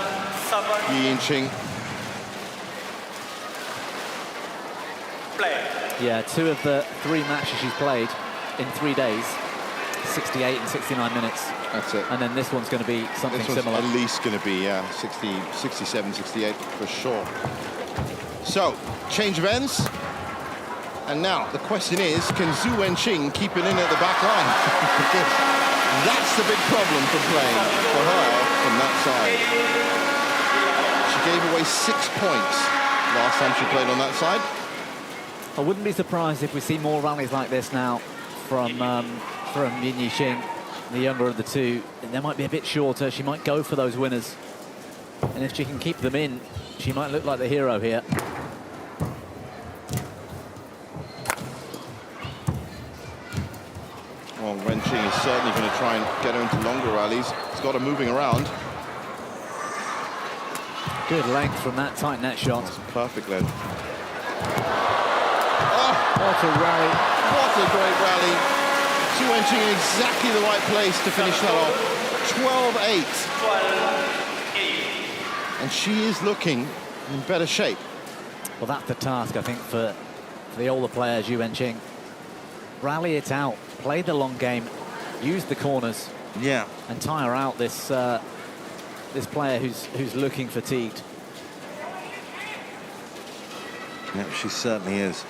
7, Yinqing. play. Yeah, 2 of the 3 matches she's played in 3 days, 68 and 69 minutes. That's it. And then this one's going to be something This one's similar. at least going to be, 60, 67, 68 for sure. So, change of ends. And now the question is, can Zhu Wenqing keep it in at the back line? That's the big problem for playing for her from that side. She gave away 6 points last time she played on that side. I wouldn't be surprised if we see more rallies like this now from Yin Yixing, the younger of the two. And they might be a bit shorter. She might go for those winners. And if she can keep them in, she might look like the hero here. Well, Wenqing is certainly going to try and get her into longer rallies. He's got her moving around. Good length from that tight net shot. That's perfect length. What a rally. What a great rally. Zhu Wenqing in exactly the right place to finish that off. 12-8. And she is looking in better shape. Well, that's the task, I think, for the older players, Zhu Wenqing. Rally it out, play the long game, use the corners, Yeah. and tire out this this player who's looking fatigued. Yeah, she certainly is.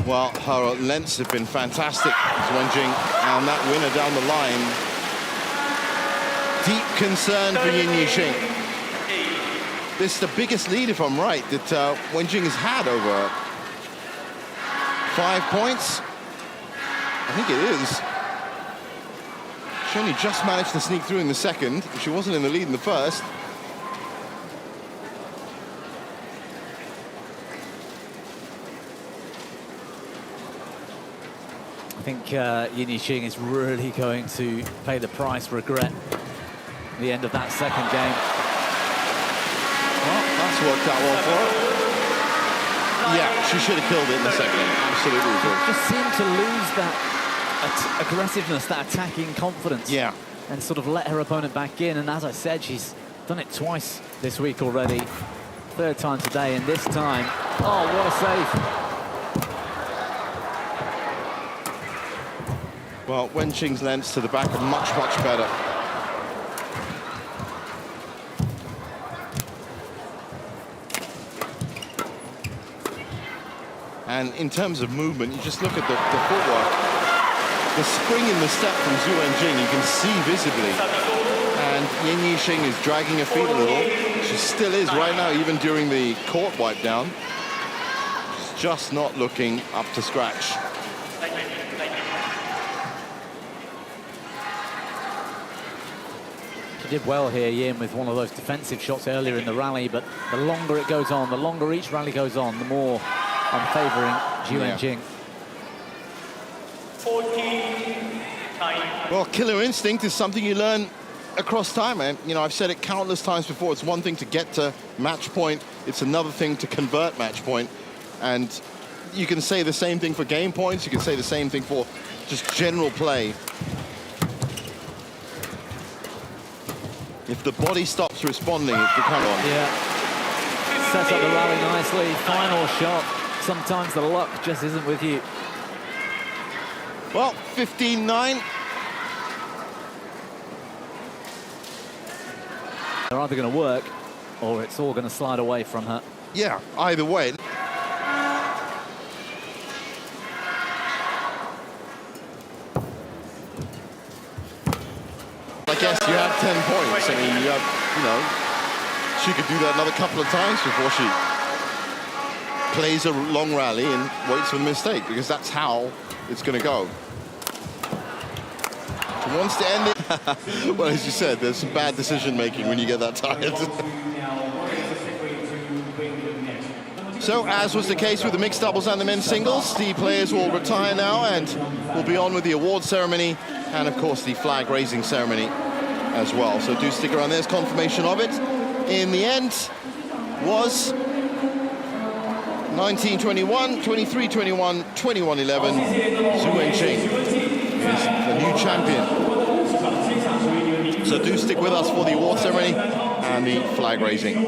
Well, her lengths have been fantastic, Wenqing, and that winner down the line. Deep concern for Yin Yixing. This is the biggest lead, if I'm right, that Wenqing has had over her. 5 points? I think it is. She only just managed to sneak through in the second. She wasn't in the lead in the first. I think Yin Yixing is really going to pay the price, regret the end of that second game. Well, that's worked out well for her. Yeah, she should have killed it in the second game. Absolutely. Just seemed to lose that aggressiveness, that attacking confidence. Yeah. And sort of let her opponent back in. And as I said, she's done it twice this week already. 3rd time today, and this time, oh, what a save. Well, Wenqing's lengths to the back are much, much better. And in terms of movement, you just look at the footwork. The spring in the step from Zhu Wenqing, you can see visibly. And Yin Yixing is dragging her feet a little. She still is right now, even during the court wipe down. She's just not looking up to scratch. She did well here, Yin, with one of those defensive shots earlier in the rally, but the longer it goes on, the longer each rally goes on, the more I'm favouring Zhu Wenqing. 14-9. Well, killer instinct is something you learn across time, and I've said it countless times before. It's one thing to get to match point, it's another thing to convert match point. And you can say the same thing for game points, you can say the same thing for just general play. If the body stops responding, it becomes on. Yeah. Sets up the rally nicely. Final shot sometimes the luck just isn't with you. Well, 15-9. They're either going to work or it's all going to slide away from her. Yeah, either way. I guess you have 10 points. I mean, you know, she could do that another couple of times before she plays a long rally and waits for the mistake, because that's how it's going to go. She wants to end it. Well, as you said, there's some bad decision-making when you get that tired. So, as was the case with the mixed doubles and the men's singles, the players will retire now and will be on with the award ceremony and, of course, the flag-raising ceremony as well. So do stick around. There's confirmation of it. In the end, was 19-21, 23-21, 21-11. Zhu Wenqing is the new champion. So do stick with us for the award ceremony and the flag-raising.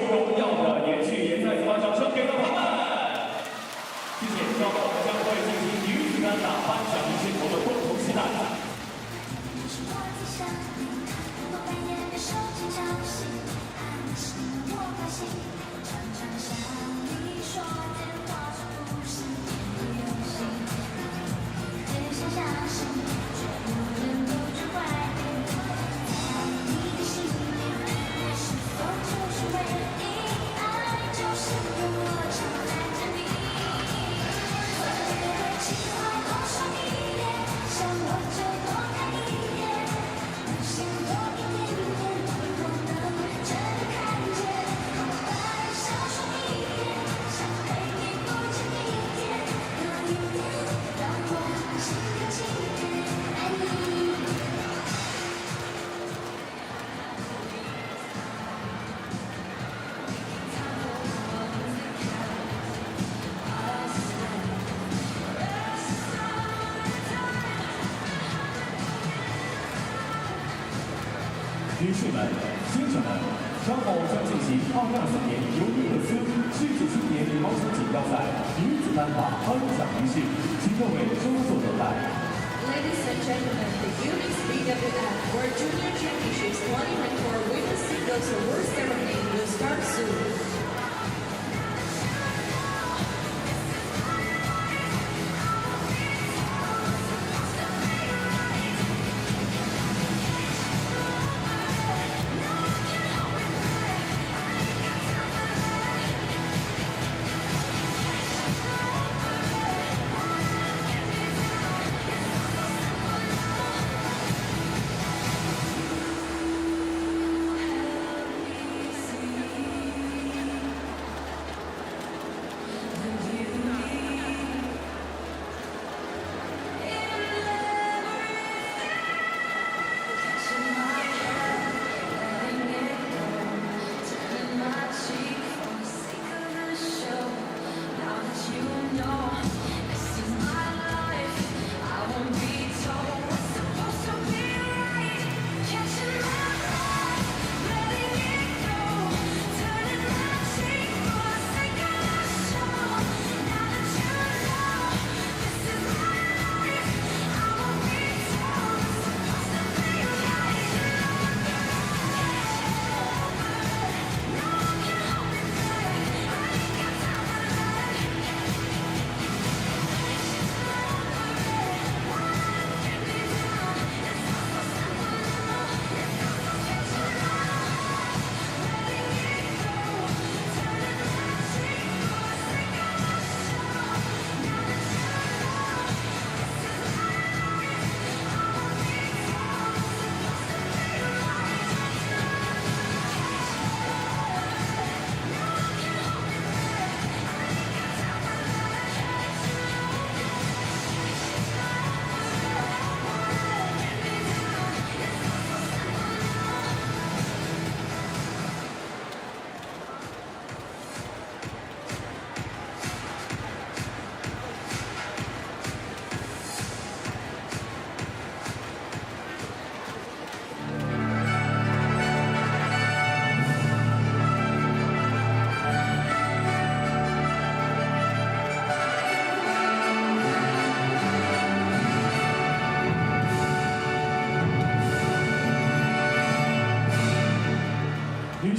Ladies and gentlemen, the YONEX BWF World Junior Championships 2024 Women's Singles Award Ceremony will start soon.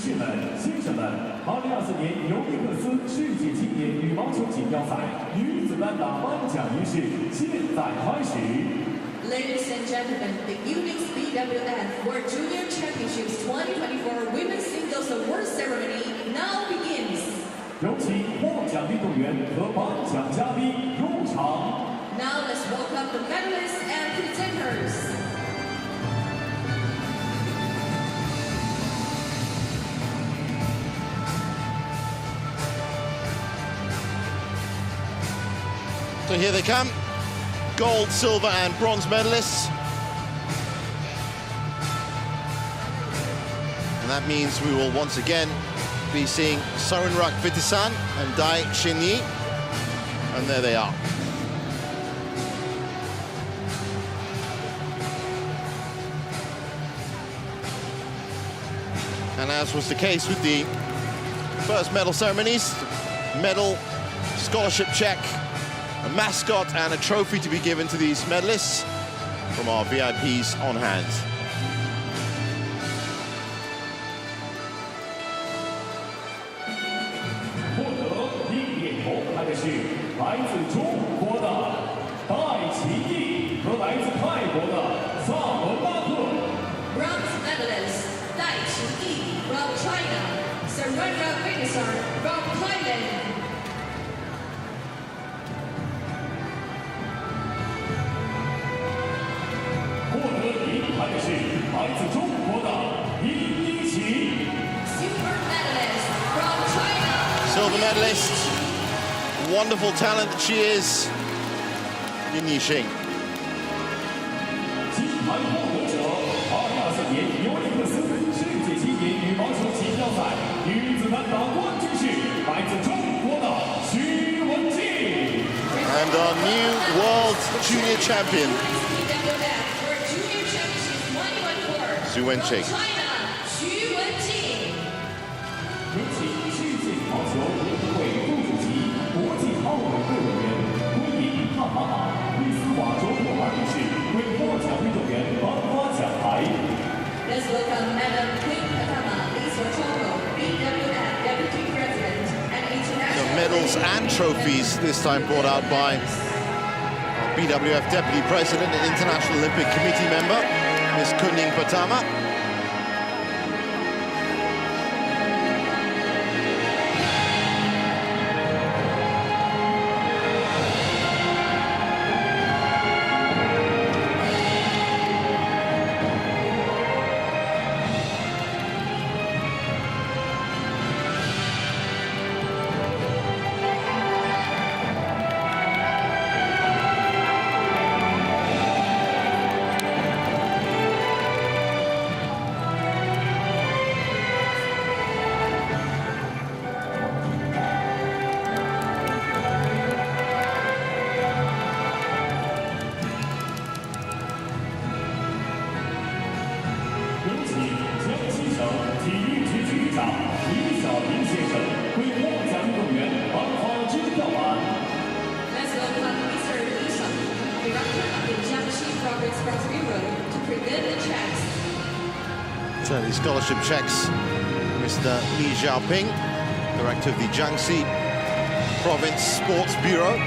士们、先生们，2024年尤尼克斯世界青年羽毛球锦标赛女子单打颁奖仪式现在开始。 Ladies and gentlemen, the YONEX BWF World Junior Championships 2024 Women's Singles Award Ceremony now begins. 有请获奖运动员和颁奖嘉宾入场。 Now let's welcome the medalists and presenters. So here they come, gold, silver and bronze medalists. And that means we will once again be seeing Sudirman Vitisan and Dai Xinyi. And there they are. And as was the case with the first medal ceremonies, medal, scholarship check, a mascot and a trophy to be given to these medalists from our VIPs on hand. 获得一面铜牌的是来自中国的戴奇艺和来自泰国的萨文巴克。 Bronze medalist Dai Qingyi from China, Sudirman Vitisan from Thailand. 获得银牌的是来自中国的殷一琪。 Silver medalist from China. Silver medalist, wonderful talent that she is, Yin Yixing. 金牌获得者，2024年尤尼克斯世界青年羽毛球锦标赛女子单打冠军是来自中国的徐文静。 And our new world junior champion, BWF World Junior Championships 2024. Xu Wenqing. From China, Xu Wenqing. 有请世界羽毛球联合会副主席、国际奥委会委员、昆明帕马马丽斯瓦卓普尔女士为获奖运动员颁发奖牌。 Let's welcome Madam Queen Patama Iswachogo, BWF Deputy President and the International medals and trophies this time brought out by our BWF Deputy President and International Olympic Committee member, Ms. Kuning Patama. Certainly scholarship checks, Mr. Li Xiaoping, Director of the Jiangxi Province Sports Bureau.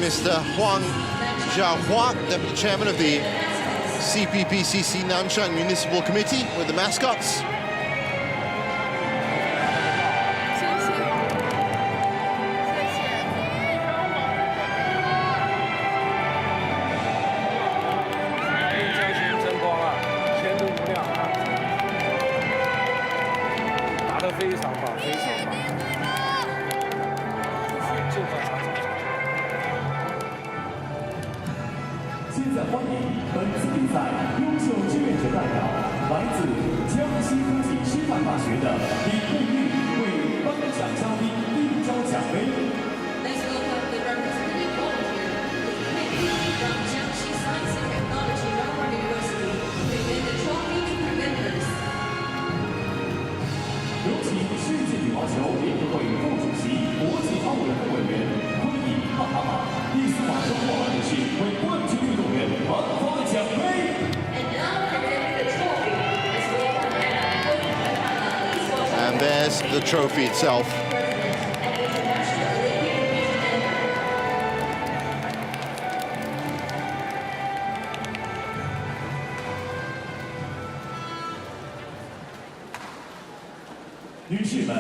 Mr. Huang Xiaohua, Deputy Chairman of the CPPCC Nanchang Municipal Committee, with the mascots. 决的李慧玉为颁奖嘉宾递交奖杯。 Let's welcome the representative volunteer, Li Pei from Jiangxi Science and Technology Normal University, to present the trophy to presenters. 有请世界羽毛球联合会副主席、国际奥委会委员昆毅帕塔玛、伊斯马周霍尔女士为冠军运动员颁发奖杯。 And now presenting the trophy is welcome And there's the trophy itself. and International Olympic Committee member. 女士们、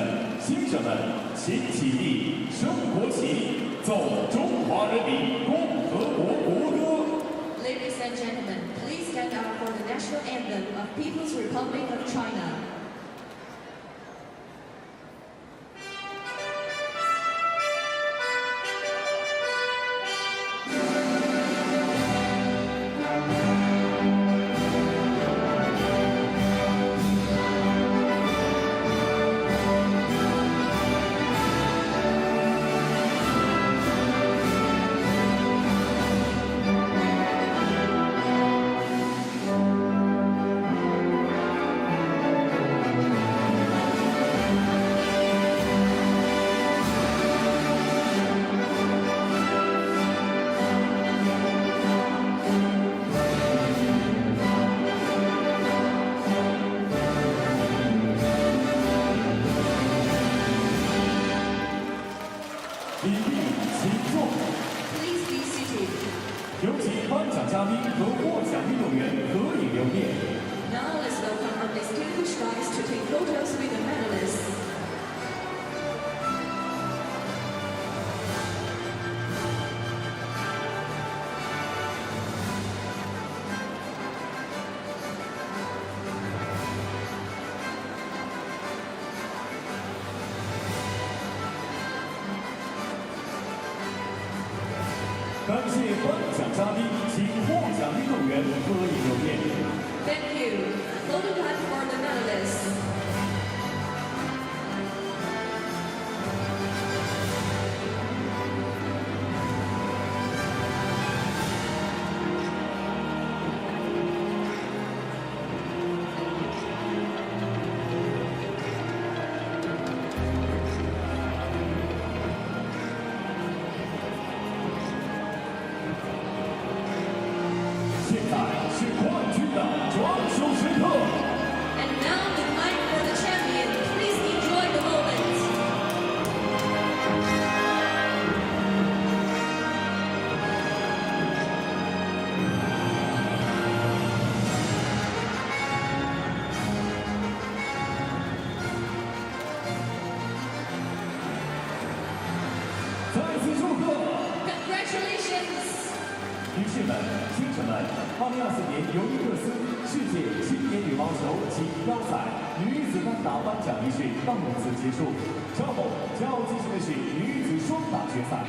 先生们，请起立，升国旗，奏中华人民共和国国歌。 Ladies and gentlemen, please stand up for the national anthem of People's Republic of China. 礼毕，请坐。 Please be seated. 有请颁奖嘉宾和获奖运动员合影留念。 Now let's welcome our distinguished guests to take photos with the medalists. 感谢颁奖嘉宾，请获奖运动员合影留念。 Thank you. Photo time for the medalists. 现在是冠军的抓手时刻。 And now the time for the champion. Please enjoy the moment. 再次祝贺！ Congratulations. 女士们、先生们，2024年尤尼克斯世界青年羽毛球锦标赛女子单打颁奖仪式到此结束。稍后将要进行的是女子双打决赛。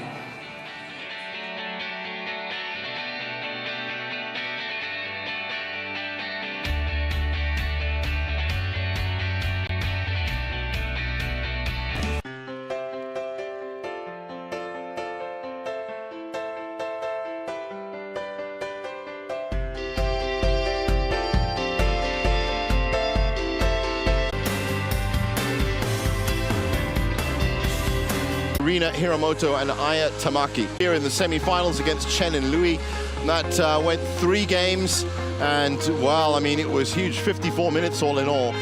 Rina Hiramoto and Aya Tamaki here in the semi-finals against Chen and Louis. That went 3 games, and well, I mean, it was huge, 54 minutes all in all.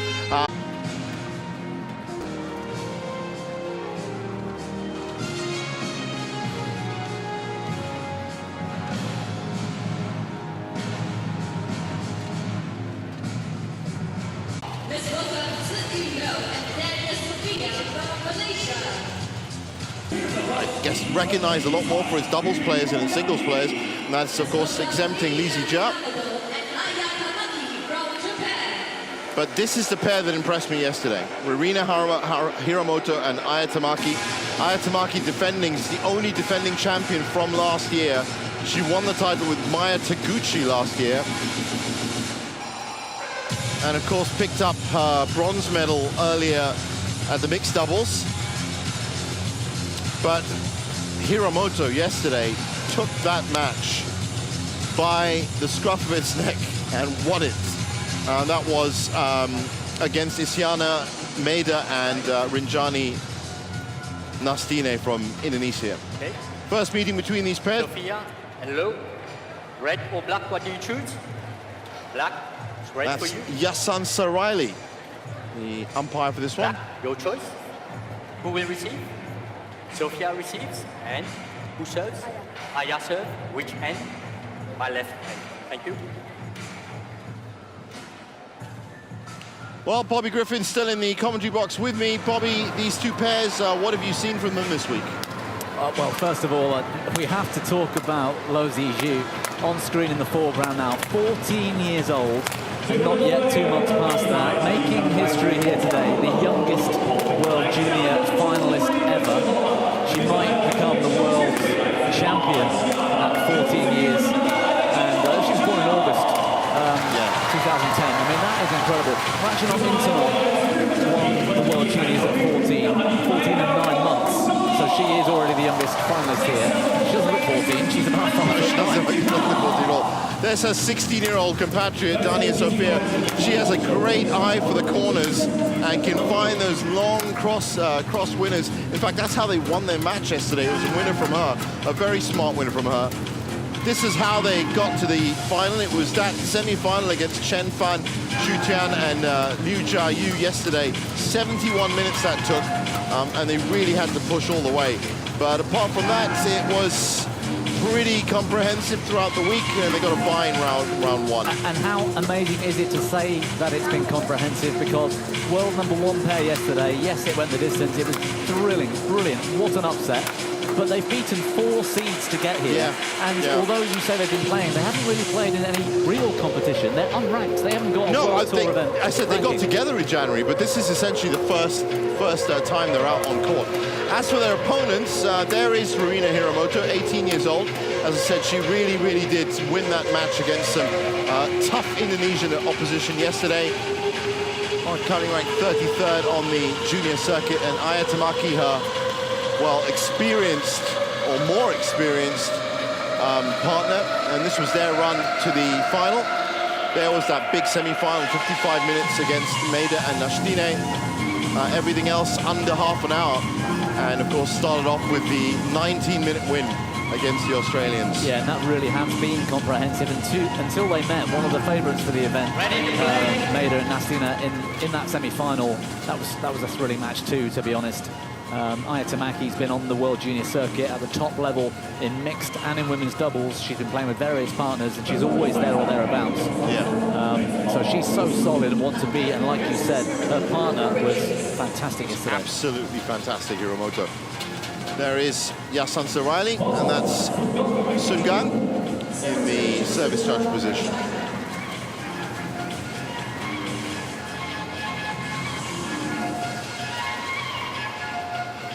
Let's welcome Sudirman and Sophia from Malaysia. I guess recognized a lot more for his doubles players than his singles players, and that's of course exempting Li Zijia. But this is the pair that impressed me yesterday. Rina Hiramoto and Aya Tamaki. Aya Tamaki defending, is the only defending champion from last year. She won the title with Maya Taguchi last year. and of course picked up her bronze medal earlier at the mixed doubles. But Hiromoto yesterday took that match by the scruff of its neck and won it. That was against Isyana Maeda and Rinjani Nastine from Indonesia. Okay. First meeting between these pairs. Sophia and Lo, red or black, what do you choose? Black, it's red That's for you. Yasan Saraili, the umpire for this one. Black, your choice. Who will receive? Sophia receives, and who serves? Aya serves, which hand? My left hand. Thank you. Well, Bobby Griffin's still in the commentary box with me. Bobby, these two pairs, what have you seen from them this week? Well, first of all, we have to talk about Lo Zizhu on screen in the foreground now. 14 years old, and not yet 2 months past that. Making history here today, the youngest World Junior finalist ever. She might become the world champion at 14 years. And she was born in August 2010. I mean, that is incredible. Ratchanok Intanon won the World Juniors at 14 and 9 months. So she is already the youngest finalist here. She doesn't look 14, she's about 5. She doesn't look 14 at all. There's her 16-year-old compatriot, Dania Sofia. She has a great eye for the corners and can find those long cross winners. In fact, that's how they won their match yesterday. It was a winner from her, a very smart winner from her. This is how they got to the final. It was that semi-final against Chen Fan, Xu Tian, and Liu Jiayu yesterday. 71 minutes that took, and they really had to push all the way. But apart from that, it was pretty comprehensive throughout the week, and they got a bye in round one. And how amazing is it to say that it's been comprehensive, because world #1 pair yesterday, yes, it went the distance, it was thrilling, brilliant, what an upset. But they've beaten 4 seeds to get here. Although you say they've been playing, they haven't really played in any real competition. They're unranked. They haven't got a World Tour event. I said they got together in January, but this is essentially the first time they're out on court. As for their opponents, there is Rowena Hiromoto, 18 years old. As I said, she really, really did win that match against some tough Indonesian opposition yesterday. Currently ranked 33rd on the junior circuit, and Aya Tamaki, her experienced or more experienced partner, and this was their run to the final. There was that big semi-final, 55 minutes against Maeda and Nastine. Everything else under half an hour, and of course started off with the 19-minute win against the Australians. Yeah, and that really has been comprehensive until they met one of the favourites for the event, Maeda and Nastine, in that semi-final. That was a thrilling match too, to be honest. Aya Tamaki's been on the World Junior circuit at the top level in mixed and in women's doubles. She's been playing with various partners, and she's always there or thereabouts. So she's so solid and wants to be, and like you said, her partner was fantastic yesterday. Absolutely fantastic, Hiromoto. There is Yasan Saraili, and that's Sun Gang in the service judge position.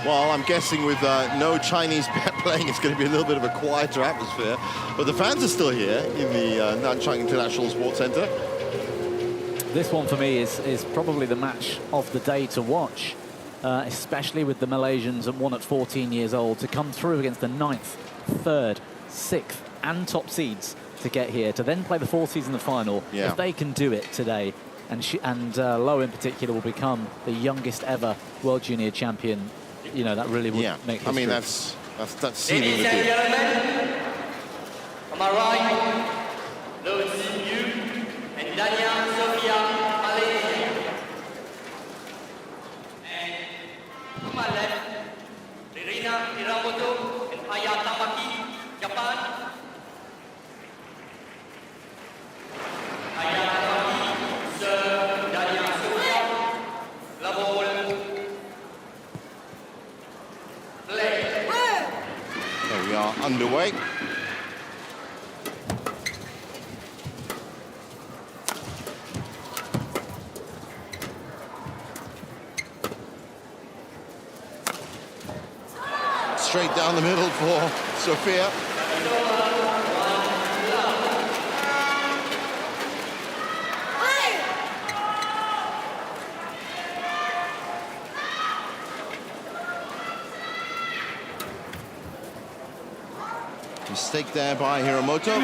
Well, I'm guessing with no Chinese playing, it's going to be a little bit of a quieter atmosphere. But the fans are still here in the Nanchang International Sports Centre. This one for me is probably the match of the day to watch, especially with the Malaysians and one at 14 years old to come through against the 9th, 3rd, 6th and top seeds to get here, to then play the 4 seeds in the final. If they can do it today, and Lo in particular will become the youngest ever World Junior champion, you know, that really would make history. I mean, that's sealing the Ladies and deal. gentlemen, on my right, Lo Zizhu and Dania Sofia, Malaysia. And to my left, Rowena Hiromoto and Aya Tamaki, Japan. Aya Tamaki, Sir Dania Sofia, Labo. There we are, underway. Straight down the middle for Sofia. Mistake there by Hiromoto.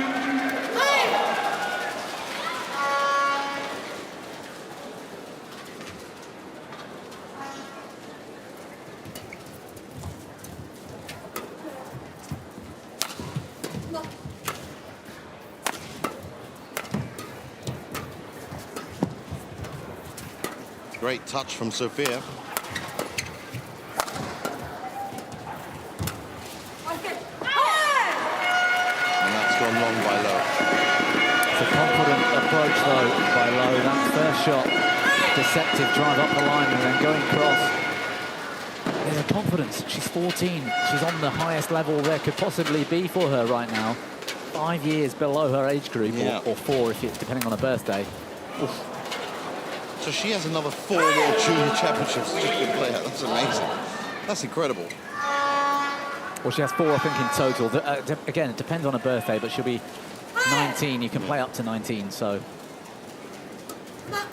Great touch from Sophia. Gone long by Low. It's a confident approach though by Low. That first shot, deceptive drive up the line and then going cross. There's a confidence. She's 14. She's on the highest level there could possibly be for her right now. 5 years below her age group, or 4 if it's depending on her birthday. Oof. So she has another 4 World Junior Championships just to play out. That's amazing. That's incredible. Well, she has 4, I think, in total. Again, it depends on her birthday, but she'll be 19. You can play up to 19, so. Well,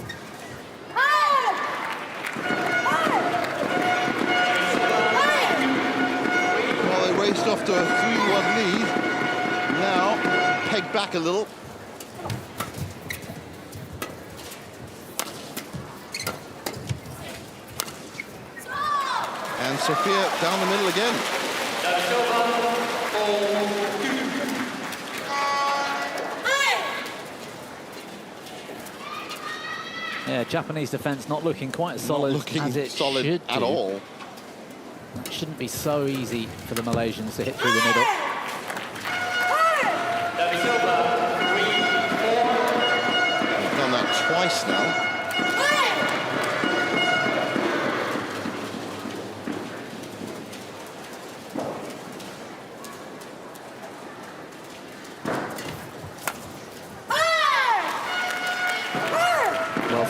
they raced off to a 3-1 lead. Now, peg back a little. And Sophia down the middle again. Yeah, Japanese defense not looking quite as solid as it should do. At all. It shouldn't be so easy for the Malaysians to hit through the middle. They've done that twice now.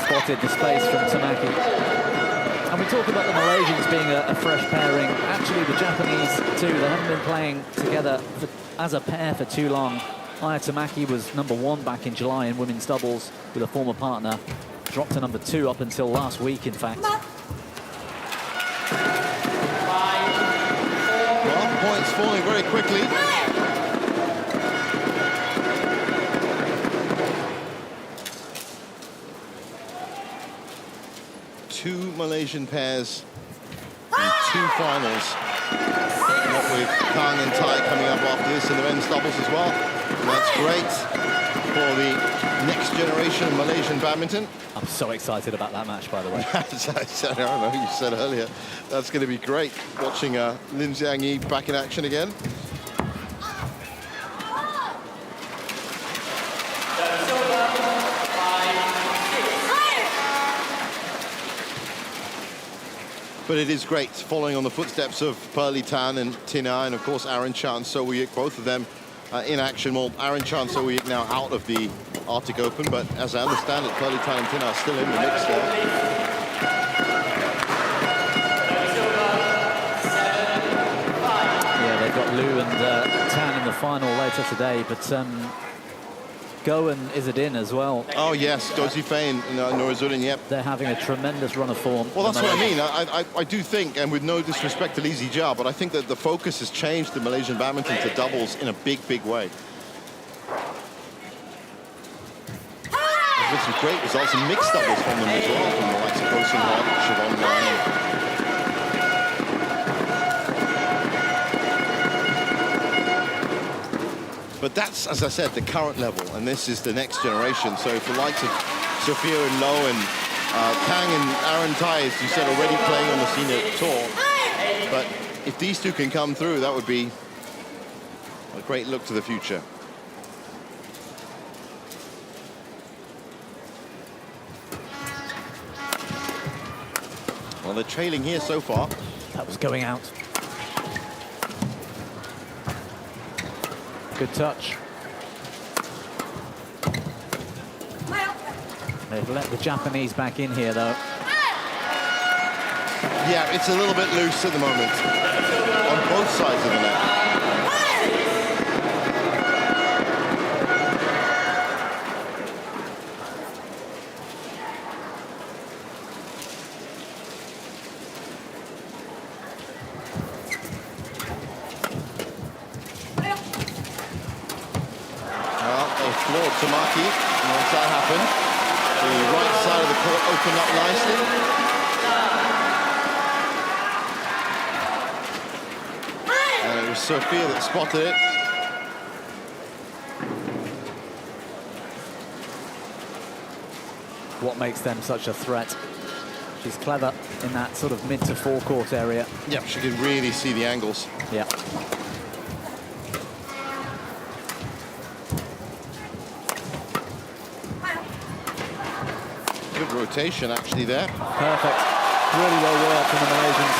Spotted the space from Tamaki. And we talk about the Malaysians being a fresh pairing. Actually, the Japanese too, they haven't been playing together as a pair for too long. Aya Tamaki was #1 back in July in women's doubles with a former partner. Dropped to #2 up until last week, in fact. Well, points falling very quickly. Two Malaysian pairs in 2 finals. What with Kang and Tai coming up after this in the men's doubles as well. And that's great for the next generation of Malaysian badminton. I'm so excited about that match, by the way. As I said, I don't know, you said earlier, that's going to be great watching Lin Xiangyi back in action again. But it is great following on the footsteps of Pearly Tan and Tina, and of course Aaron Chan and So Woo-yik, both of them in action. Well, Aaron Chan and So Woo-yik now out of the Arctic Open, but as I understand it, Pearly Tan and Tina are still in the mix there. Yeah, they've got Liu and Tan in the final later today, but Go and Izzadin as well. Oh yes, Go Zifei and Nurizuddin, yep. They're having a tremendous run of form. Well, that's what I mean. I do think, and with no disrespect to Lee Zijia, but I think that the focus has changed in Malaysian badminton to doubles in a big, big way. There's been some great results in mixed doubles from them as well, from the likes of Ho Sun Hot, Siobhan Wang. But that's, as I said, the current level, and this is the next generation. So for the likes of Sophia and Low and Kang and Aaron Tai, as you said, already playing on the senior tour. But if these two can come through, that would be a great look to the future. Well, they're trailing here so far. That was going out. Good touch. They've let the Japanese back in here, though. Yeah, it's a little bit loose at the moment on both sides of the net. for Tamaki. And once that happened, the right side of the court opened up nicely. And it was Sophia that spotted it. What makes them such a threat? She's clever in that sort of mid to forecourt area. Yep, she can really see the angles. Yeah. Good rotation actually there. Perfect. Really well worked from the Malaysians.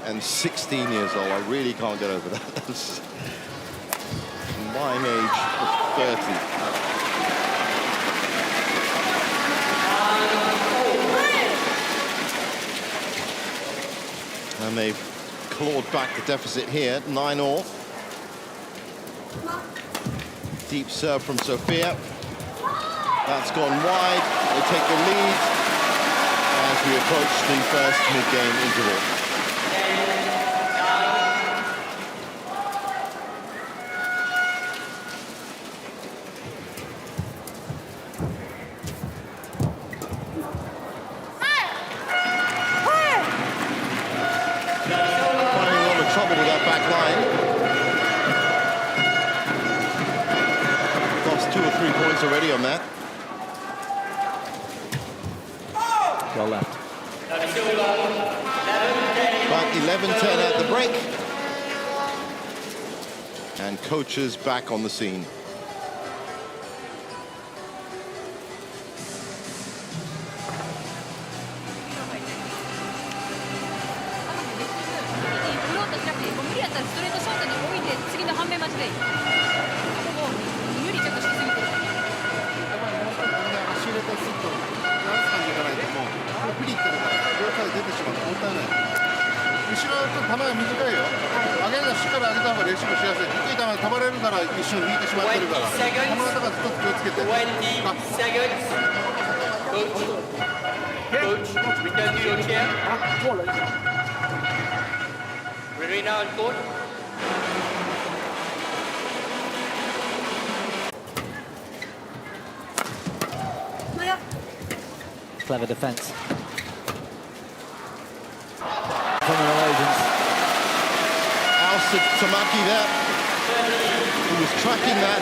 And 16 years old. I really can't get over that. That's my age of 30. And they've clawed back the deficit here, 9-all. Deep serve from Sophia. That's gone wide. They take the lead as we approach the first mid-game interval. Already on that. Well left. But 11-10 at the break. And coaches back on the scene. Coach, return to your chair. Remain on court. Clever defense from the Malaysians. Ousted Tamaki there, who was tracking that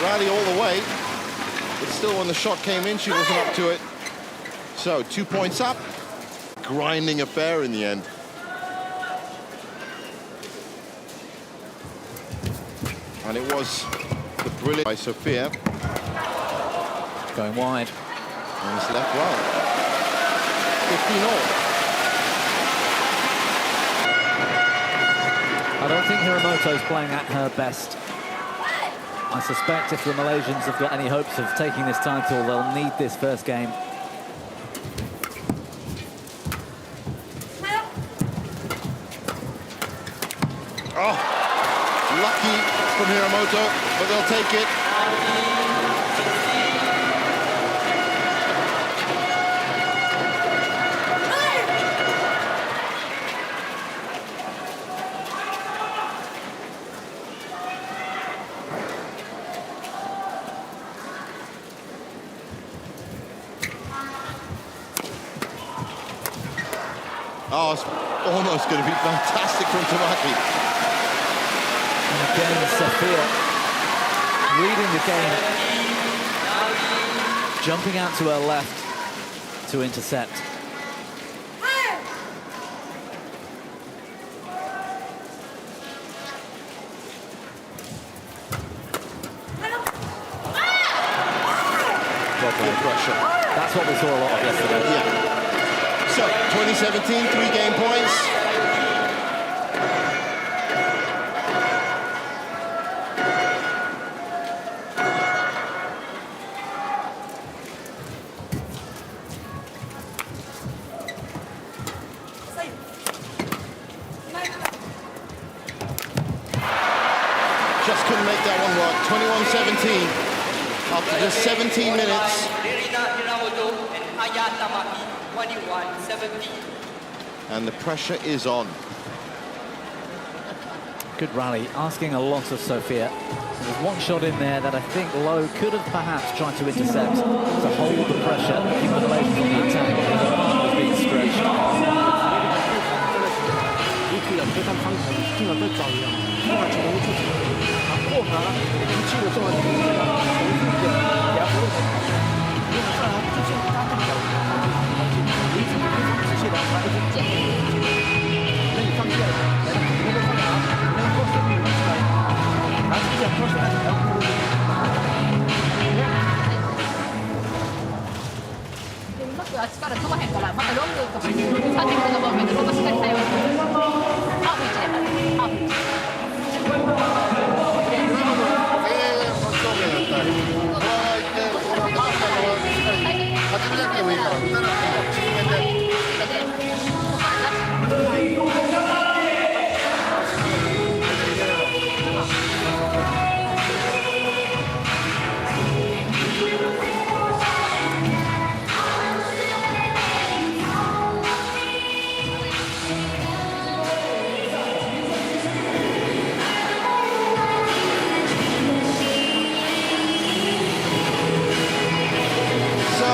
rally all the way. But still, when the shot came in, she wasn't up to it. So 2 points up. Grinding affair in the end. And it was the brilliant by Sophia. Going wide. And it's left well. 15-all. I don't think Hiramoto's playing at her best. I suspect if the Malaysians have got any hopes of taking this title, they'll need this first game. Oh, lucky from Hiramoto, but they'll take it. Oh, it's almost going to be fantastic from Tamaki. And again, Sophia reading the game, jumping out to her left to intercept. Pressure. That's what we saw a lot of yesterday. Yeah. So, 2017, 3 game points. Just couldn't make that one work. 21-17. after just 17 minutes. And the pressure is on. Good rally, asking a lot of Sophia. There's one shot in there that I think Lowe could have perhaps tried to intercept, to hold the pressure, keep the Malaysians on the attack, but the arm was being stretched.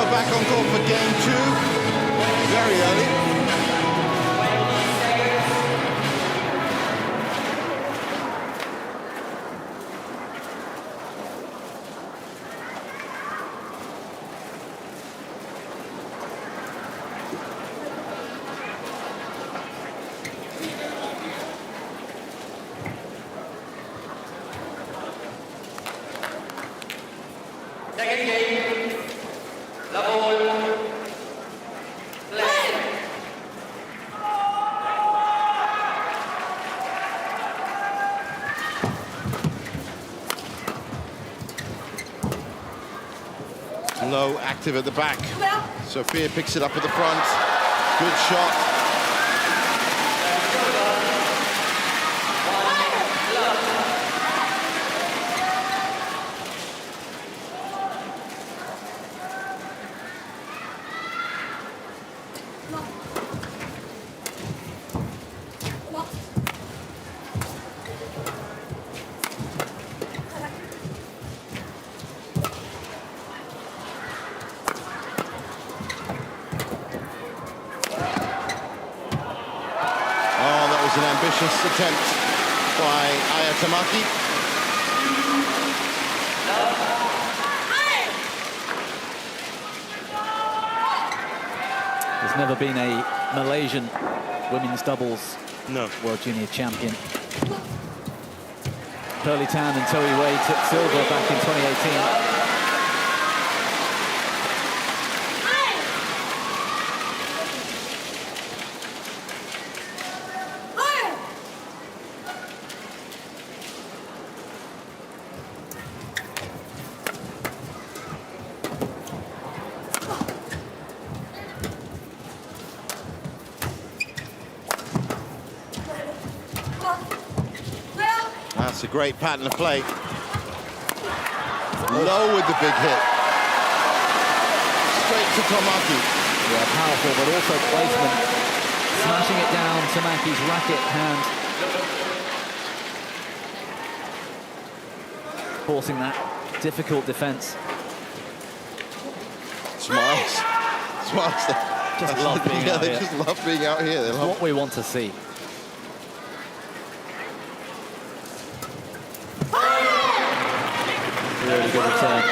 Back on court for game 2, very early. Second game. Level play. Low active at the back. Sophia picks it up at the front. Good shot. An ambitious attempt by Ayatamaki. There's never been a Malaysian women's doubles World Junior champion. Pearly Tan and Toei Wei took silver back in 2018. That's a great pattern of play. Low with the big hit. Straight to Tamaki. Yeah, powerful, but also placement. Smashing it down, Tamaki's racket hand. Forcing that difficult defense. Smiles. Smiles. Just love being out they here. just love being out here. They It's love what we want to see. Really good return.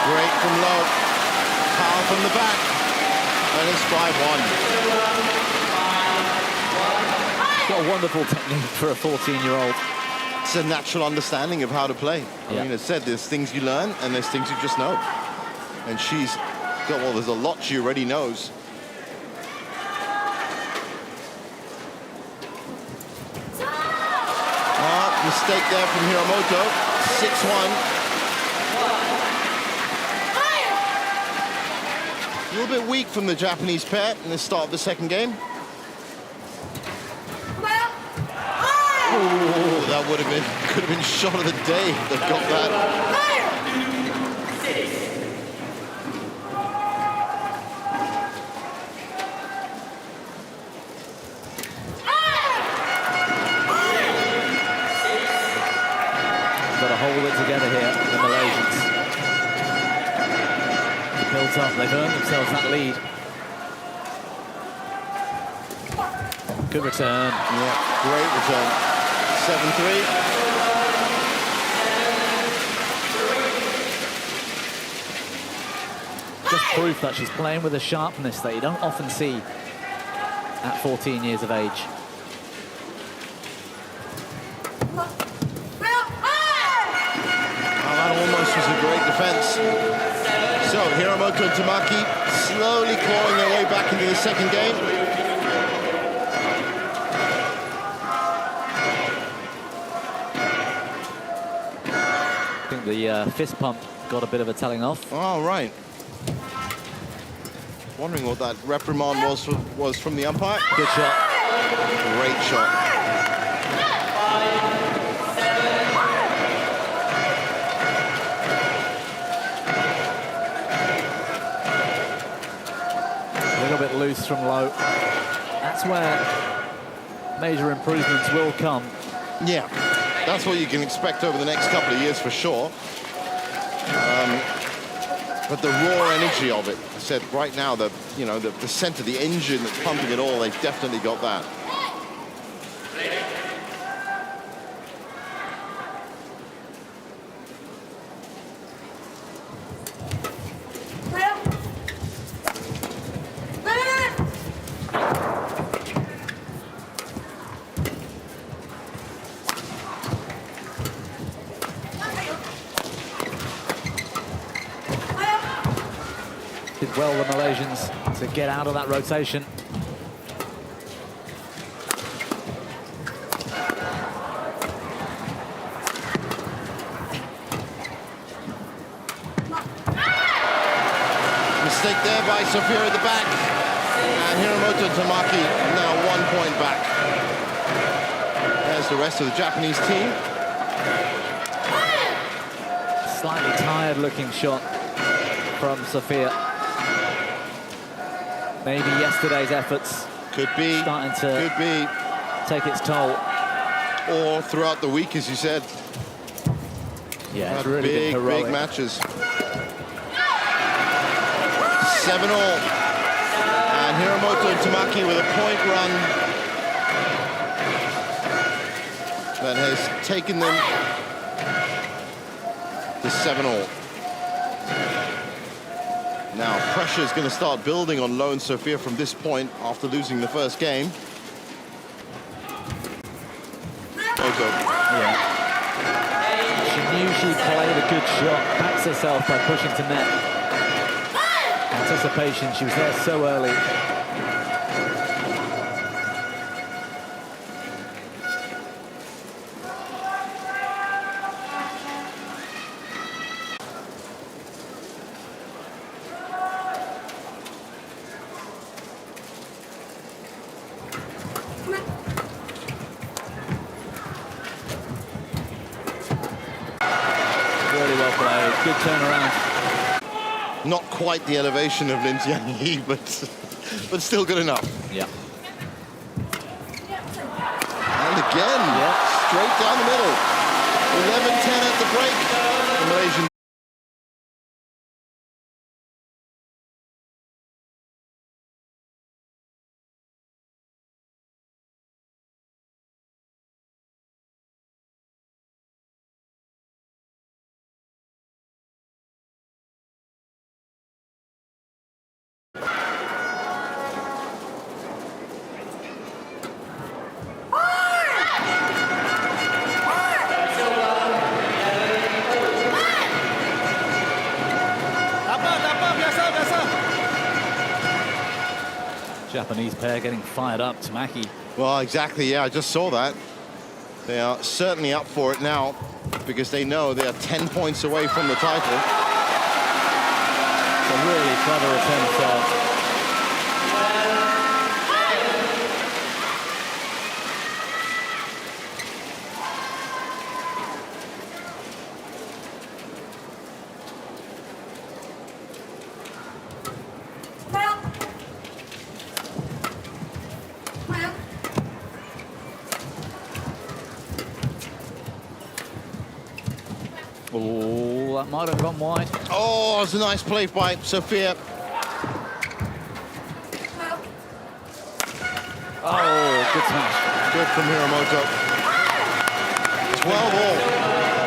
Great from low. Power from the back. And it's 5-1. Got a wonderful technique for a 14-year-old. It's a natural understanding of how to play. I mean, as I said, there's things you learn and there's things you just know. And she's got, well, there's a lot she already knows. Mistake there from Hiramoto. 6-1. A little bit weak from the Japanese pair in the start of the second game. Oh, that could have been shot of the day if they've got that. Got to hold it together here, the Malaysians. They built up, they've earned themselves that lead. Good return. Yeah, great return. 7-3. Just proof that she's playing with a sharpness that you don't often see at 14 years of age. Almost was a great defense. So Hiramoto and Tamaki slowly clawing their way back into the second game. I think the fist pump got a bit of a telling off. Oh, right. Wondering what that reprimand was from the umpire. Good shot. Great shot. Bit loose from low. That's where major improvements will come. Yeah, that's what you can expect over the next couple of years for sure. But the raw energy of it, I said right now, the center, the engine that's pumping it all, they've definitely got that. Did well, the Malaysians, to get out of that rotation. Mistake there by Sophia at the back. And Hiramoto and Tamaki now 1 point back. There's the rest of the Japanese team. Slightly tired-looking shot from Sophia. Maybe yesterday's efforts could be starting to take its toll. Or throughout the week, as you said. Yeah, it's really been heroic. Big matches. 7-all. And Hiramoto and Tamaki with a point run that has taken them to 7-all. Now, pressure is going to start building on Lo and Sophia from this point after losing the first game. Yeah. She knew she played a good shot, backs herself by pushing to net. Anticipation, she was there so early. Good turnaround. Not quite the elevation of Lin Jiangyi, but still good enough. Yeah. And again, straight down the middle. 11-10 at the break. The Malaysian Japanese pair getting fired up. Tamaki. Well, exactly, yeah, I just saw that. They are certainly up for it now because they know they are 10 points away from the title. It's a really clever return serve. Oh, that might have gone wide. Oh, it's a nice play by Sophia. Oh, good smash. Good from Hiramoto. 12 all.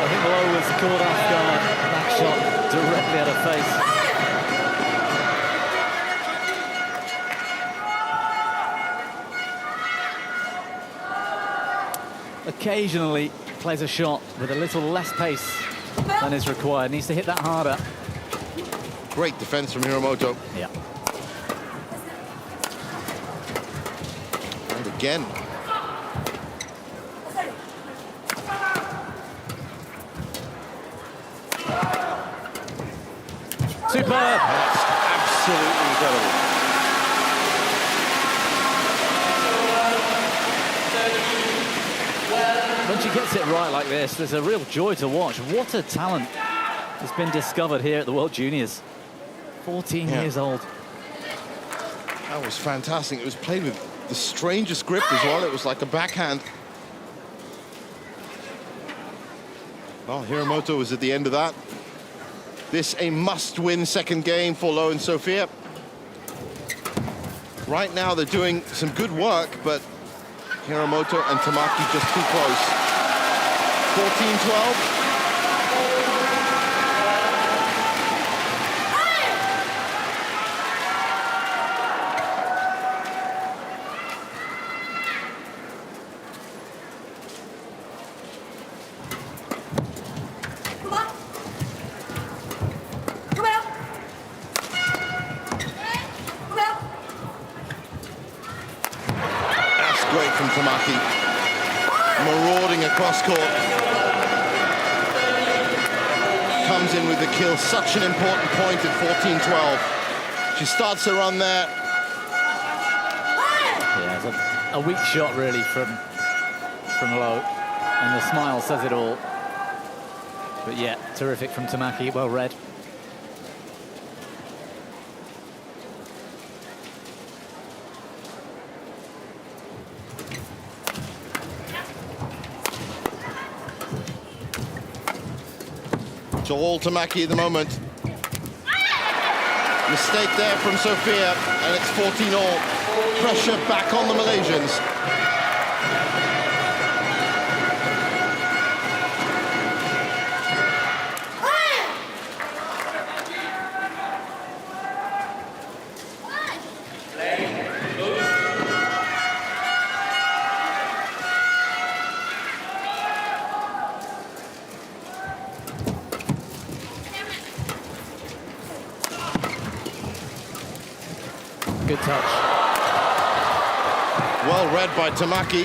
I think Lowe was caught off guard. That shot directly at her face. Occasionally plays a shot with a little less pace than is required. Needs to hit that harder. Great defense from Hiramoto. Yeah. And again. Superb. That's absolutely incredible. When she gets it right like this, there's a real joy to watch. What a talent has been discovered here at the World Juniors. 14 years old. That was fantastic. It was played with the strangest grip as well. It was like a backhand. Well, Hiramoto was at the end of that. This a must-win second game for Lowe and Sophia. Right now they're doing some good work, but Hiramoto and Tamaki just too close. 14-12. Tamaki marauding across court, comes in with the kill. Such an important point at 14-12. She starts her run there. Yeah, it's a weak shot really from Lowe, and the smile says it all. But yeah, terrific from Tamaki, well read. It's all Tamaki at the moment. Mistake there from Sophia, and it's 14-all. Pressure back on the Malaysians. Good touch. Well read by Tamaki,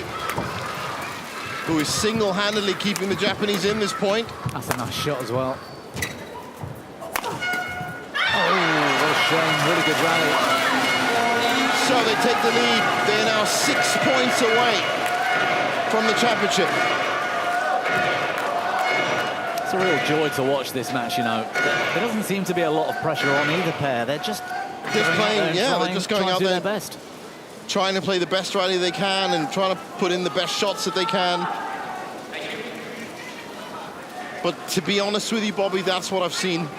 who is single-handedly keeping the Japanese in this point. That's a nice shot as well. Oh, what a shame. Really good rally. So they take the lead. They're now 6 points away from the championship. It's a real joy to watch this match, you know. There doesn't seem to be a lot of pressure on either pair. They're just playing, yeah, they're just going out there, their best, trying to play the best rally they can and trying to put in the best shots that they can. But to be honest with you, Bobby, that's what I've seen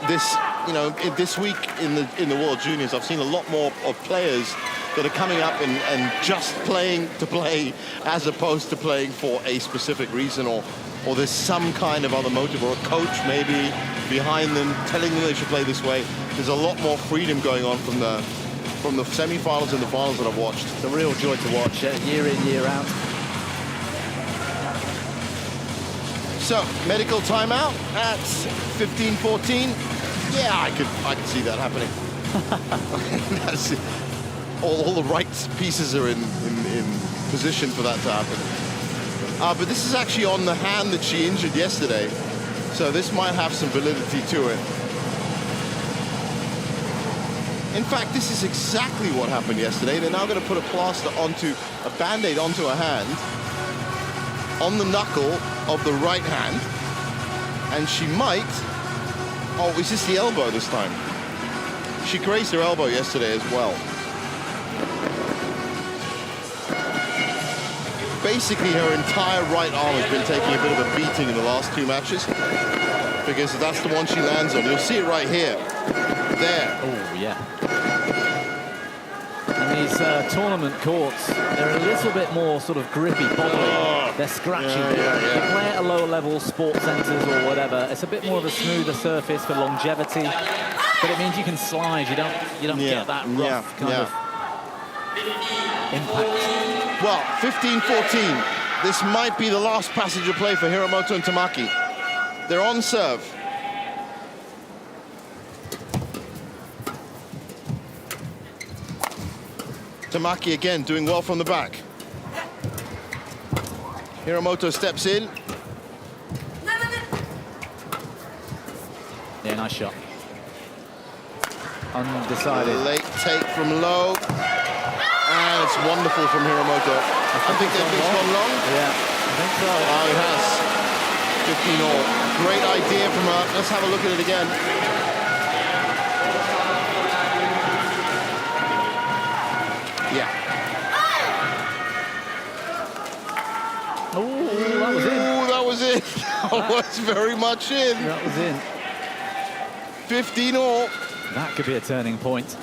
this, you know, this week in the World Juniors. I've seen a lot more of players that are coming up and just playing to play as opposed to playing for a specific reason, or there's some kind of other motive, or a coach maybe behind them telling them they should play this way. There's a lot more freedom going on from the semi-finals and the finals that I've watched. It's a real joy to watch, year in, year out. So, medical timeout at 15-14. Yeah, I could see that happening. all the right pieces are in position for that to happen. But this is actually on the hand that she injured yesterday, so this might have some validity to it. In fact, this is exactly what happened yesterday. They're now going to put a plaster onto, a Band-Aid onto a hand, on the knuckle of the right hand, and she might, oh, is this the elbow this time? She grazed her elbow yesterday as well. Basically, her entire right arm has been taking a bit of a beating in the last 2 matches, because that's the one she lands on. You'll see it right here. There. Oh, yeah. And these tournament courts, they're a little bit more sort of grippy, bobbly. They're scratchy. You play at a lower level, sports centres or whatever, it's a bit more of a smoother surface for longevity, but it means you can slide. You don't get that rough kind of impact. Well, 15-14. This might be the last passage of play for Hiromoto and Tamaki. They're on serve. Tamaki again doing well from the back. Hiromoto steps in. Yeah, nice shot. Undecided. Late take from low. And it's wonderful from Hiromoto. I think it's gone long. Yeah, I think so. Oh, it has. 15-all. Great idea from her. Let's have a look at it again. Yeah. Oh, that was in. Ooh, that was in. That was very much in. That was in. 15-all. That could be a turning point.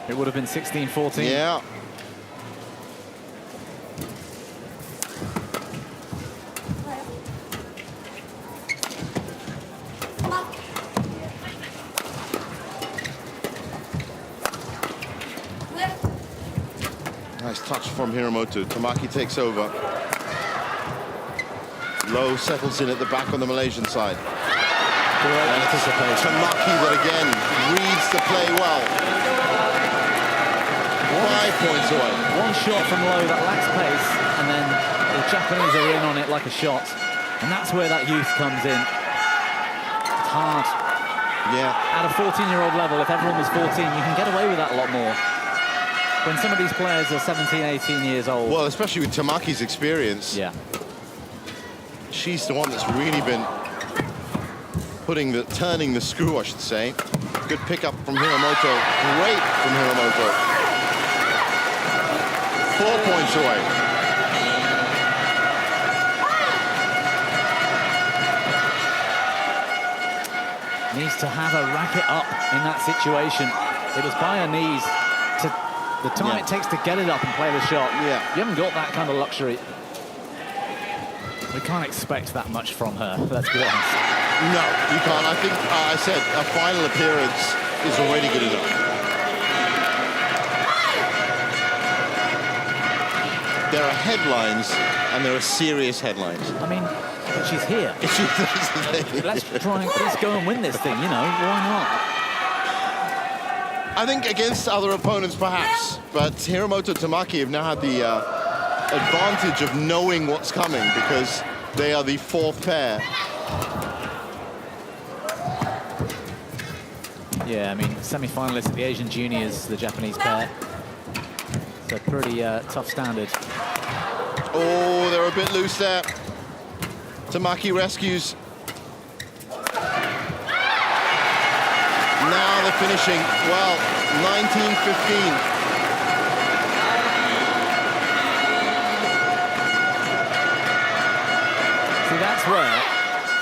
It would have been 16-14. Yeah. Nice touch from Hiromoto. Tamaki takes over. Low settles in at the back on the Malaysian side. Great anticipation. Tamaki that again reads the play well. 5 points away. One shot from low that lacks pace, and then the Japanese are in on it like a shot. And that's where that youth comes in. It's hard. Yeah. At a 14-year-old level, if everyone was 14, you can get away with that a lot more. When some of these players are 17, 18 years old. Well, especially with Tamaki's experience. Yeah. She's the one that's really been turning the screw, I should say. Good pickup from Hiromoto. Great from Hiromoto. 4 points away. Needs to have a racket up in that situation. It was by her knees. The time it takes to get it up and play the shot. Yeah. You haven't got that kind of luxury. We can't expect that much from her, let's be honest. No, you can't. I think I said a final appearance is already good enough. There are headlines, and there are serious headlines. I mean, but she's here. Let's go and win this thing, you know, why not? I think against other opponents, perhaps, but Hiromoto and Tamaki have now had the advantage of knowing what's coming because they are the fourth pair. Yeah, I mean, semi-finalists at the Asian Juniors, the Japanese pair. So pretty tough standard. Oh, they're a bit loose there. Tamaki rescues. Now they're finishing, well, 19-15. See, that's where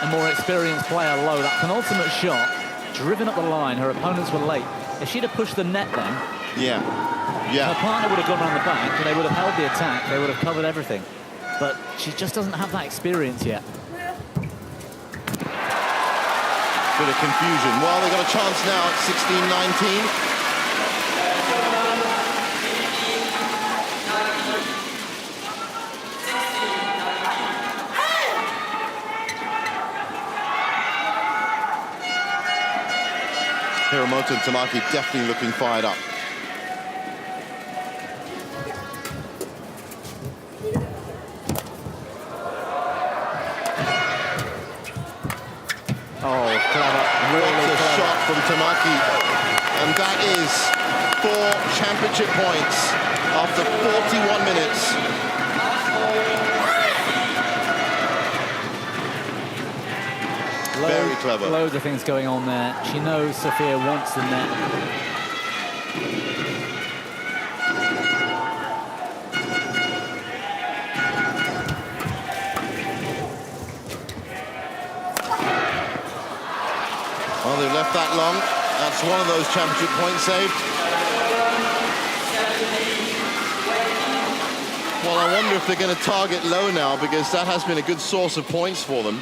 a more experienced player low, that penultimate shot, driven up the line, her opponents were late. If she'd have pushed the net then, her partner would have gone around the back, and they would have held the attack, they would have covered everything. But she just doesn't have that experience yet. Bit of confusion. Well, they've got a chance now at 16-19. Hiromoto and Tamaki definitely looking fired up. Tamaki. And that is 4 championship points after 41 minutes. Very clever. Loads of things going on there. She knows Sophia wants the net. Well, they've left that long. That's one of those championship points saved. Well, I wonder if they're going to target low now, because that has been a good source of points for them.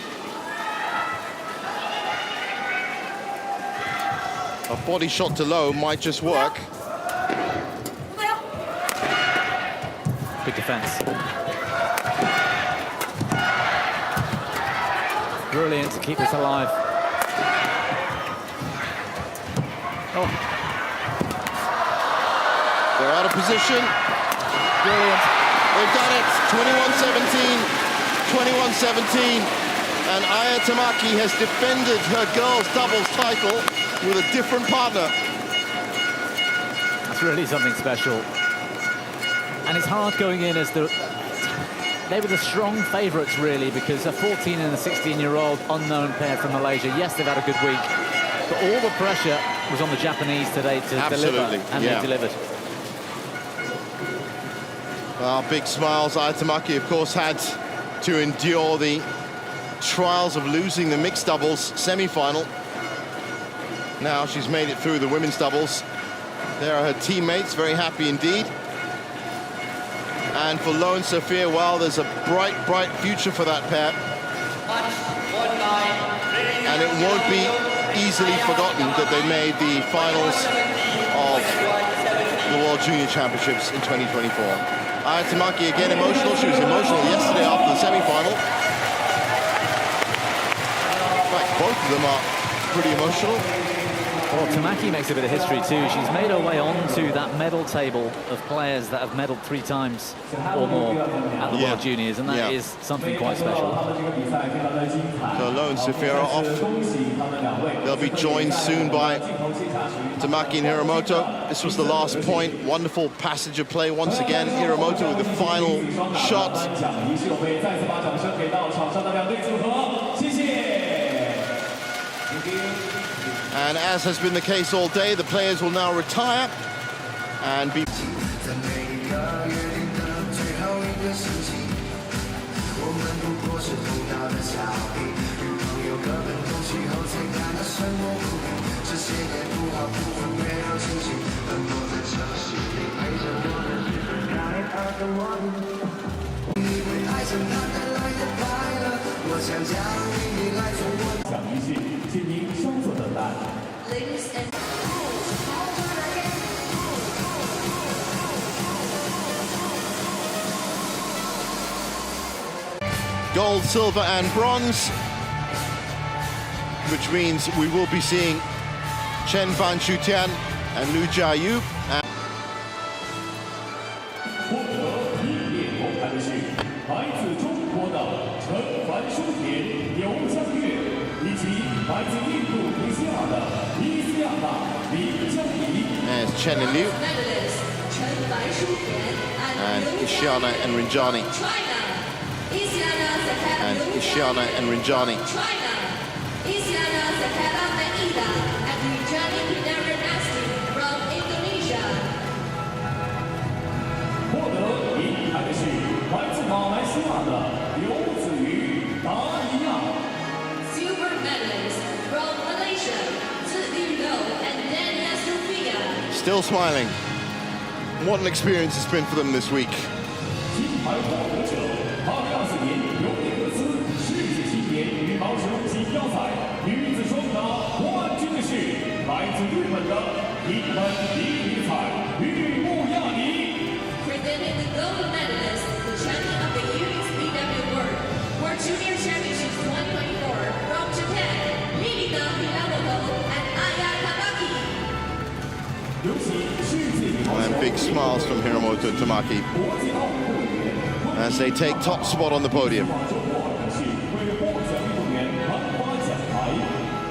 A body shot to low might just work. Good defense. Brilliant to keep this alive. Oh. They're out of position. Brilliant. They've done it. 21-17, 21-17. And Aya Tamaki has defended her girls' doubles title with a different partner. That's really something special. And it's hard going in as they were the strong favourites, really, because a 14 and a 16-year-old unknown pair from Malaysia. Yes, they've had a good week, but all the pressure was on the Japanese today to deliver, and they delivered. Big smiles. Aya Tamaki, of course, had to endure the trials of losing the mixed doubles semi-final. Now she's made it through the women's doubles. There are her teammates, very happy indeed. And for Lo and Sophia, well, there's a bright, bright future for that pair. And it won't be easily forgotten that they made the finals of the World Junior Championships in 2024. Aya Tamaki again emotional. She was emotional yesterday after the semi-final. In fact, both of them are pretty emotional. Well, Tamaki makes a bit of history too. She's made her way onto that medal table of players that have medalled 3 times or more at the World Juniors, and that is something quite special. So Lo and Sophia are off. They'll be joined soon by Tamaki and Hiromoto. This was the last point. Wonderful passage of play once again. Hiromoto with the final shot. And as has been the case all day, the players will now retire and be... Ladies and gold, silver and bronze, which means we will be seeing Chen Fan Shutian and Lu Jiayu. 获得1面铜牌的是来自中国的陈凡书田、刘江月，以及来自印度尼西亚的伊斯亚纳李江怡。 There's Chen and Liu. And Ishiana and Rinjani. And Ishiana and Rinjani. from Indonesia. 获得银牌的是来自马来西亚的刘子瑜、达一亚。 Silver medalist from Malaysia, Zhi Lo and Dania Sophia. Still smiling. What an experience it's been for them this week. 金牌获得者，2024年尤内克斯世界青年羽毛球锦标赛女子双打冠军的是来自日本的伊本伊里彩与木亚尼。 Presenting the gold medalist, the champion of the YONEX BWF World Junior Championships 2024 from Japan, Minita Hiromoto and Aya Tamaki. 有请世界羽毛 And 球 big smiles from Hiromoto and Tamaki 国际奥运会员 as they take top spot on the podium. 中国是为获奖运动员颁发奖牌。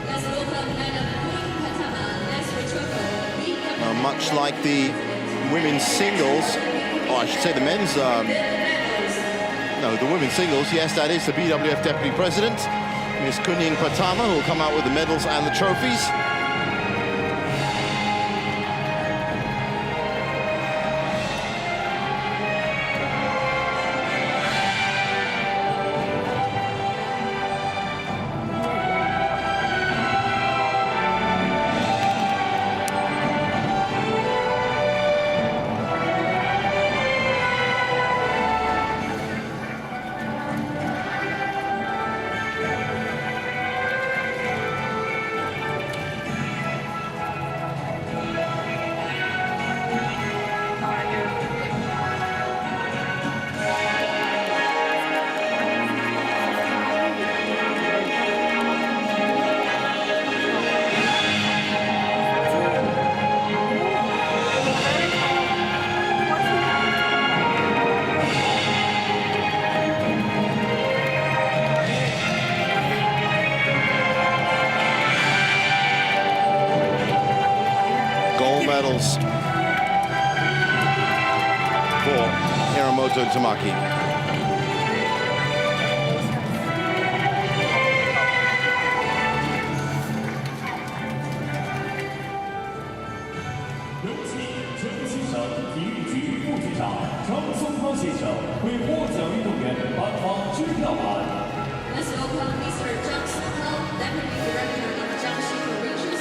Let's welcome Madam Queen Patama, much like the women's singles, or I should say the men's, no, the women's singles. Yes, that is the BWF Deputy President, Ms. Kuning Pratama, who will come out with the medals and the trophies. Medals for Hiramoto and Tamaki.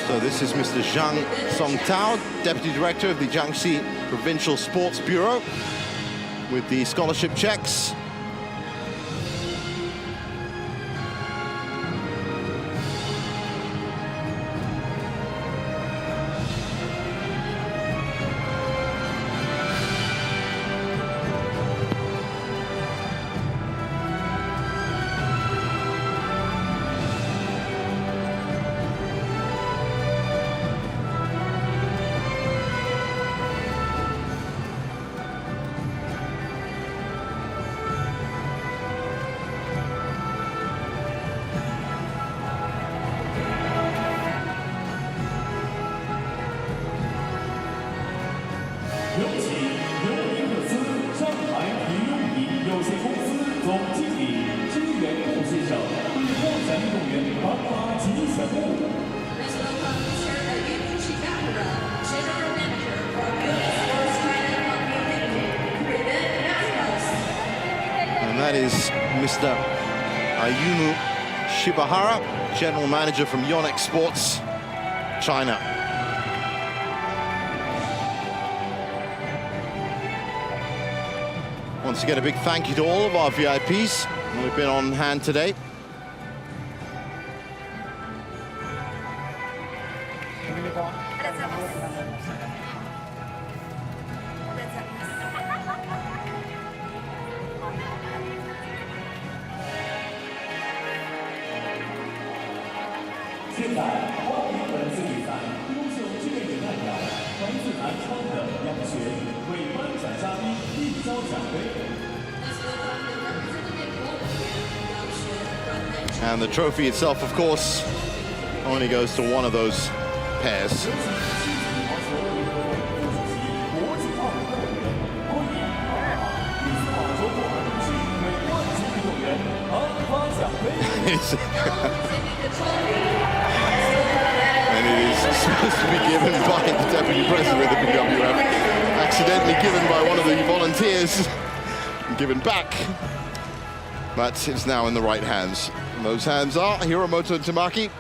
So this is Mr. Zhang Songtao, Deputy Director of the Jiangxi Provincial Sports Bureau, with the scholarship checks. And that is Mr. Ayumu Shibahara, General Manager from YONEX Sports, China. Once again, a big thank you to all of our VIPs who have been on hand today. And the trophy itself, of course, only goes to one of those pairs. And it is supposed to be given by the Deputy President of the BWF, accidentally given by one of the volunteers, given back. But it's now in the right hands. And those hands are Hiramoto and Tamaki.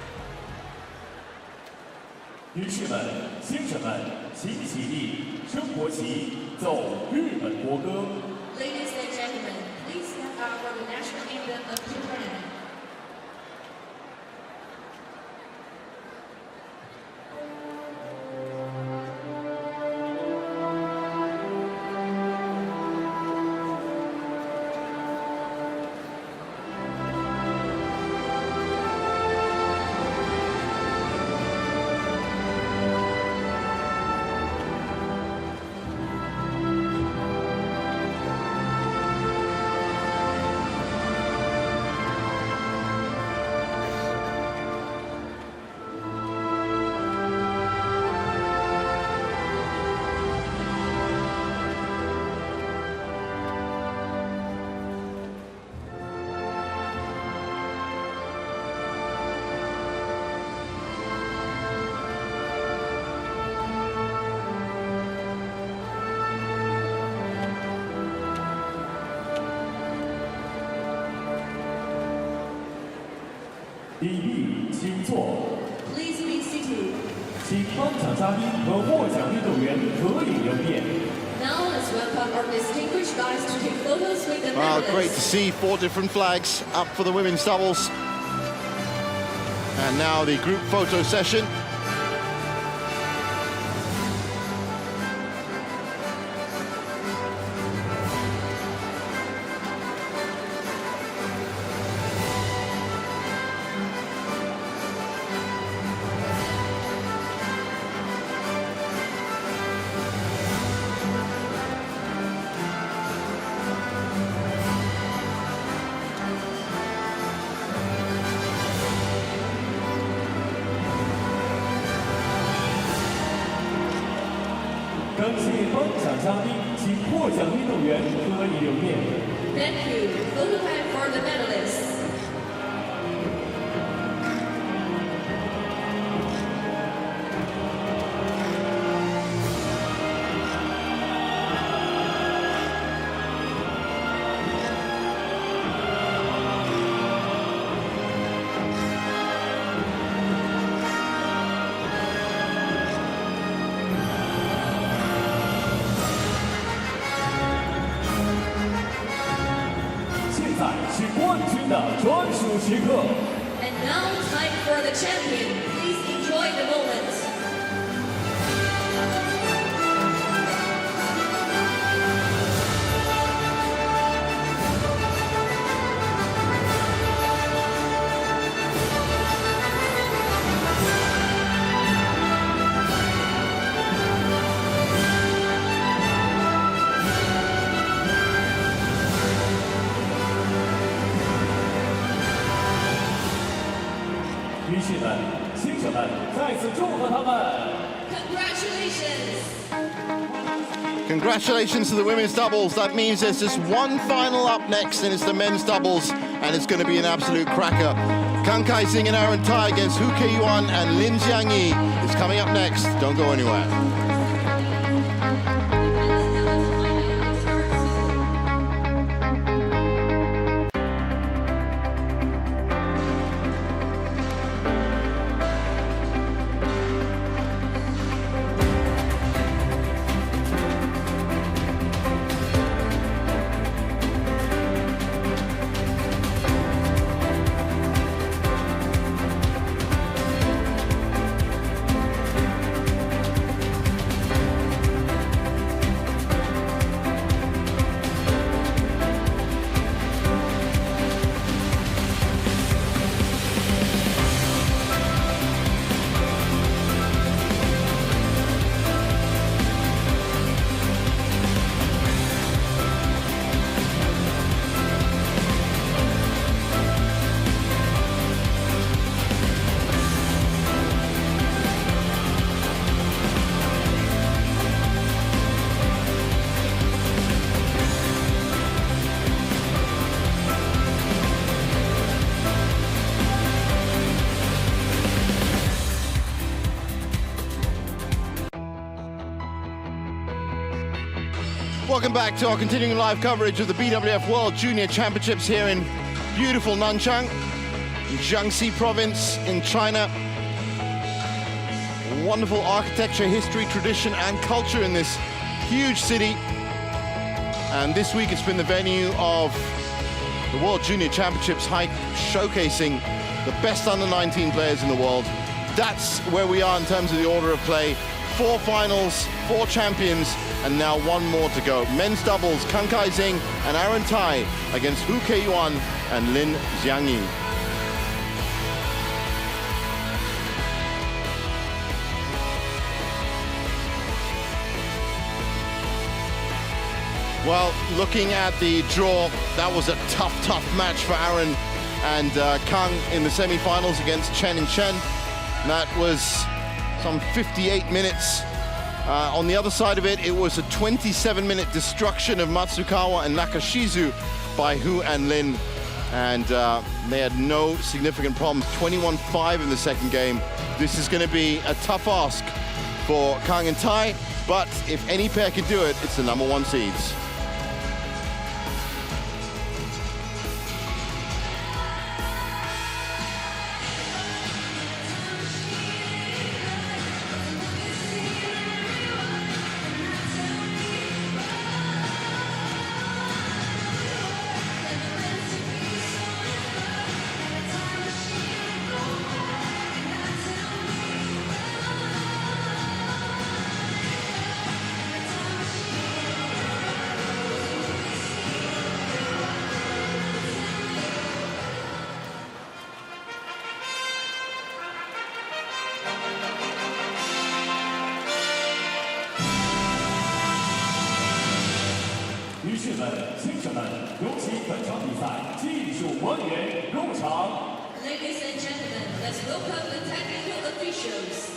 女士们、先生们，请起立，升国旗，奏日本国歌。 Ladies and gentlemen, please stand up for the national anthem of the tournament. 第一名，请坐。 Please be seated. 请颁奖嘉宾和获奖运动员合影留念。 Now let's welcome our distinguished guests to take photos with the Wow, medalists. great to see 4 different flags up for the women's doubles. And now the group photo session.感谢颁奖嘉宾，请获奖运动员合影留念。 Thank you. Photo time for the medalists. 现在是冠军的专属时刻。 And now time for the champion. Please enjoy the moment. 女士们、先生们，再次祝贺他们！ Congratulations. Congratulations to the women's doubles. That means there's just one final up next, and it's the men's doubles, and it's going to be an absolute cracker. Kang Kai-sing and Aaron Tai against Hu Ke-yuan and Lin Jiangyi is coming up next. Don't go anywhere. Welcome back to our continuing live coverage of the BWF World Junior Championships here in beautiful Nanchang, in Jiangxi province in China. Wonderful architecture, history, tradition, and culture in this huge city. And this week it's been the venue of the World Junior Championships, showcasing the best under-19 players in the world. That's where we are in terms of the order of play. 4 finals, 4 champions, and now 1 more to go. Men's doubles, Kang Kai-sing and Aaron Tai against Hu Ke-yuan and Lin Jiangyi. Well, looking at the draw, that was a tough match for Aaron and Kang in the semi-finals against Chen and Chen. And that was some 58 minutes. On the other side of it, it was a 27-minute destruction of Matsukawa and Nakashizu by Hu and Lin. And they had no significant problems. 21-5 in the second game. This is going to be a tough ask for Kang and Tai, but if any pair can do it, it's the #1 seeds. 们、先生们，有请本场比赛技术官员入场。 Ladies and gentlemen, let's welcome the technical officials.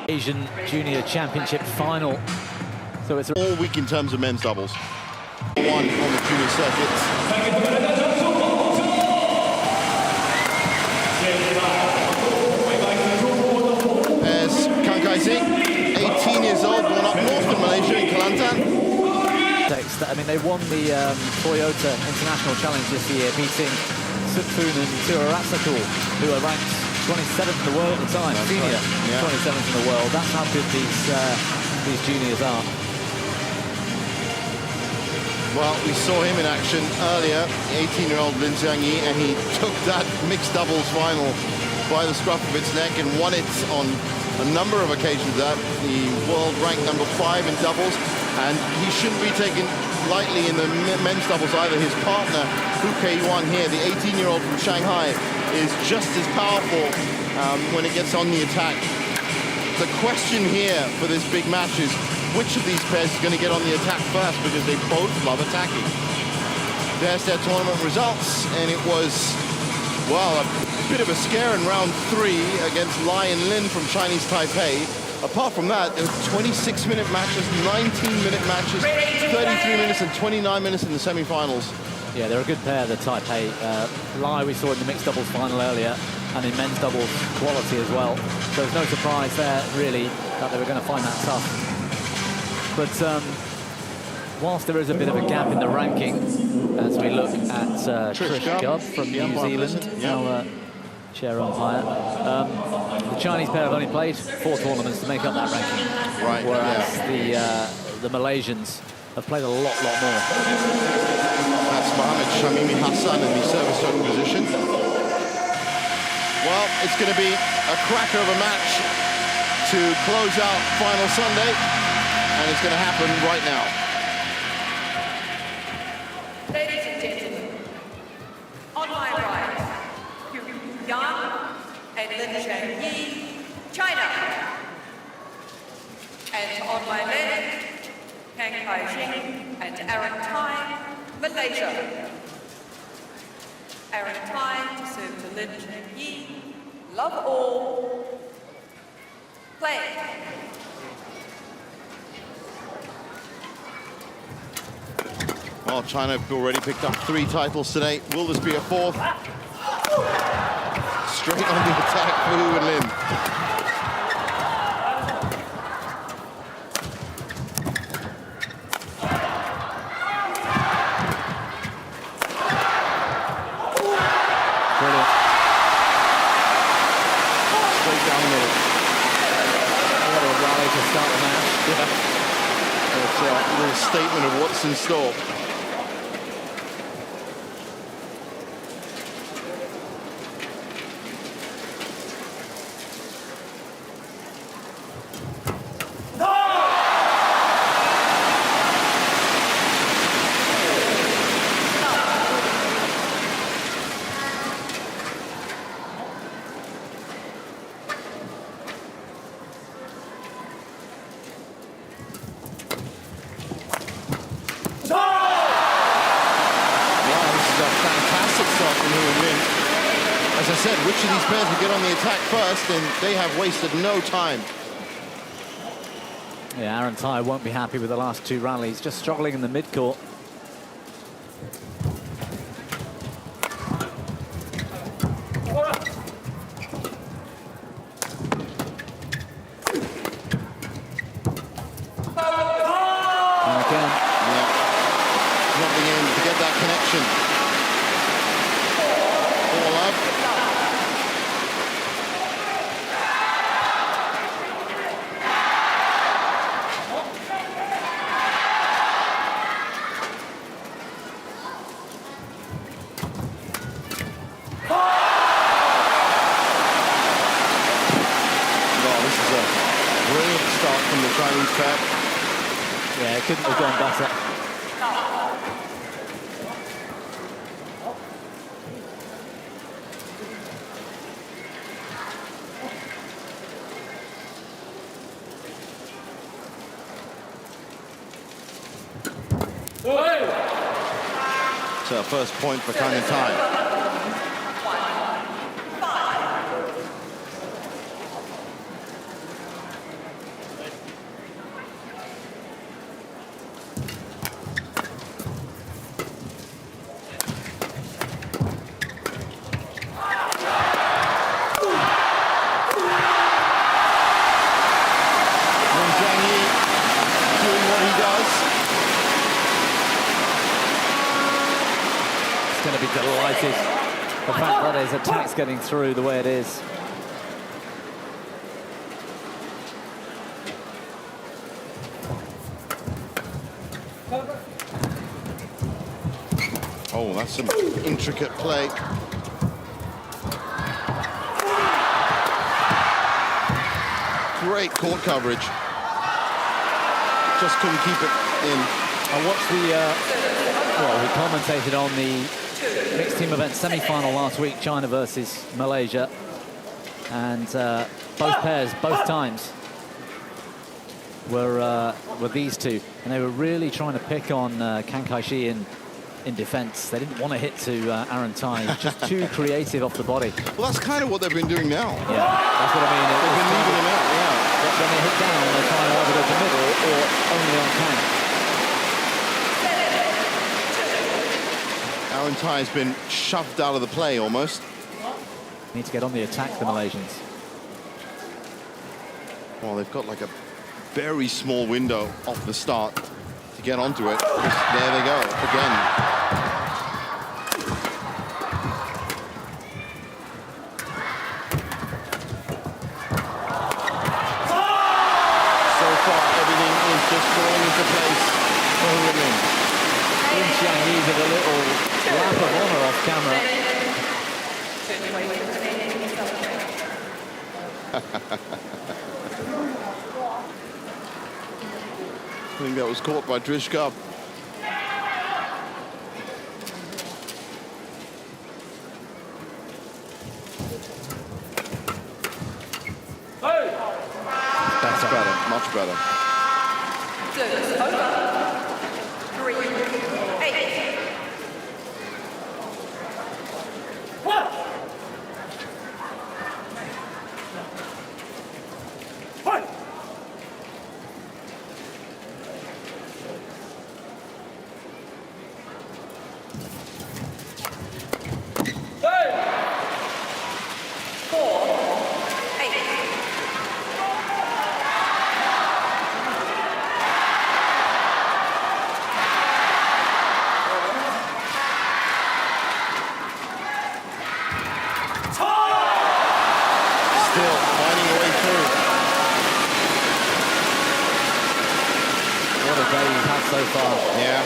Asian Junior Championship final. So it's all week in terms of men's doubles. One on the junior circuits. There's Kang Kai-sing, 18 years old, born up north in Malaysia in Kelantan. I mean, they won the Toyota International Challenge this year, beating Sudirman and Tiraratsaku, who are ranked 27th in the world at the time, senior, right. Yeah. 27th in the world. That's how good these juniors are. Well, we saw him in action earlier, 18-year-old Lin Xiangyi, and he took that mixed doubles final by the scruff of its neck and won it on a number of occasions. The world ranked number 5 in doubles, and he shouldn't be taken lightly in the men's doubles either. His partner, Hu Kei-yuan here, the 18-year-old from Shanghai, is just as powerful when it gets on the attack. The question here for this big match is which of these pairs is going to get on the attack first, because they both love attacking. There's their tournament results, and it was, well, a bit of a scare in round 3 against Lai and Lin from Chinese Taipei. Apart from that, there were 26-minute matches, 19-minute matches, 33 minutes and 29 minutes in the semi-finals. Yeah, they're a good pair, the Taipei. Lai we saw in the mixed doubles final earlier, and in men's doubles quality as well. So there's no surprise there, really, that they were going to find that tough. But whilst there is a bit of a gap in the ranking, as we look at Trish Gubb from New Zealand, our chair umpire, the Chinese pair have only played 4 tournaments to make up that ranking, right? Whereas the Malaysians have played a lot more. That's Mohammed Shamimi Hassan in the service open position. Well, it's going to be a cracker of a match to close out final Sunday, and it's going to happen right now. Ladies and gentlemen, on my right, Hu Yang and Lin Xiangyi, China. And on my left, Kang Kai-sing and Aaron Tai, Malaysia. Aaron Tai to serve to Lin Xiangyi. Love all. Play. Well, China have already picked up 3 titles today. Will this be a 4th? Straight on the attack for Hu and Lin. Brilliant. Straight down the middle. What a rally to start the match. Yeah. It's a little statement of what's in store. I said, which of these pairs will get on the attack first, and they have wasted no time. Yeah, Aaron Tai won't be happy with the last two rallies, just struggling in the mid-court. And again, Not being able to get that connection. All up. From the Chinese pair. yeah, it couldn't have gone better. So first point for Kang and Tai. Going to be delighted the fact that his attack's getting through the way it is. Oh, that's some intricate play. Great court coverage. Just couldn't keep it in. I watched the, well, we commentated on the mixed team event semi-final last week, China versus Malaysia, and both pairs, both times, were these two, and they were really trying to pick on Kang Kai-shi in defence. They didn't want to hit to Aaron Tai. He was just too creative off the body. Well, that's kind of what they've been doing now. Yeah, that's what I mean. They've been leaving him out, yeah. But when they hit down, they're trying to either go to middle or only on Kang. Aaron Tai has been shoved out of the play almost. Need to get on the attack, the Malaysians. Well, they've got like a very small window off the start to get onto it. There they go again. So far, everything is just falling into place for Sudirman. Xiang Yi did a little lap of honour off camera. I think that was caught by Drishkov. That's better, much better. So far. Yeah.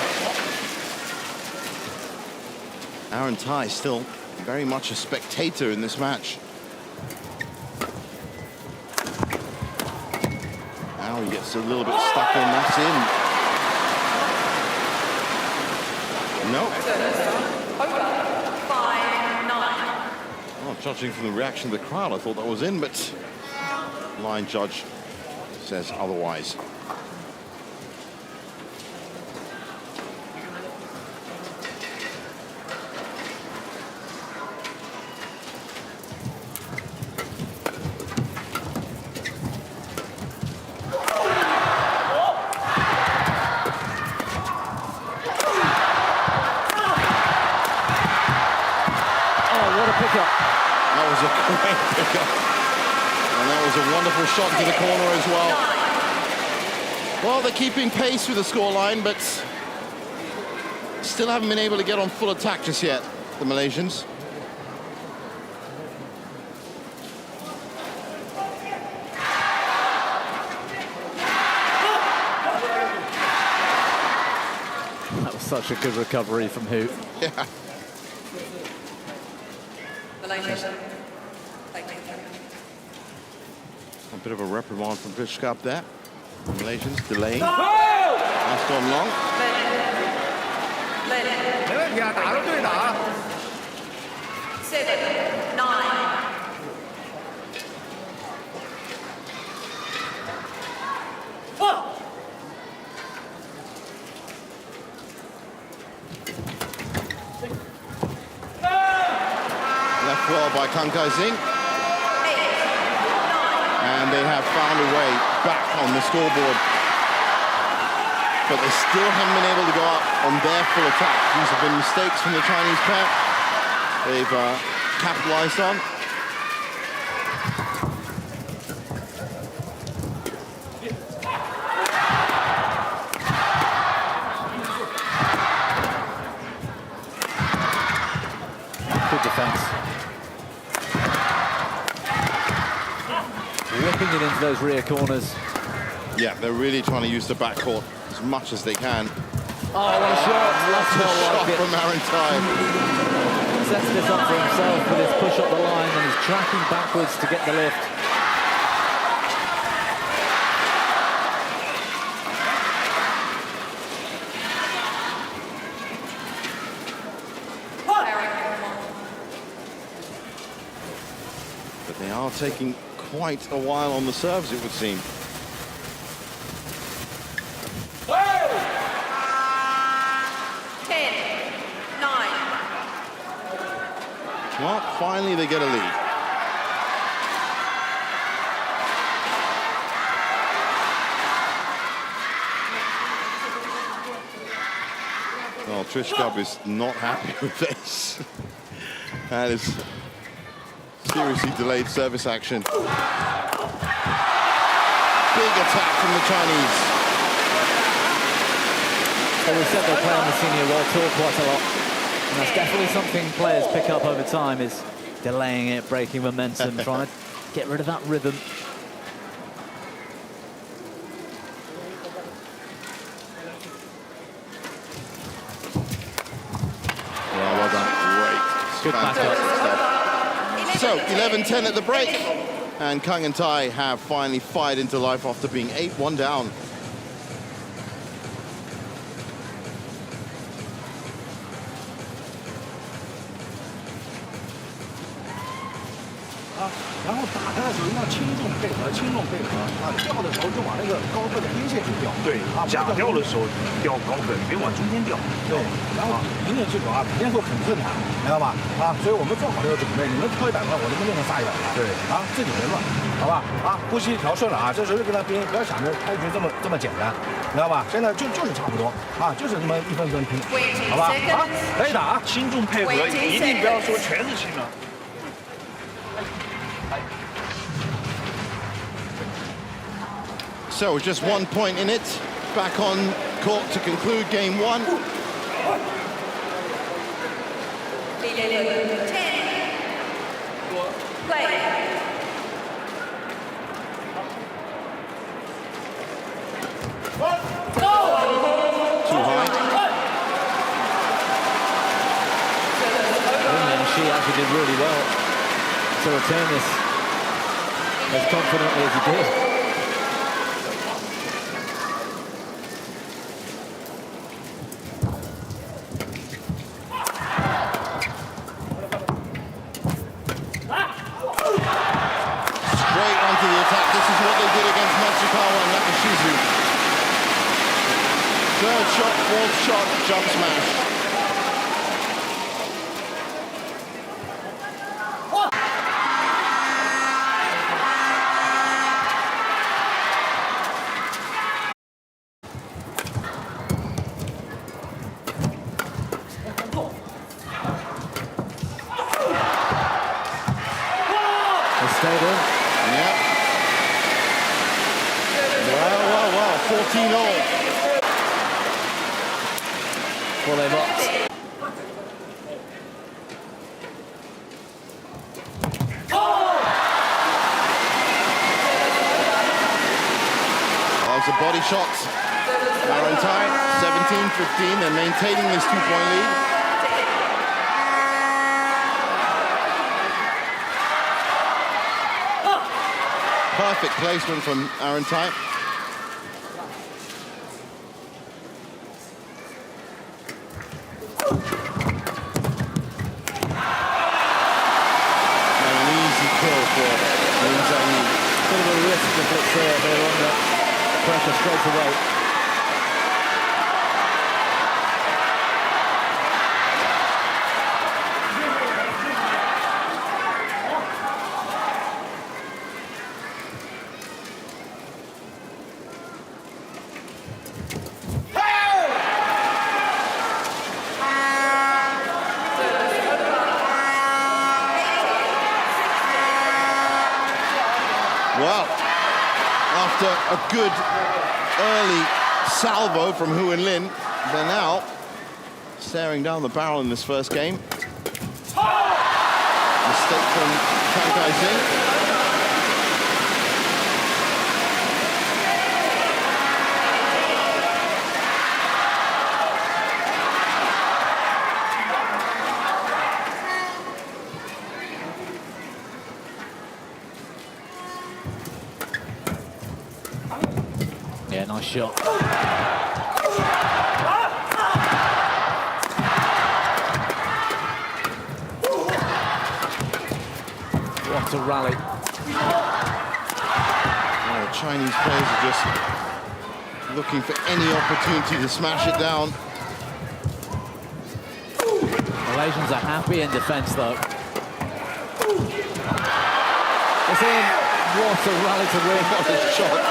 Aaron Tai still very much a spectator in this match. Now he gets a little bit stuck in, that's in. Nope. Well, judging from the reaction of the crowd, I thought that was in, but line judge says otherwise. pickup. That was a great pickup. And that was a wonderful shot to the corner as well. Well, they're keeping pace with the scoreline, but still haven't been able to get on full attack just yet, the Malaysians. That was such a good recovery from Hu. Yeah. A bit of a reprimand from Bishkap there. The Malaysians delaying. That's gone long. 没问题啊，打是对的啊。 7, 9. Left well by Kang Kai-sing. And they have found a way back on the scoreboard. But they still haven't been able to go up on their full attack. These have been mistakes from the Chinese pair. They've capitalized on. Good defense. Whipping it into those rear corners. Yeah, they're really trying to use the backcourt as much as they can. Oh, what a shot. That's What a more shot like it. from Arantai. Sets this up for himself with his push up the line and he's tracking backwards to get the lift. But they are taking quite a while on the serves, it would seem. 10, 9. Well, finally they get a lead. Well, Trishkub is not happy with this. That is seriously delayed service action. Big attack from the Chinese. Well, we said they play on the Senior World Tour quite a lot. And that's definitely something players pick up over time, is delaying it, breaking momentum, trying to get rid of that rhythm. Yeah, well done. Great. Good Fantastic backup. stuff. So, 11-10 at the break. And Kang and Tai have finally fired into life after being 8-1 down.啊，然后打它的时候要轻重配合，轻重配合啊，吊的时候就往那个高个的边线去吊。对啊，假吊的时候吊高个，别往中间吊。对，然后明显记住啊，肯定会很困难，明白吧？啊，所以我们做好这个准备，你们挑100块，我这边就能撒100块。对，啊，自己没乱，好吧？啊，呼吸调顺了啊，这时候就跟他拼，不要想着开局这么简单，明白吧？现在就是差不多啊，就是这么一分拼，好吧？啊，可以打啊，轻重配合，一定不要说全是轻的。 So just 1 point in it. Back on court to conclude game 1. 10. Play. Too high. And she actually did really well to return this as confidently as he did. Third shot, fourth shot, jump smash. in. Yeah. Well, 14 all. Volley box. That's a body shot. Valentine, 17-15. They're maintaining this 2-point lead. Perfect placement from Aaron Type. And an easy kill for Lin Zhangyi. Bit of a risk if it's they're under pressure straight away. Well, after a good early salvo from Hu and Lin, they're now staring down the barrel in this first game. Mistake from Kang Kai-sing. Yeah, nice shot. What a rally. Oh, the Chinese players are just looking for any opportunity to smash it down. Malaysians are happy in defence, though. It's in. What a rally to win. What a shot.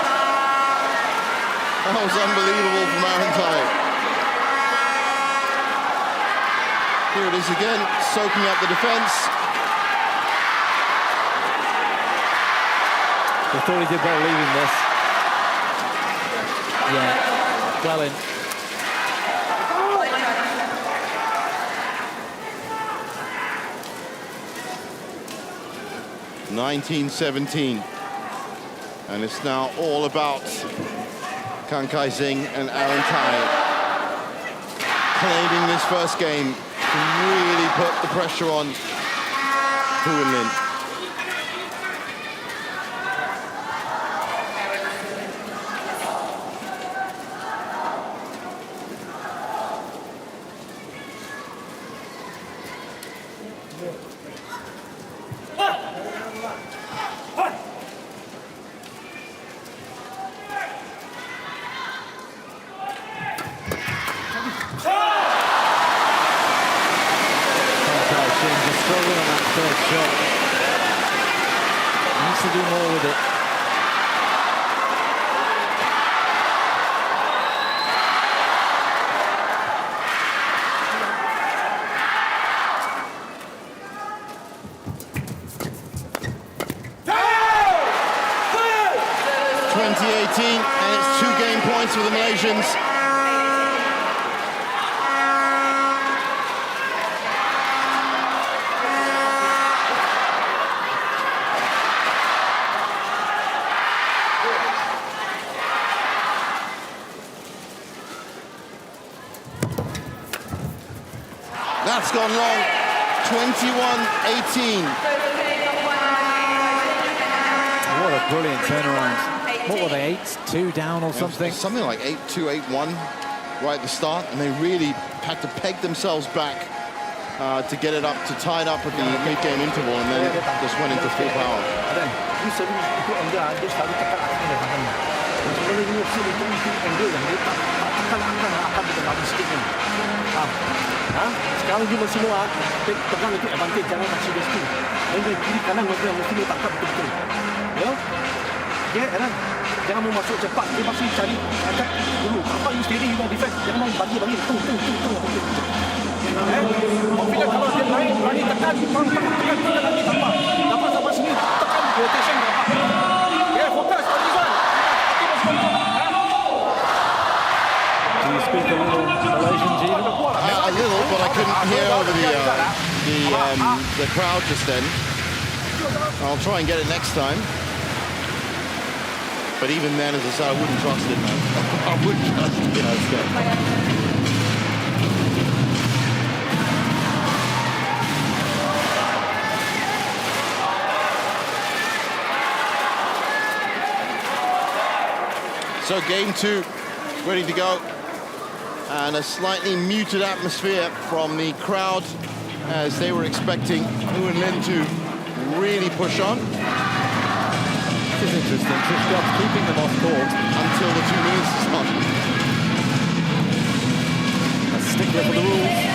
That was unbelievable from Aaron Type. Here it is again, soaking up the defence. I thought he did well leaving this. Yeah, well in. (19-17), and it's now all about Kang Kai-sing and Aaron Tai claiming this first game to really put the pressure on Hu and Lin. Struggling on that third shot. Needs to do more with it. (2018), and it's 2 game points for the Malaysians. That's gone long. 21-18. What a brilliant turnaround. What were they, 8-2 down or something? Something like 8-2, 8-1 right at the start, and they really had to peg themselves back to get it up, to tie it up at the mid-game interval, and then just went into full power. Sekarang cuma semua pegang itu advantage, jangan kasih dia skill. Dari kiri kanan mesti tangkap betul-betul. Ya? Okay, Aaron. Jangan mau masuk cepat, dia pasti cari attack dulu. Apa you steady, you defense. Jangan mau bagi. Tung. Bila kalau dia naik, berani tekan, tekan lagi tambah. Dapat sampai sini, tekan. rotation. Yeah, focus on this one. Do you speak a little Malaysian, Jeevan? A little, but I couldn't hear over the crowd just then. I'll try and get it next time. But even then, as I said, I wouldn't trust it, man. I wouldn't trust it. Yeah, let's go. So game 2, ready to go. And a slightly muted atmosphere from the crowd as they were expecting Hu and Lin to really push on. This is interesting. Trishkov's keeping them off court until the 2 minutes is on. A stickler for the rules.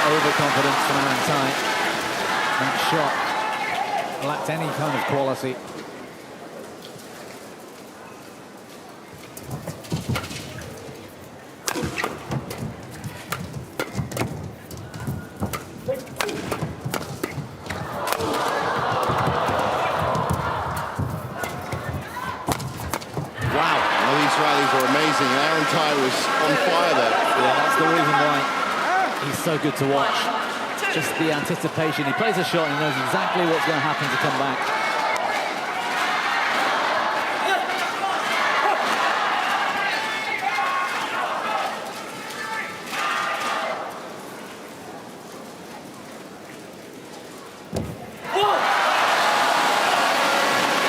Overconfidence from Aaron Tai. That shot lacked any kind of quality. Wow, well, these rallies are amazing. Aaron Tai was on fire there. Yeah, that's the reason why he's so good to watch. Just the anticipation. He plays a shot and he knows exactly what's going to happen to come back.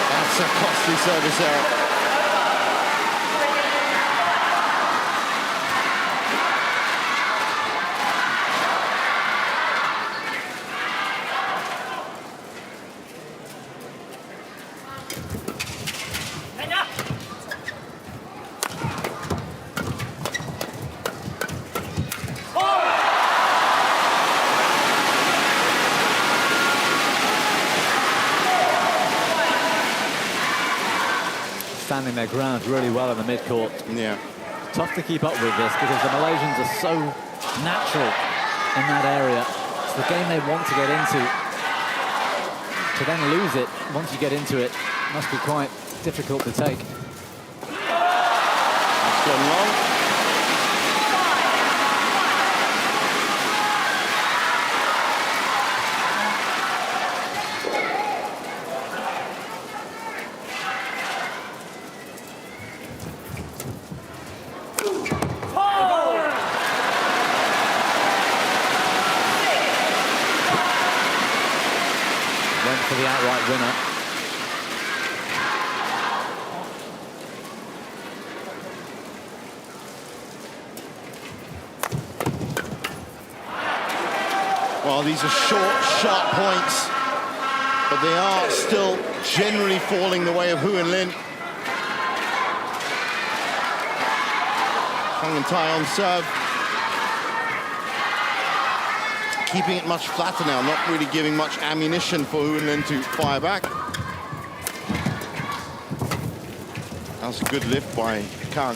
That's a costly service error. Standing their ground really well in the midcourt. Yeah. Tough to keep up with this because the Malaysians are so natural in that area. It's the game they want to get into. To then lose it, once you get into it, must be quite difficult to take. It's gone long. For the outright winner. Well, these are short, sharp points, but they are still generally falling the way of Hu and Lin. Hung and Tai on serve. Keeping it much flatter now, not really giving much ammunition for Hu and Lin to fire back. That was a good lift by Kang.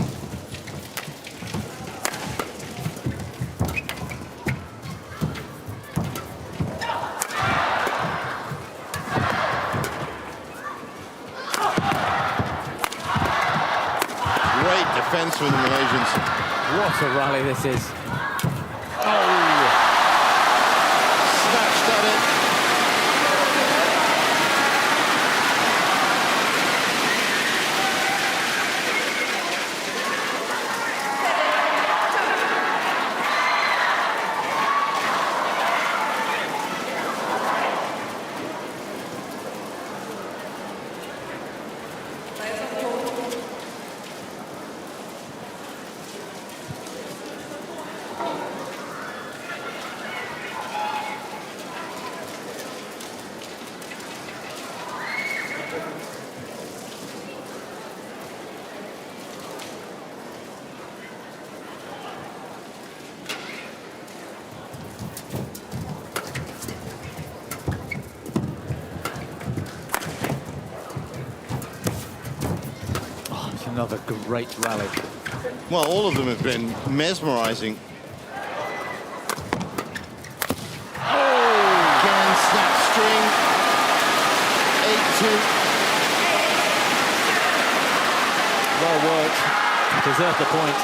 Great defense from the Malaysians. What a rally this is. Snatched at it. Another great rally. Well, all of them have been mesmerizing. Again, snap string. 8-2. Well worked. Deserved the point.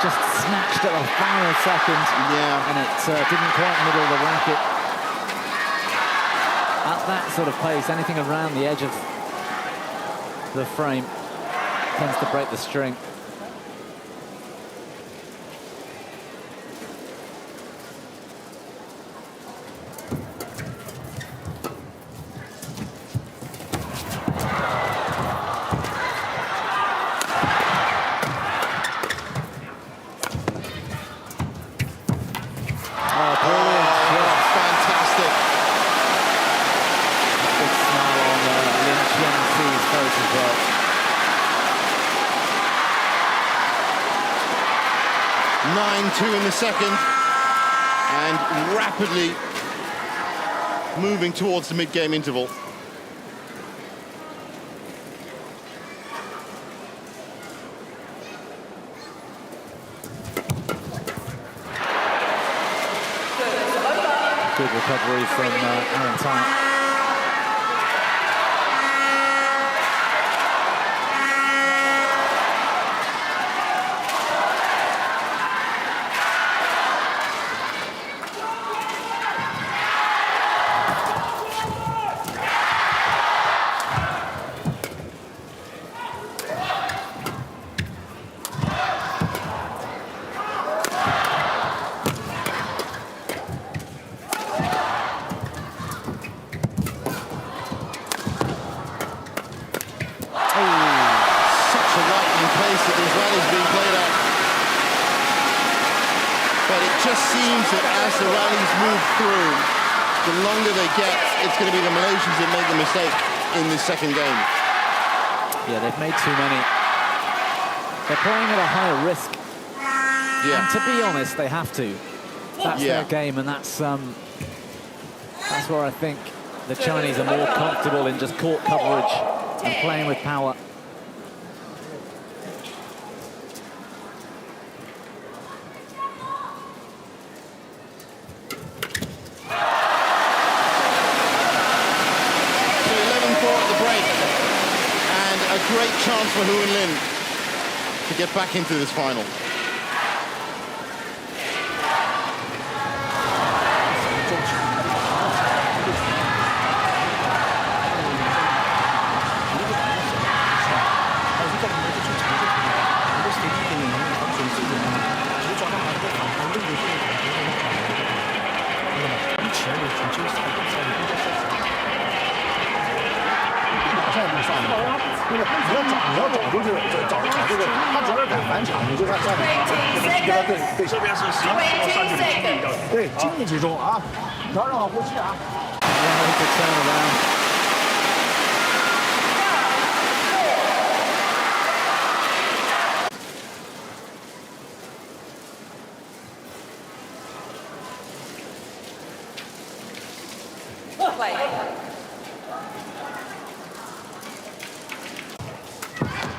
Just snatched at the final second. Yeah. And it didn't quite middle the racket. At that sort of pace, anything around the edge of the frame tends to break the string. Fantastic. Big smile on Lin Qianxi's face as well. Nine-2 in the second, and rapidly moving towards the mid-game interval. Good recovery from Aaron Tye. Seems that as the rallies move through, the longer they get, it's going to be the Malaysians that make the mistake in this second game. Yeah, they've made too many. They're playing at a higher risk. Yeah. And to be honest, they have to. That's their game, and that's where I think the Chinese are more comfortable in just court coverage and playing with power. Great chance for Hu and Lin to get back into this final.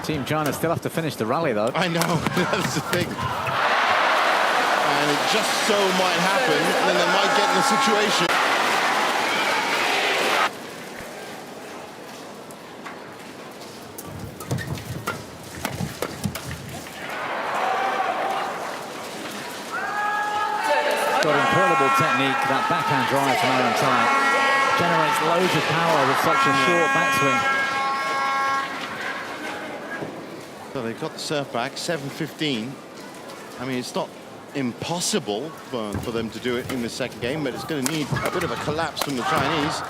Team China still have to finish the rally, though. I know, that's the thing. And it just so might happen, and then they might get in a situation. Got incredible technique, that backhand drive from Aaron Tye. Generates loads of power with such a short backswing. So they've got the serve back, 7-15. I mean, it's not impossible for them to do it in the second game, but it's going to need a bit of a collapse from the Chinese.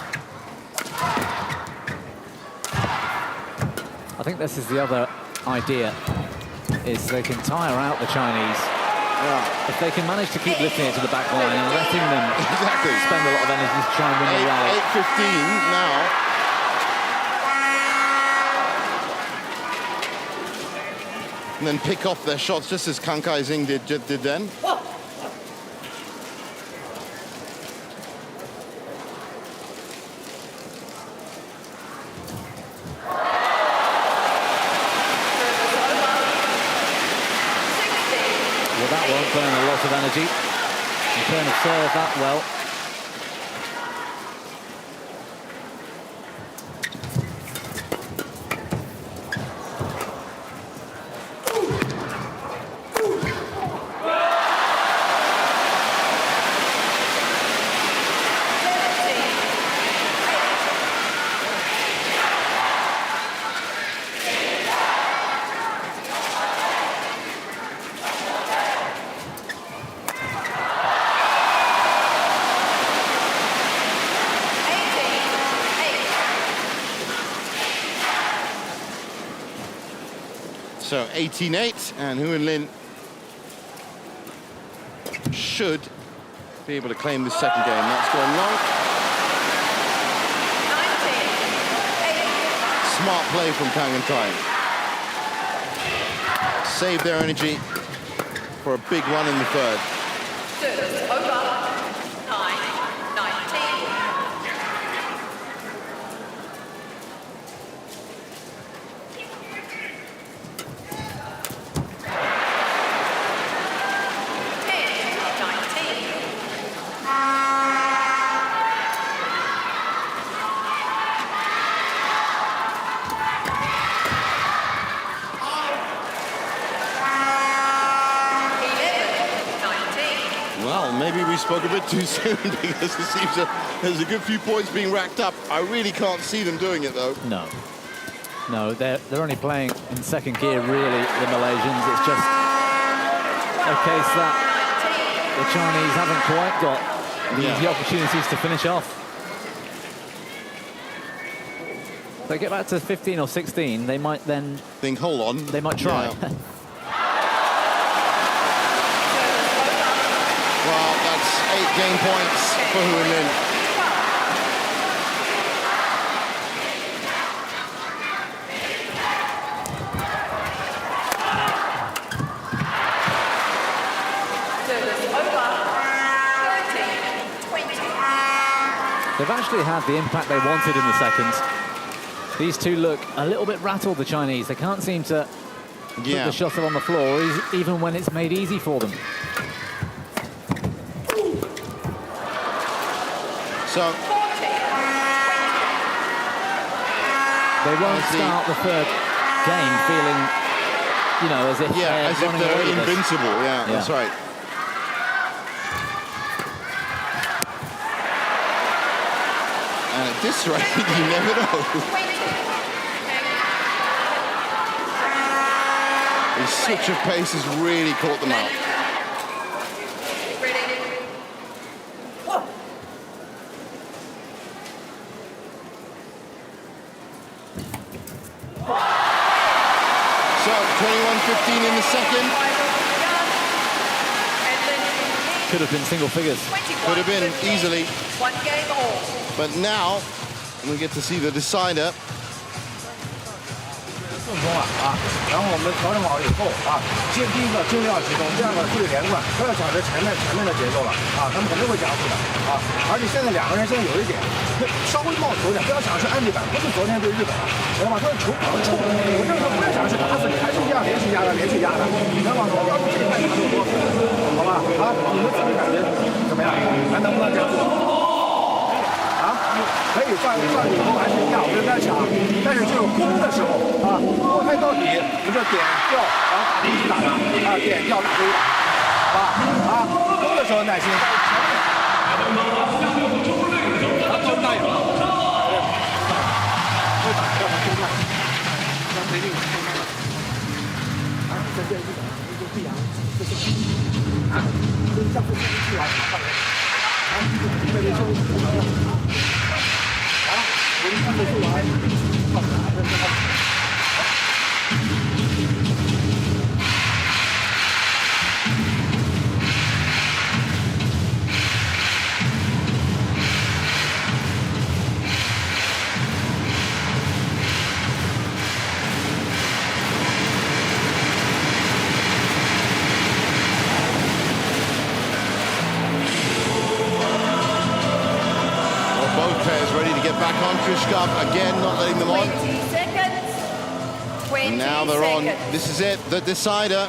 I think this is the other idea, is they can tire out the Chinese. Yeah. If they can manage to keep lifting it to the back line and letting them spend a lot of energy to try and win the rally. 8-15 now. And then pick off their shots just as Kang Kai-Sing did then. that won't burn a lot of energy. Return of serve that well. So 18-8, and Huan Lin should be able to claim this second game. That's gone long. 19-8. Smart play from Kang and Tai. Save their energy for a big run in the third. Service over. 9-19. Well, maybe we spoke a bit too soon because it seems there's a good few points being racked up. I really can't see them doing it, though. No. No, they're only playing in second gear, really, the Malaysians. It's just a case that the Chinese haven't quite got the easy opportunities to finish off. If they get back to 15 or 16, they might then... Think, hold on. They might try. Yeah. Well, that's 8 game points for Huan Lin. They've actually had the impact they wanted in the second. These two look a little bit rattled, the Chinese. They can't seem to put the shuttle on the floor, even when it's made easy for them. So they won't start the third game feeling, you know, as if they're invincible. Yeah, that's right. And at this rate, you never know. The switch of pace has really caught them out. So 21-15 in the second. Could have been single figures. Could have been easily. 1 game all. But now we get to see the decider. 顺风然后我们调整好以后第一个精力要集中，第二个注意连贯，不要抢着前面的节奏了他们肯定会加速的而且现在两个人现在有一点稍微冒头点，不要想是安迪板，不是昨天对日本知道吧？他是球跑冲，我这个时候不要想是打死你，还是一样连续压的，知道吧？不要说这一块差不多，好吧？你们自己感觉怎么样？还能不能加速？可以算以后还是一样，我就在想，但是就是攻的时候攻开到底，你就点掉，然后打出去打他点掉打出去打，攻的时候耐心，但是中大有了，会打掉他中大，让谁定在这一个就必然这是就是像不是去玩上来，这里就我们看的是玩，Both pairs ready to get back on. Krishkov again, not letting them on. 20 seconds. 20 Now they're on. seconds. This is it, the decider.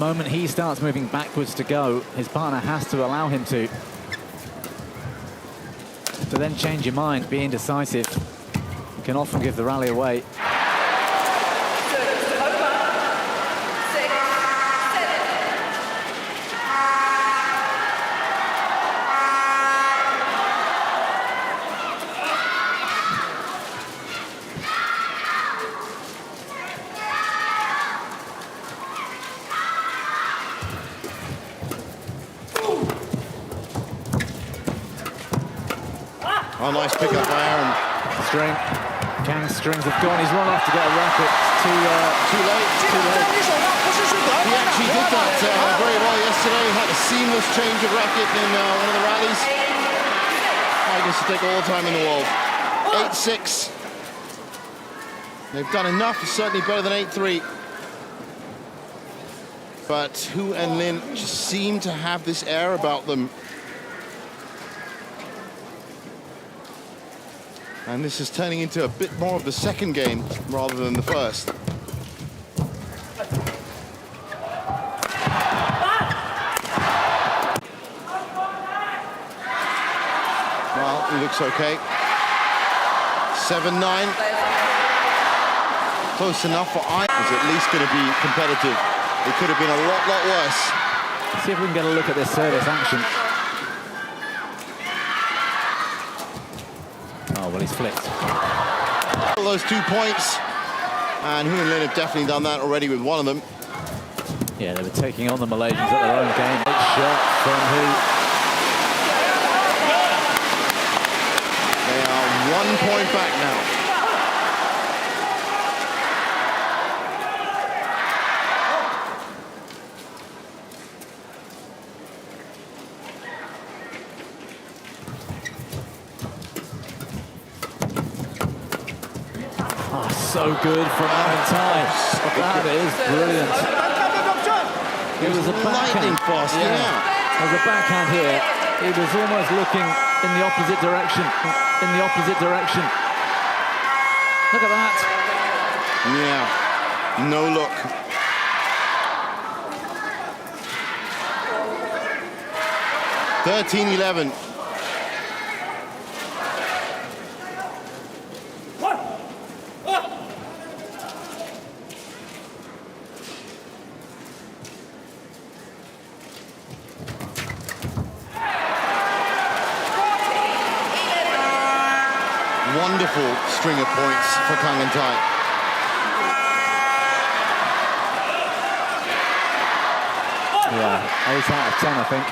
moment he starts moving backwards to go, his partner has to allow him to then change your mind, be indecisive. You can often give the rally away. Oh, nice pick up by Aaron. String. Kang's strings have gone. He's run off to get a racket. Too late. He actually did that very well yesterday. Had a seamless change of racket in one of the rallies. I guess to take all the time in the world. 8-6. They've done enough. It's certainly better than 8-3. But Hu and Lin just seem to have this air about them. And this is turning into a bit more of the second game rather than the first. Well, he looks okay. 7-9. Close enough for I. Is at least going to be competitive. It could have been a lot worse. Let's see if we can get a look at this service action. Oh, well, he's flicked. Those 2 points. And Hu and Lin have definitely done that already with one of them. Yeah, they were taking on the Malaysians at their own game. Big shot from Hu. They are 1 point back now. So good from Aaron Tai. That is brilliant. It was a backhand. Fast, yeah. There was a backhand here. He was almost looking in the opposite direction. Look at that. Yeah. No look. (13-11). Wonderful string of points for Kang and Tai. Yeah, 8 out of 10, I think.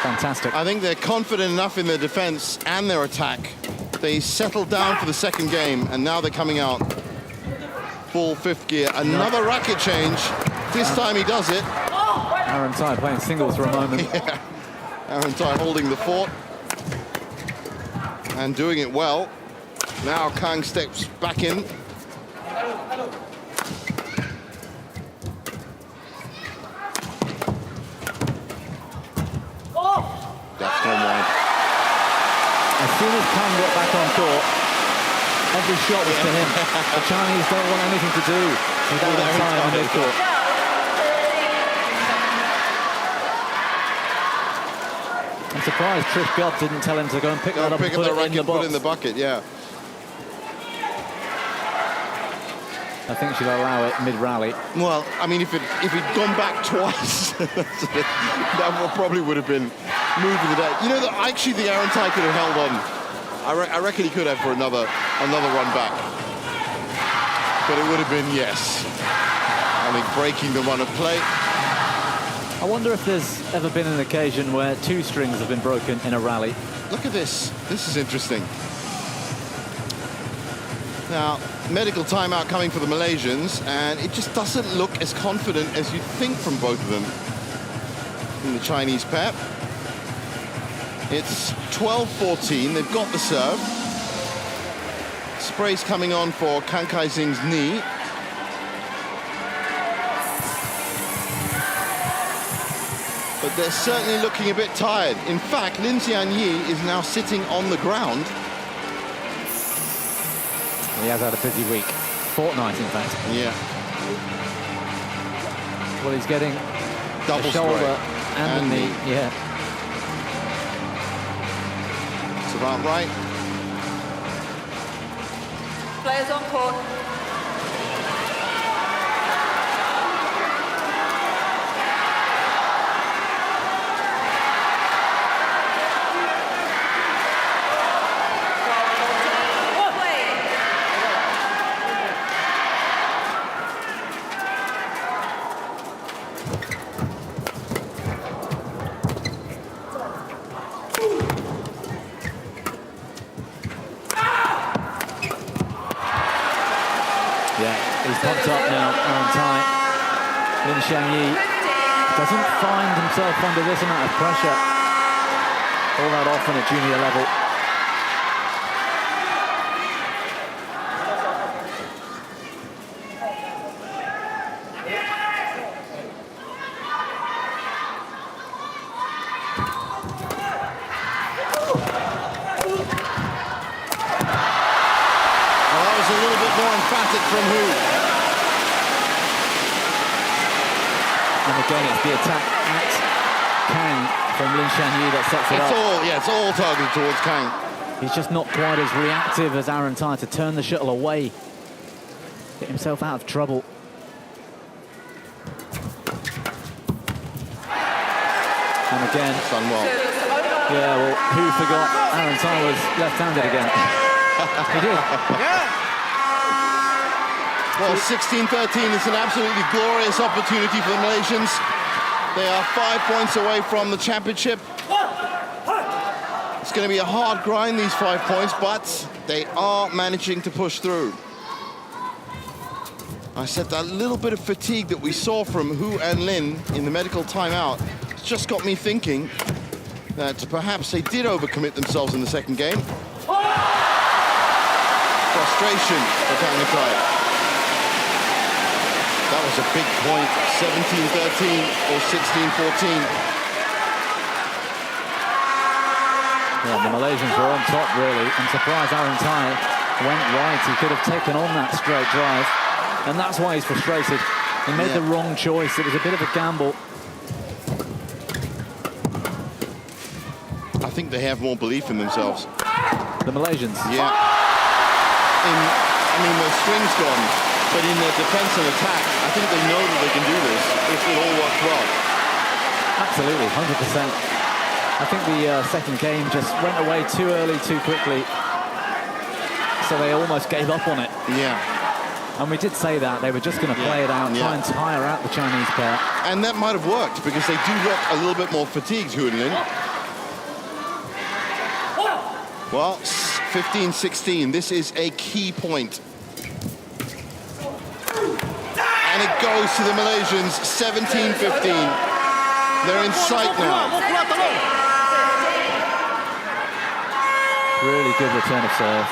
Fantastic. I think they're confident enough in their defense and their attack. They settled down for the second game, and now they're coming out full fifth gear. Another racket change. This time he does it. Aaron Tai playing singles for a moment. Yeah. Aaron Tai holding the fort. And doing it well. Now Kang steps back in. That's no wide. As soon as Kang got back on court, every shot was to him. The Chinese don't want anything to do with Aaron Tai in the midcourt. I'm surprised Trish Gubb didn't tell him to go and pick that up and put it in the box. Put it in the bucket, yeah. I think she'll allow it mid-rally. Well, I mean, if he'd gone back twice, that probably would have been moving the day. You know, that actually the Aaron Tai could have held on. I reckon he could have for another run back. But it would have been, yes, I think breaking the run of play. I wonder if there's ever been an occasion where 2 strings have been broken in a rally. Look at this. This is interesting. Now, medical timeout coming for the Malaysians, and it just doesn't look as confident as you'd think from both of them in the Chinese pair. It's 12-14. They've got the serve. Spray's coming on for Kang Kai-Sing's knee. But they're certainly looking a bit tired. In fact, Lin Xian Yi is now sitting on the ground. He has had a busy week. Fortnight, in fact. Yeah. Well, he's getting Double the shoulder strike and the knee. Yeah. It's about right. Players on court. He's popped up now, Aaron Tai. Lin Xiangyi doesn't find himself under this amount of pressure all that often at junior level. Well, that was a little bit more emphatic from Hu. And again, it's the attack at Kang from Lin Xiangyi that sets it up. It's all targeted towards Kang. He's just not quite as reactive as Aaron Tai to turn the shuttle away, get himself out of trouble. And again, Done well. yeah, well, who forgot Aaron Tai was left-handed again? He did. Well, 16-13 is an absolutely glorious opportunity for the Malaysians. They are 5 points away from the championship. It's going to be a hard grind, these 5 points, but they are managing to push through. I said that little bit of fatigue that we saw from Hu and Lin in the medical timeout just got me thinking that perhaps they did overcommit themselves in the second game. Frustration for Kang Tai. That was a big point, 17-13 or 16-14. Yeah, the Malaysians were on top, really. I'm surprised Aaron Tai went right. He could have taken on that straight drive, and that's why he's frustrated. He made the wrong choice. It was a bit of a gamble. I think they have more belief in themselves. The Malaysians. Yeah. I mean, the string's gone, but in their defense and attack, I think they know that they can do this if it all works well. Absolutely, 100%. I think the second game just went away too early, too quickly. So they almost gave up on it. Yeah. And we did say that. They were just going to play it out, try and tire out the Chinese pair. And that might have worked because they do look a little bit more fatigued, Hu and Lin. Well, 15-16, this is a key point. And it goes to the Malaysians, 17-15. They're in sight now. Really good return of serve.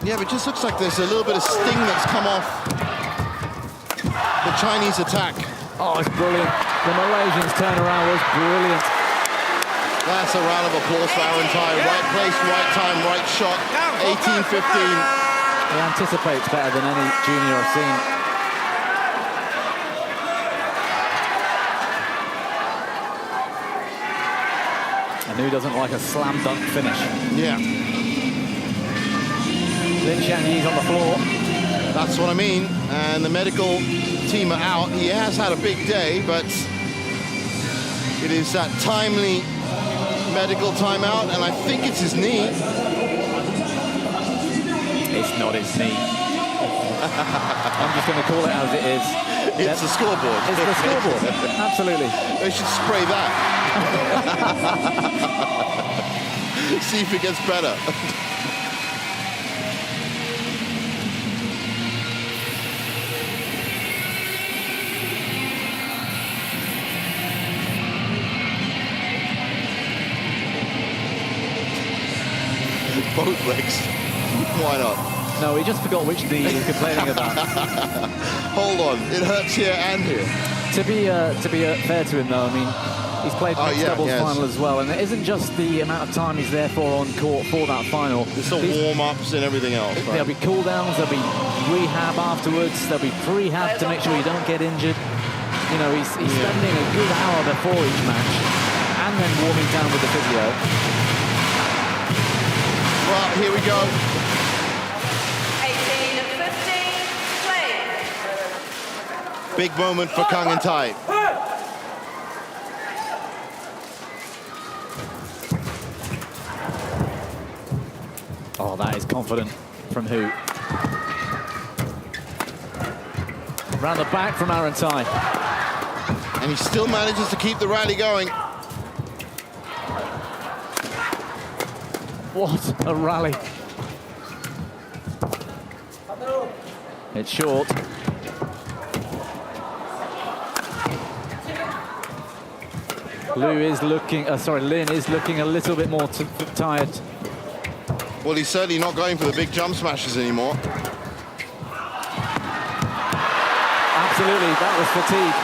Yeah, but it just looks like there's a little bit of sting that's come off the Chinese attack. Oh, it's brilliant. The Malaysians turnaround was brilliant. That's a round of applause for Aaron Tai. Right place, right time, right shot. 18-15. He anticipates better than any junior I've seen. And who doesn't like a slam dunk finish? Yeah. Lin Xiangyi's on the floor. That's what I mean. And the medical team are out. He has had a big day, but it is that timely medical timeout, and I think it's his knee. It's not his knee. I'm just going to call it as it is. It's the scoreboard. It's the scoreboard. Absolutely. They should spray that. See if it gets better. both legs. Why not? No, he just forgot which knee he was complaining about. Hold on, it hurts here and here. To be fair to him, though, I mean, he's played mixed doubles final as well, and it isn't just the amount of time he's there for on court for that final. It's the warm-ups and everything else. Right? There'll be cool-downs, there'll be rehab afterwards, there'll be prehab to make sure you don't get injured. You know, he's spending a good hour before each match, and then warming down with the physio. Well, here we go. 18-15, play. Big moment for Kang and Tai. Oh, that is confident from Hu. Round the back from Aaron Tai. And he still manages to keep the rally going. What a rally. It's short. Lin is looking a little bit more tired. Well, he's certainly not going for the big jump smashes anymore. Absolutely, that was fatigue.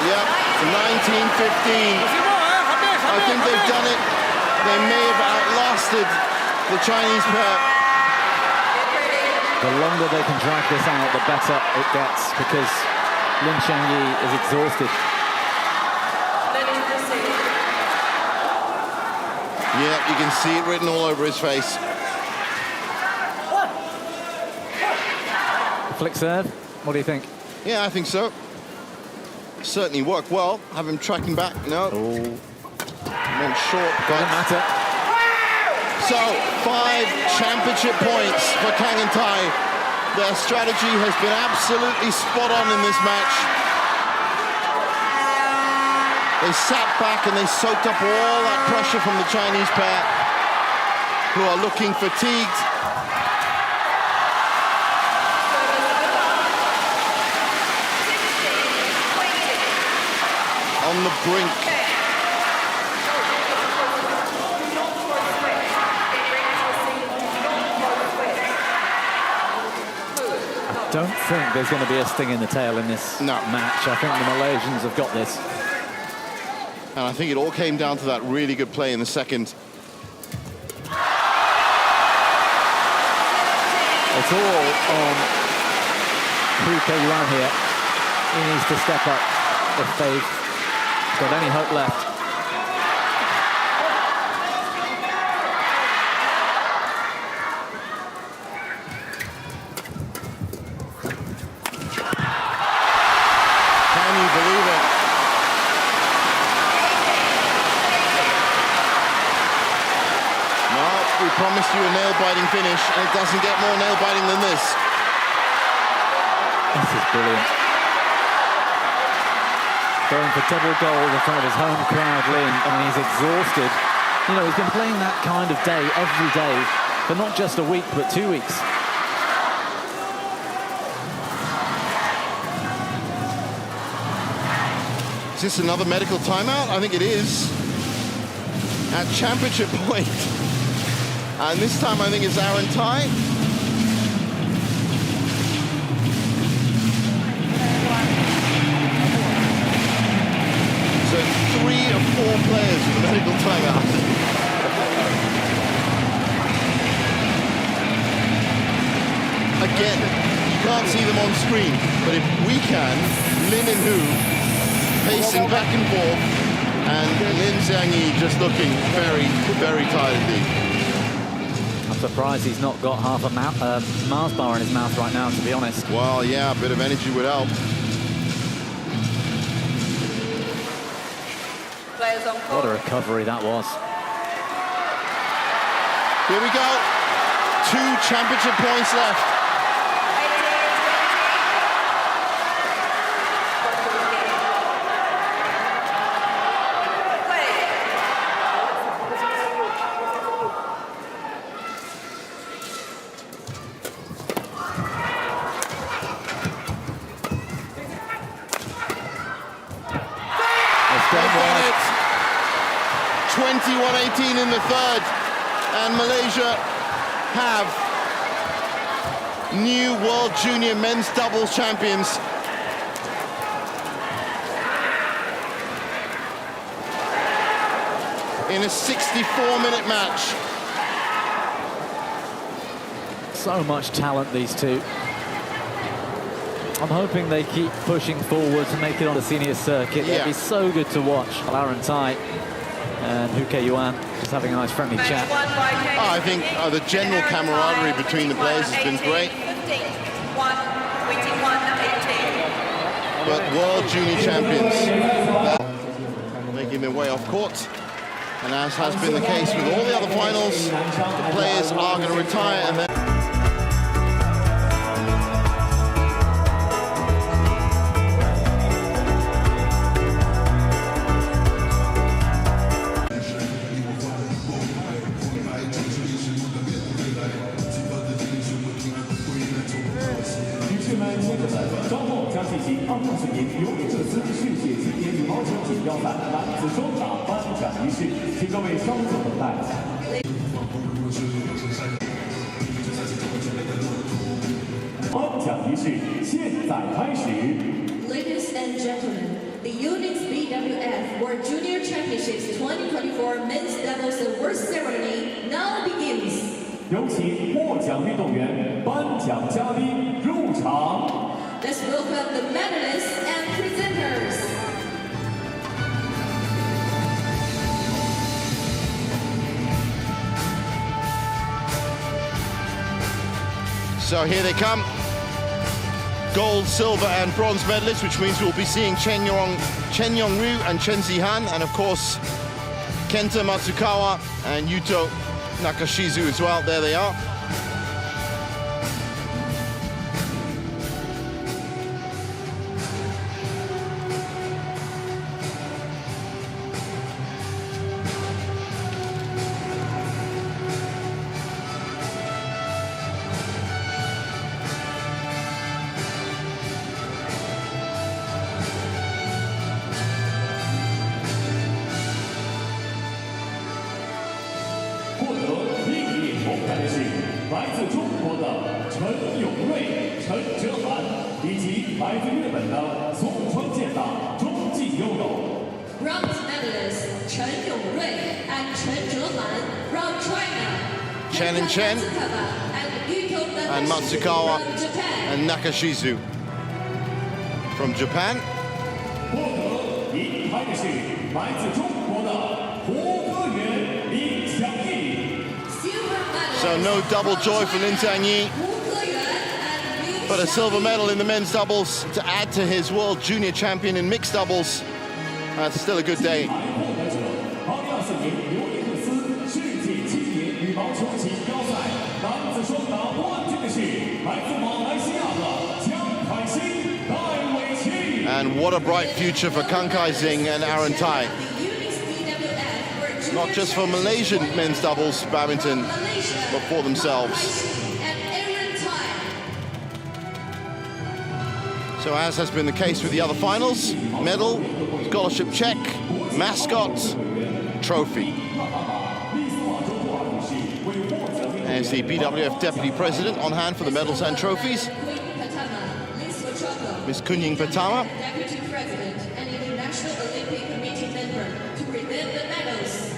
Yep, 19-15. I think they've done it. They may have outlasted the Chinese pair. The longer they can drag this out, the better it gets, because Lin Changyi is exhausted. Yep, you can see it written all over his face. Flick serve, what do you think? Yeah, I think so. Certainly worked well. Have him tracking back. No. Oh. Went short. Doesn't matter. So, 5 championship points for Kang and Tai. Their strategy has been absolutely spot on in this match. They sat back and they soaked up all that pressure from the Chinese pair, who are looking fatigued. On the brink. I don't think there's going to be a sting in the tail in this match. I think the Malaysians have got this. And I think it all came down to that really good play in the second. It's all on Hu Ke-yuan here. He needs to step up if they've got any hope left. Can you believe it? No, we promised you a nail-biting finish, and it doesn't get more nail-biting than this. This is brilliant. Going for double gold in front of his home crowd, Lin, and he's exhausted. You know, he's been playing that kind of day every day for not just a week, but 2 weeks. Is this another medical timeout? I think it is. At championship point. And this time I think it's Aaron Tai. So 3 or 4 players with a medical timeout. Again, you can't see them on screen, but if we can, Lin and Hu pacing back and forth, and Lin Xiangyi just looking very, very tired indeed. I'm surprised he's not got half a Mars bar in his mouth right now, to be honest. Well, yeah, a bit of energy would help. What a recovery that was. Here we go. 2 championship points left. They've won it. 21-18 in the third, and Malaysia have new World Junior Men's Doubles champions. In a 64-minute match. So much talent, these two. I'm hoping they keep pushing forward to make it on the senior circuit. Yeah. It'd be so good to watch. Aaron Tai and Huke Yuan just having a nice friendly chat. I think the general camaraderie between the players has been great. But World Junior Champions making their way off court. And as has been the case with all the other finals, the players are going to retire and then... Ladies and gentlemen, the YONEX BWF World Junior Championships 2024 Men's Doubles Award Ceremony now begins. 有请获奖运动员、颁奖嘉宾入场。 Let's welcome the medalists and presenters. So here they come. Gold, silver and bronze medalists, which means we'll be seeing Chen Yong-ryu and Chen Zihan, and of course Kenta Matsukawa and Yuto Nakashizu as well. There they are. Bronze medalists Chen Yongrui and Chen Zhehan from China. Chen and Chen and Matsukawa and Nakashizu from Japan. So no double joy for Lin Zhangyi, but a silver medal in the men's doubles to add to his World Junior Champion in mixed doubles. That's still a good day. And what a bright future for Kang Kai-sing and Aaron Tai. Not just for Malaysian men's doubles badminton, but for themselves. So as has been the case with the other finals, medal, scholarship check, mascot, trophy. There's the BWF Deputy President on hand for the medals and trophies. Ms. Kunying Patama. Deputy President and International Olympic Committee member to present the medals.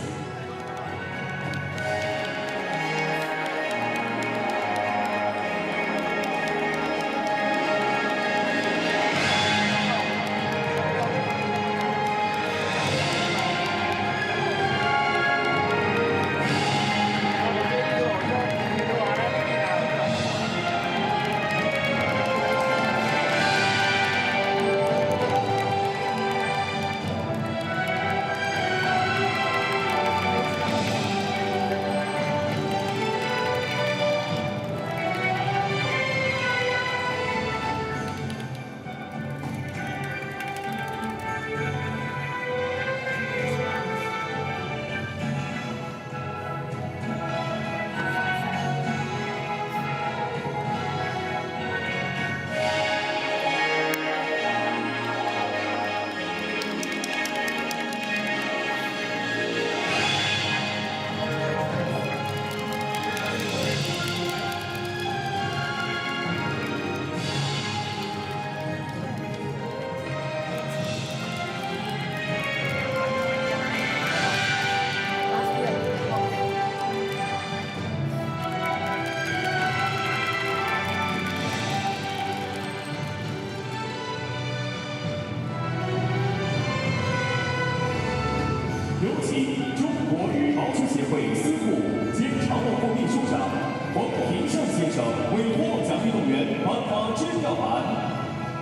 请中国羽毛球协会司库兼常务副秘书长冯平善先生为获奖运动员颁发支票函。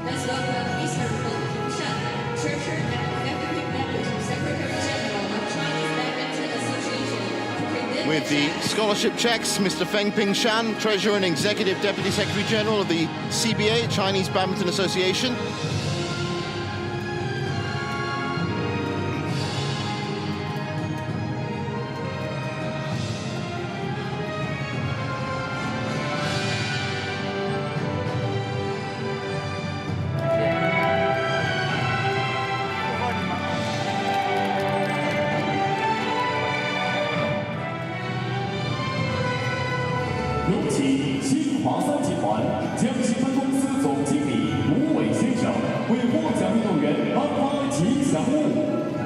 Let's welcome Mr. Feng Pingshan, Treasurer and Executive Deputy Secretary General of Chinese Badminton Association, to present With the scholarship checks, Mr. Feng Pingshan, Treasurer and Executive Deputy Secretary General of the CBA, Chinese Badminton Association.有请新华三集团江西分公司总经理吴伟先生为获奖运动员颁发吉祥物。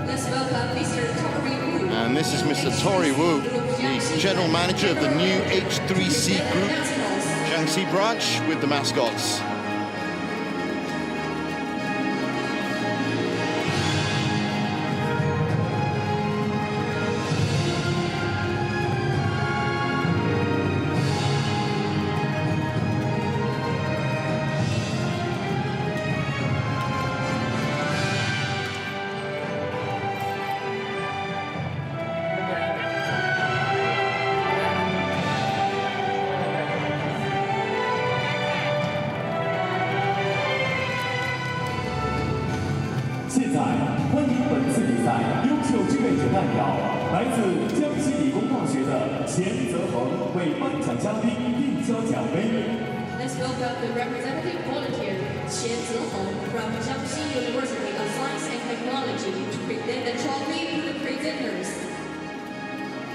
Let's welcome Mr. Tory Wu. And this is Mr. Tory Wu, the General Manager of the new H3C Group, Jiangxi branch, with the mascots.现在欢迎本次比赛优秀志愿者代表，来自江西理工大学的钱泽恒为颁奖嘉宾递交奖杯。 Let's welcome the representative volunteer, Qian Zehong, from Jiangxi University of Science and Technology, to present the trophy to the presenters.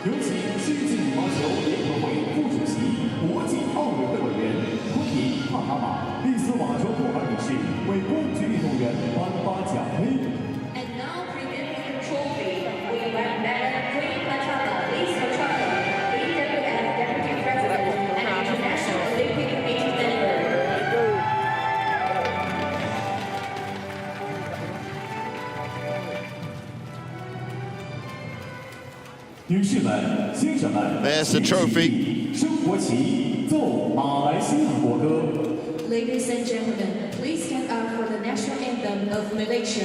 有请世界羽毛球联合会副主席、国际奥委会委员、昆明帕塔马丽丝瓦卓布尔女士为冠军运动员颁发奖杯。 And now presenting the trophy, we invite Madam Queen Patata, Liz Ochoa, BWF Deputy President and International Olympic Committee member. 女士们、先生们 There's the trophy. 升国旗，奏马来西亚国歌。 Ladies and gentlemen, please stand up for the national anthem of Malaysia.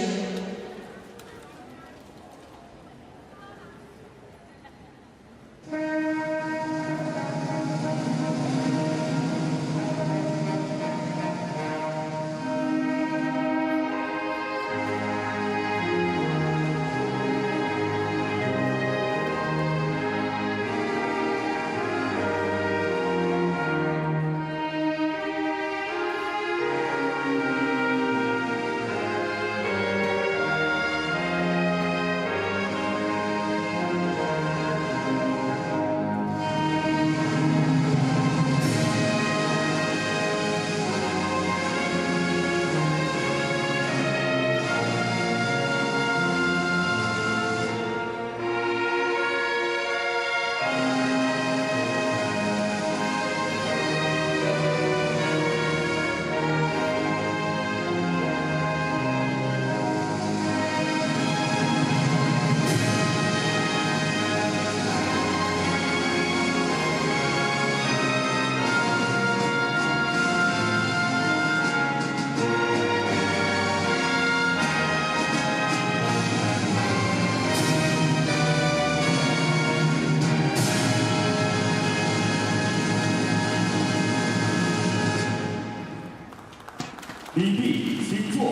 礼毕，请坐。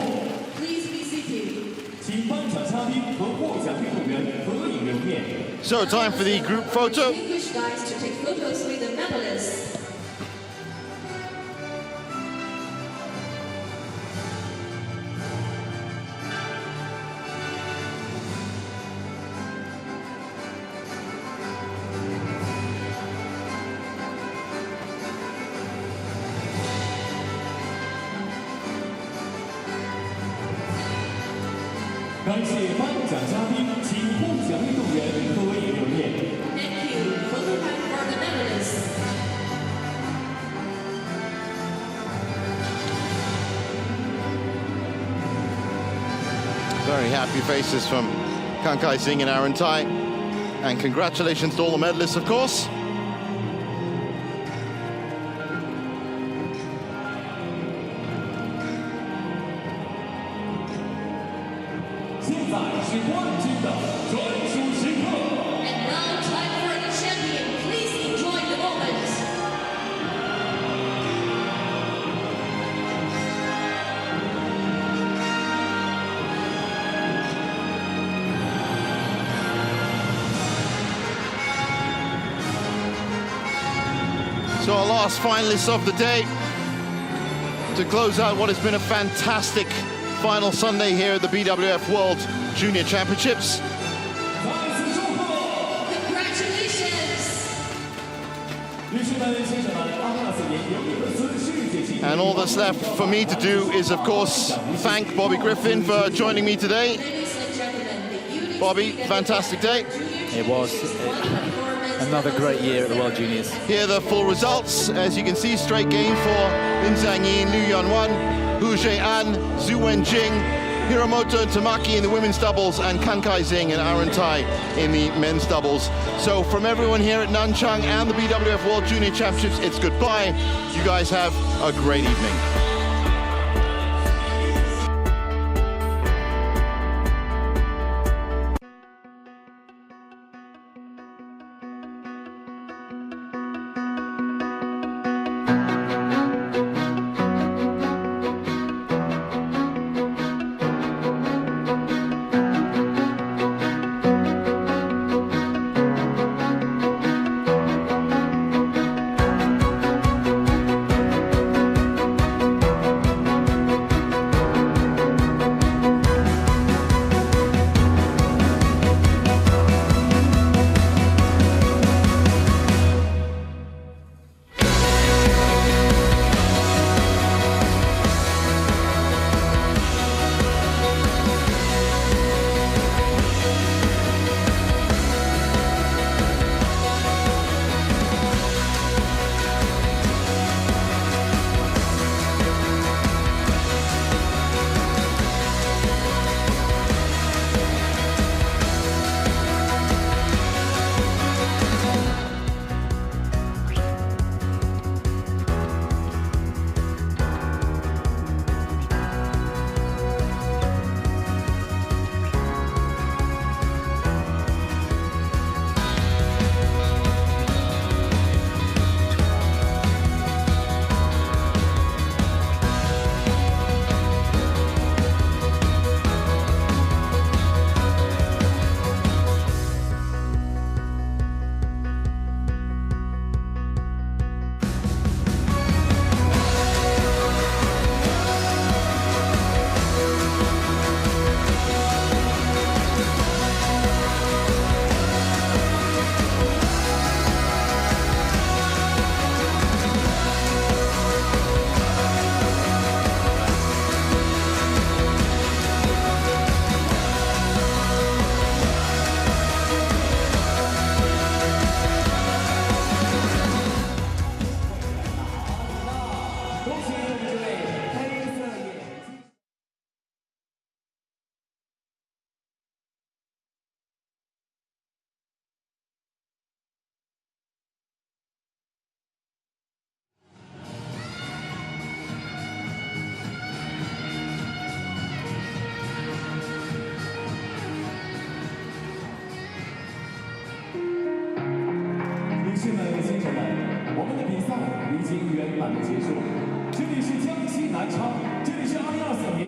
Please be seated. 请颁奖嘉宾和获奖运动员合影留念。 So time for the group photo. Distinguished guys to take photos with the medalists. Thank 感谢颁奖嘉宾，请获奖运动员合影留念。 Thank you. Photo time for the medalists. Very happy faces from Kan Kai Singh and Aaron Tai. And congratulations to all the medalists, of course. 现在是冠军的专属时刻。 And now time for the champion. Please enjoy the moment. So our last finalists of the day to close out what has been a fantastic final Sunday here at the BWF World Junior Championships. Congratulations. And all that's left for me to do is, of course, thank Bobby Griffin for joining me today. Ladies and gentlemen, the Unix Bobby, BWF fantastic day. It was another great year at the World Juniors. Here are the full results. As you can see, straight game for Lin Zhangyin, Liu Yanwan, Hu Zhean, Zhu Wenjing, Hiramoto and Tamaki in the women's doubles, and Kan Kai Xing and Aaron Tai in the men's doubles. So from everyone here at Nanchang and the BWF World Junior Championships, it's goodbye. You guys have a great evening.已经圆满的结束。这里是江西南昌，这里是2024年